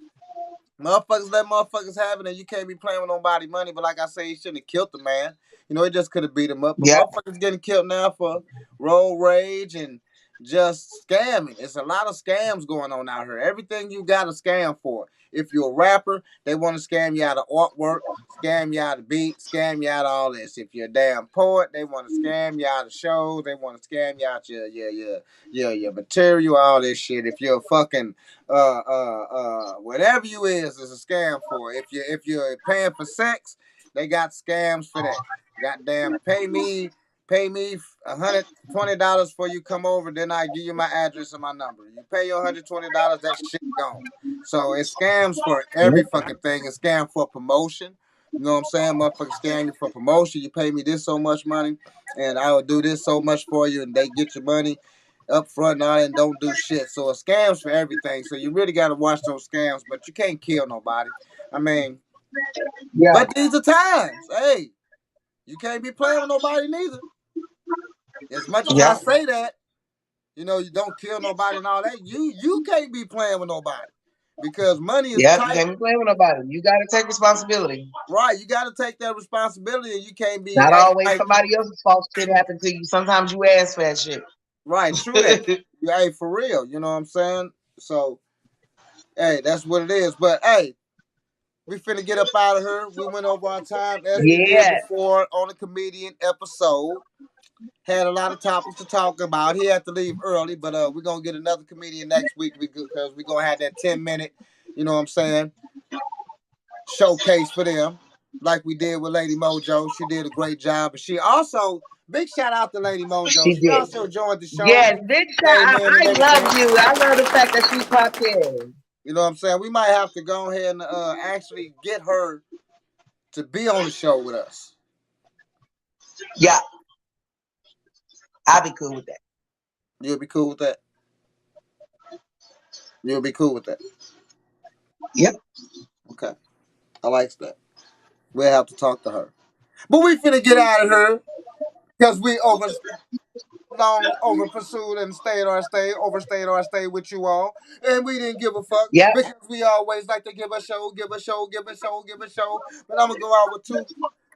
Speaker 1: Motherfuckers let motherfuckers have it, and you can't be playing with nobody's money. But like I say, he shouldn't have killed the man. You know, he just could have beat him up. But
Speaker 11: Yeah.
Speaker 1: motherfuckers getting killed now for road rage and just scamming. It's a lot of scams going on out here. Everything you got a scam for. If you're a rapper, they want to scam you out of artwork, scam you out of beat, scam you out of all this. If you're a damn poet, they want to scam you out of shows. They want to scam you out your material, all this shit. If you're a fucking whatever you is a scam for. If you're paying for sex, they got scams for that. Goddamn, pay me $120 for you come over, then I give you my address and my number. You pay your $120, that shit gone. So it's scams for every fucking thing. It's scam for promotion. You know what I'm saying? Motherfuckers scam you for promotion. You pay me this so much money, and I will do this so much for you, and they get your money up front and all that and don't do shit. So it's scams for everything. So you really gotta watch those scams, but you can't kill nobody. I mean,
Speaker 11: Yeah.
Speaker 1: but these are times. Hey, you can't be playing with nobody neither. As much as I say that, you know, you don't kill nobody and all that, you can't be playing with nobody. Because money is tight.
Speaker 11: You can't be playing with nobody. You gotta take responsibility.
Speaker 1: Right, you gotta take that responsibility, and you can't be
Speaker 11: Not always
Speaker 1: like
Speaker 11: somebody else's fault shit happen to you. Sometimes you ask for that shit.
Speaker 1: Right, true that. Hey, for real, you know what I'm saying? So, hey, that's what it is. But hey, we finna get up out of here. We went over our time as we did before on the comedian episode. Had a lot of topics to talk about. He had to leave early, but we're gonna get another comedian next week because we're gonna have that 10-minute, you know what I'm saying, showcase for them, like we did with Lady Mojo. She did a great job, and she also big shout out to Lady Mojo. She also joined the show.
Speaker 11: Yes, big shout out. I love you. I love the fact that she popped in.
Speaker 1: You know what I'm saying? We might have to go ahead and actually get her to be on the show with us.
Speaker 11: Yeah. I'll be cool with that.
Speaker 1: You'll be cool with that? You'll be cool with that?
Speaker 11: Yep.
Speaker 1: Okay. I like that. We'll have to talk to her. But we finna get out of here because we over pursued and overstayed our stay with you all. And we didn't give a fuck.
Speaker 11: Yeah.
Speaker 1: Because we always like to give a show. But I'm gonna go out with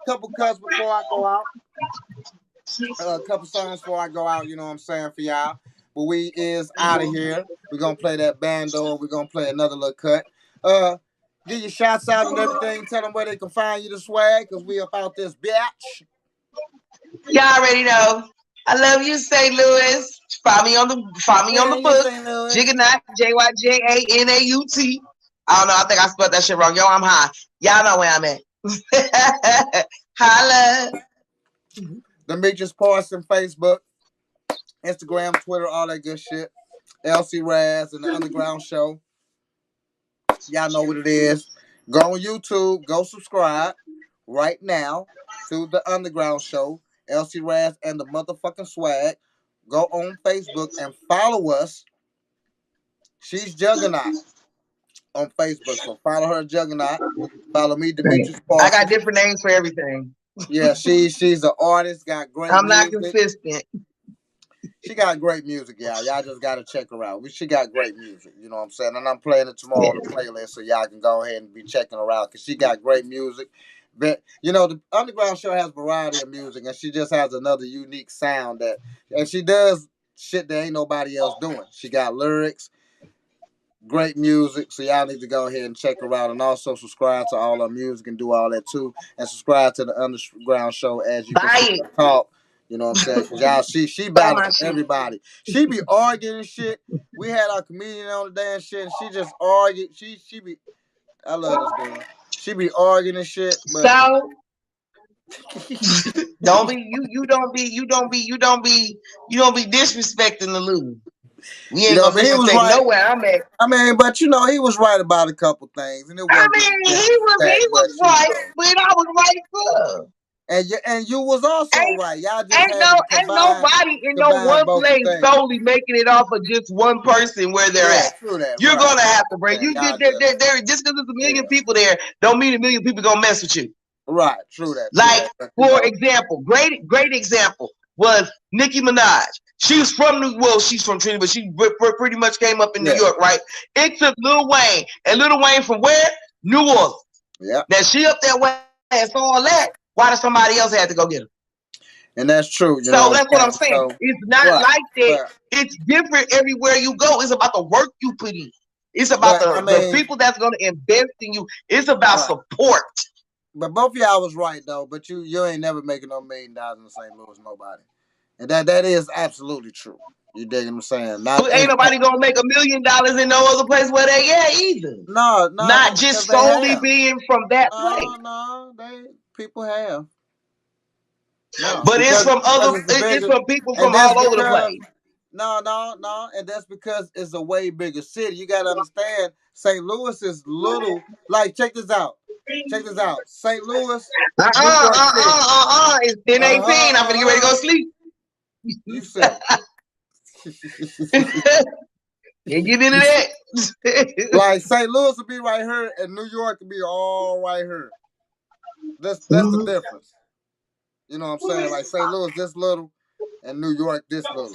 Speaker 1: couple cuts before I go out. A couple songs before I go out, you know what I'm saying, for y'all. But we is out of here. We're gonna play that bando. We're gonna play another little cut. Give your shots out and everything. Tell them where they can find you the swag, because we about this bitch.
Speaker 11: Y'all already know. I love you, St. Louis. Follow me on the book. Jiganaut, JYJANAUT. I don't know. I think I spelled that shit wrong. Yo, I'm high. Y'all know where I'm at. Holla.
Speaker 1: Demetrius Parson, Facebook, Instagram, Twitter, all that good shit. LC Raz and the Underground Show. Y'all know what it is. Go on YouTube. Go subscribe right now to the Underground Show. LC Raz and the motherfucking swag. Go on Facebook and follow us. She's Juggernaut on Facebook. So follow her, Juggernaut. Follow me, Demetrius Parson.
Speaker 11: I got different names for everything.
Speaker 1: Yeah, she's an artist, got great
Speaker 11: I'm
Speaker 1: music.
Speaker 11: not consistent.
Speaker 1: She got great music, y'all. Y'all just gotta check her out. She got great music, you know what I'm saying? And I'm playing it tomorrow on the playlist, so y'all can go ahead and be checking her out, because she got great music. But you know, the Underground Show has variety of music, and she just has another unique sound and she does shit that ain't nobody else doing. She got lyrics, great music, so y'all need to go ahead and check her out, and also subscribe to all her music and do all that too, and subscribe to the Underground Show as you can talk. You know what I'm saying? Cause y'all, she battles everybody. She be arguing and shit. We had our comedian on the damn shit, and she just argued. She be. I love this girl. She be arguing and shit. But
Speaker 11: so don't be disrespecting the Lou. We ain't gonna disrespect nowhere I'm at.
Speaker 1: I mean, but you know, he was right about a couple things, and it wasn't.
Speaker 11: I mean, he was right, but I was right too.
Speaker 1: And you was also right. Y'all just
Speaker 11: ain't nobody in no one place solely making it off of just one person where they're at.
Speaker 1: True that.
Speaker 11: You're gonna have to bring you get there just because there's a million people there, don't mean a million people gonna mess with you.
Speaker 1: Right, true that.
Speaker 11: Like, for example, great example was Nicki Minaj. She's from she's from Trinity, but she pretty much came up in New York, right? It took Lil Wayne, and Lil Wayne from where? New Orleans.
Speaker 1: Yeah.
Speaker 11: That she up there and so all that. Why does somebody else have to go get her?
Speaker 1: And that's true. You
Speaker 11: So
Speaker 1: know
Speaker 11: that's what I'm saying.
Speaker 1: So,
Speaker 11: it's not like that. It's different everywhere you go. It's about the work you put in. It's about the people that's going to invest in you. It's about support.
Speaker 1: But both of y'all was right though. But you ain't never making no $1 million in St. Louis, nobody. And that is absolutely true. You dig what I'm saying?
Speaker 11: Ain't nobody gonna make $1 million in no other place where they at either.
Speaker 1: No,
Speaker 11: not just solely being from that place.
Speaker 1: No, people have. No,
Speaker 11: but it's from it's from people from all over the place.
Speaker 1: No, and that's because it's a way bigger city. You gotta understand, St. Louis is little. Like, check this out. St. Louis.
Speaker 11: It's 10:18. I'm gonna get ready to go sleep.
Speaker 1: You said.
Speaker 11: Can't get into that.
Speaker 1: Like, St. Louis will be right here, and New York will be all right here. That's the difference. You know what I'm saying? Like, St. Louis this little, and New York this little.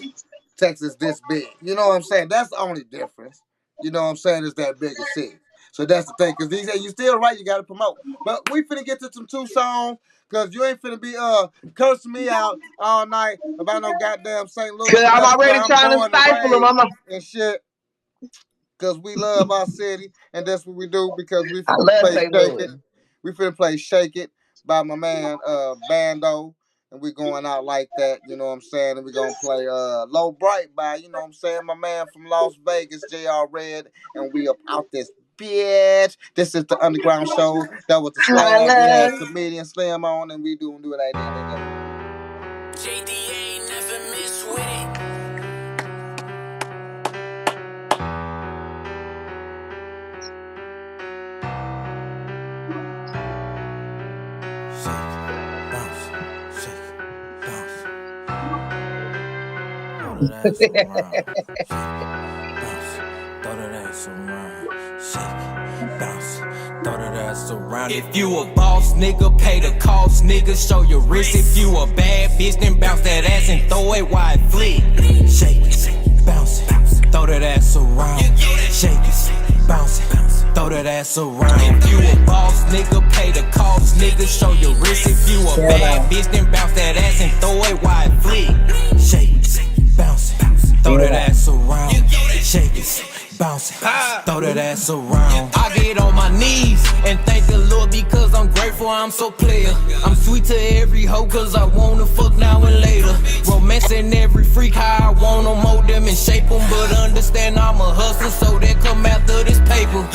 Speaker 1: Texas this big. You know what I'm saying? That's the only difference. You know what I'm saying? Is that bigger city. So that's the thing. Because these days, you still right, you got to promote. But we finna get to some 2 songs. Because you ain't finna be cursing me out all night about no goddamn St. Louis.
Speaker 11: Because I'm already trying to stifle them.
Speaker 1: And shit. Because we love our city. And that's what we do. Because we
Speaker 11: I
Speaker 1: finna
Speaker 11: love
Speaker 1: play
Speaker 11: St.
Speaker 1: Shake
Speaker 11: Louis.
Speaker 1: It. We finna play Shake It by my man Bando. And we going out like that, you know what I'm saying? And we gonna play Low Bright by, you know what I'm saying, my man from Las Vegas, JR Red, and we up out this bitch. This is the Underground Show. That was the slide out. We had comedian Slim on, and we do it like that.
Speaker 13: JD ain't never miss with it.
Speaker 21: If you a boss, nigga, pay the cost, nigga, show your wrist. If you a bad bitch, then bounce that ass and throw it while it flick. Shake it, bounce it, throw that ass around. Shake it, bounce it, throw that ass around. If you a boss, nigga, pay the cost, nigga, show your wrist. If you a bad bitch, then bounce that ass and throw it while it flick. Shake it, bounce it, throw that ass around. Shake it, bounce it, throw that ass around. I get on my knees and thank the Lord because I'm grateful, I'm so player. I'm sweet to every hoe cause I wanna fuck now and later. Romancing every freak how I wanna mold them and shape them. But understand I'm a hustler, so they come after this paper.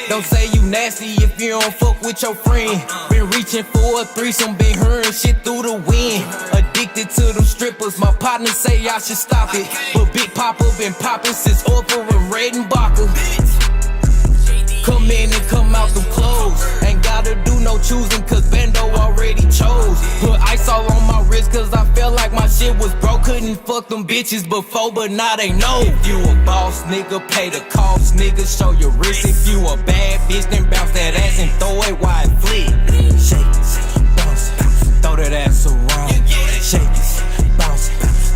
Speaker 21: Don't say you nasty if you don't fuck with your friend. Been reaching for a threesome, been hearing shit through the wind. Addicted to them strippers, my partners say I should stop it. But Big Papa been popping since Orpha and Redenbacher. Come in and come out them clothes. Ain't gotta do no choosing cause Bando already chose. Put ice all on my wrist cause I felt like my shit was broke. Couldn't fuck them bitches before but now they know. If you a boss nigga, pay the cost, nigga, show your wrist. If you a bad bitch, then bounce that ass and throw it while it flick. Shake it, bounce it, throw that ass around. Shake it, bounce it,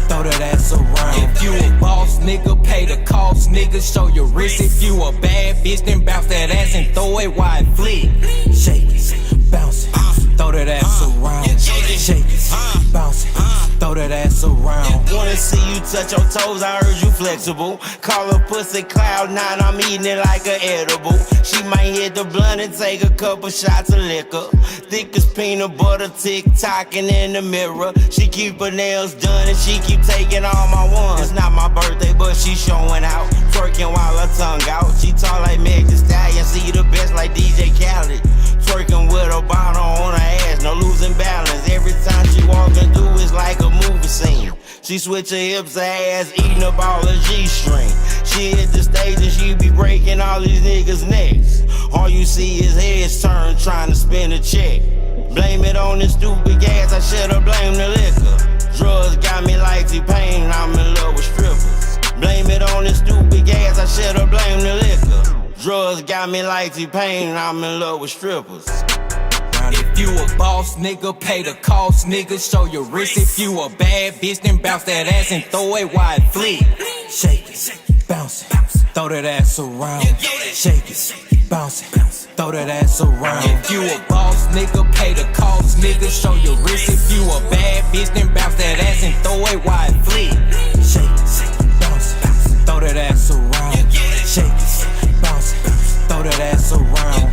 Speaker 21: throw that ass around. If you a boss nigga, pay the cost, nigga, show your wrist. If you a bad bitch, then bounce that ass and throw it while it flick. Shake it, bounce it, throw that ass around. Shake it, bounce it, throw that ass around.
Speaker 22: Wanna see you touch your toes, I heard you flexible. Call her pussy Cloud9, I'm eating it like an edible. She might hit the blunt and take a couple shots of liquor. Thick as peanut butter, tick-tocking in the mirror. She keep her nails done and she keep taking all my ones. It's not my birthday, but she showing out. Twerking while her tongue out. She tall like Meg Thee Stallion, see the best like DJ Khaled. Twerking with her bottle on her ass, no losing balance. Every time she walking through, it's like a movie scene. She switch her hips, her ass, eating up all her G-string. She hit the stage and she be breaking all these niggas' necks. All you see is heads turn, trying to spin a check. Blame it on this stupid gas, I should've blamed the liquor. Drugs got me like T-Pain, I'm in love with strippers. Blame it on this stupid gas, I should've blamed the liquor. Drugs got me like T-Pain, I'm in love with strippers.
Speaker 21: If you a boss nigga, pay the cost, nigga, show your wrist. If you a bad bitch, then bounce that ass and throw it while it flick. Shake it, bounce it, throw that ass around. Shake it, bounce it, throw that ass around. If you a boss nigga, pay the cost, nigga, show your wrist. If you a bad bitch, then bounce that ass and throw it while it flee. Shake it, bounce it, throw that ass around. Shake it, bounce it, throw that ass around.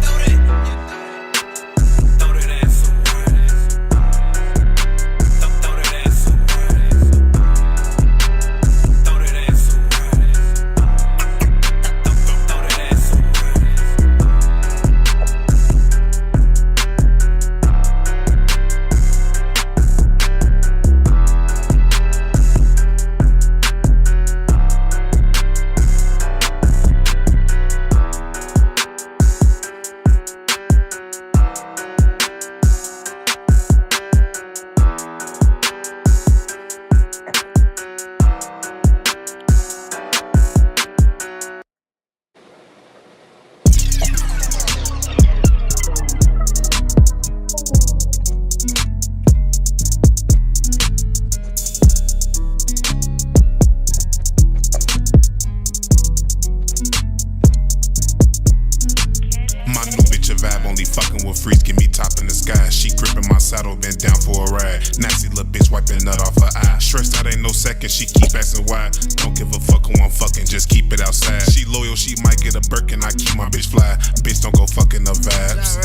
Speaker 2: Freeze, give me top in the sky. She gripping my saddle, been down for a ride. Nasty little bitch wiping nut off her eye. Stressed out, ain't no second. She keep asking why. Don't give a fuck who I'm fucking, just keep it outside. She loyal, she might get a Birkin. I keep my bitch fly. Bitch, don't go fucking the vibes.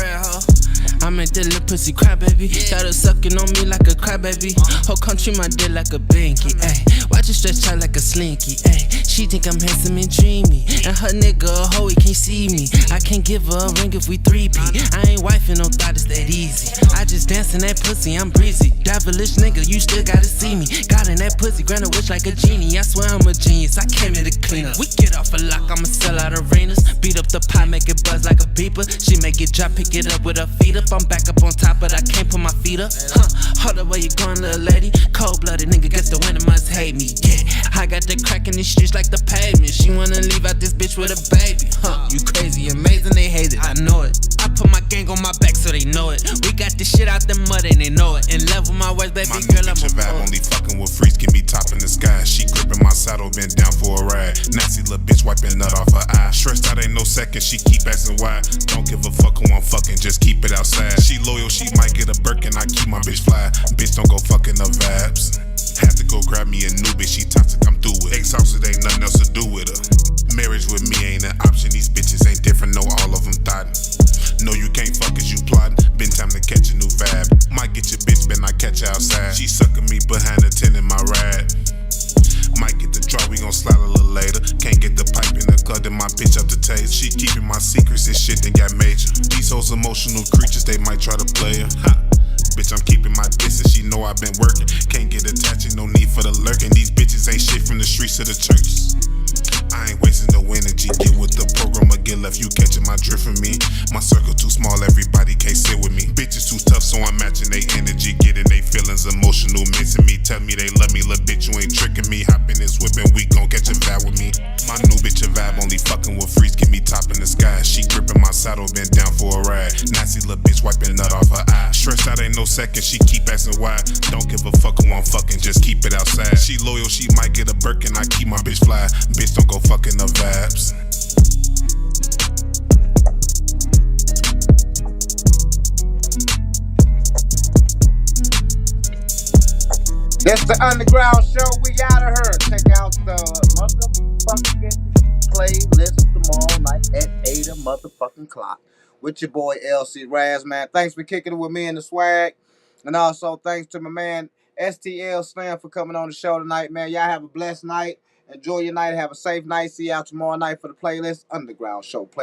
Speaker 21: I make that little pussy cry, baby. Got her sucking on me like a crybaby. Whole country my dick like a binky, ayy. Watch it stretch out like a slinky, ayy. She think I'm handsome and dreamy, and her nigga a hoe, he can't see me. I can't give her a ring if we 3P. I ain't wifing, no thought it's that easy. I just dance in that pussy, I'm breezy. Devilish nigga, you still gotta see me. Got in that pussy, grant a wish like a genie. I swear I'm a genius, I came here to clean up. We get off a lock, I'ma sell out arenas. Beat up the pie, make it buzz like a beeper. She make it drop, pick it up with her feet up. I'm back up on top, but I can't put my feet up. Hold up, where you going, little lady? Cold-blooded nigga, guess the winner must hate me. Yeah, I got the crack in these streets like the pavement. She wanna leave out this bitch with a baby. You crazy, amazing, they hate it, I know it. I put my gang on my back so they know it. We got this shit out the mud and they know it. And level my words, baby
Speaker 2: my
Speaker 21: girl, I'm
Speaker 2: a vibe, only fucking with freaks, give me top in the sky. She gripping my saddle, been down for a ride. Nasty little bitch wiping nut off her eye. Stressed out, ain't no second, she keep asking why. Don't give a fuck who I'm fucking, just keep it outside. She loyal, she might get a Birkin, I keep my bitch fly. Bitch, don't go fucking the vibes. Had to go grab me a new bitch, she toxic, I'm through with. Exhausted, ain't nothing else to do with her. Marriage with me ain't an option, these bitches ain't different, no, all of them thought. No, you can't fuck as you plotting. Been time to catch a new vibe. Might get your bitch, but not catch her outside. She sucking me behind the tent in my ride. Might get the draw, we gon' slide a little later. Can't get the pipe in the club, then my bitch up the taste. She keeping my secrets, this shit then got major. These hoes emotional creatures, they might try to play her. Ha. Bitch, I'm keeping my distance, she know I've been working. Can't get attached, no need for the lurking. These bitches ain't shit from the streets to the churches. I ain't wasting no energy, get with the program or get left, you catching my drift from me. My circle too small, everybody can't sit with me. Bitches too tough, so I'm matching they energy, getting they feelings emotional, missing me. Tell me they love me, little bitch, you ain't tricking me. Hop in this whip and we gon' catch a vibe with me. My new bitch a vibe, only fucking with freaks, give me top in the sky. She gripping my saddle, been down for a ride. Nasty little bitch wiping nut off her eye. Stressed out, ain't no second, she keep asking why. Don't give a fuck who I'm fucking, just keep it outside. She loyal, she might get a Birkin, I keep my bitch fly. Bitch, don't go fucking the vibes.
Speaker 1: That's the underground show. We out of here. Check out the motherfucking playlist tomorrow night at 8 motherfucking clock with your boy LC Raz, man. Thanks for kicking it with me and the swag. And also thanks to my man STL Slym for coming on the show tonight, man. Y'all have a blessed night. Enjoy your night. Have a safe night. See y'all tomorrow night for the playlist underground show.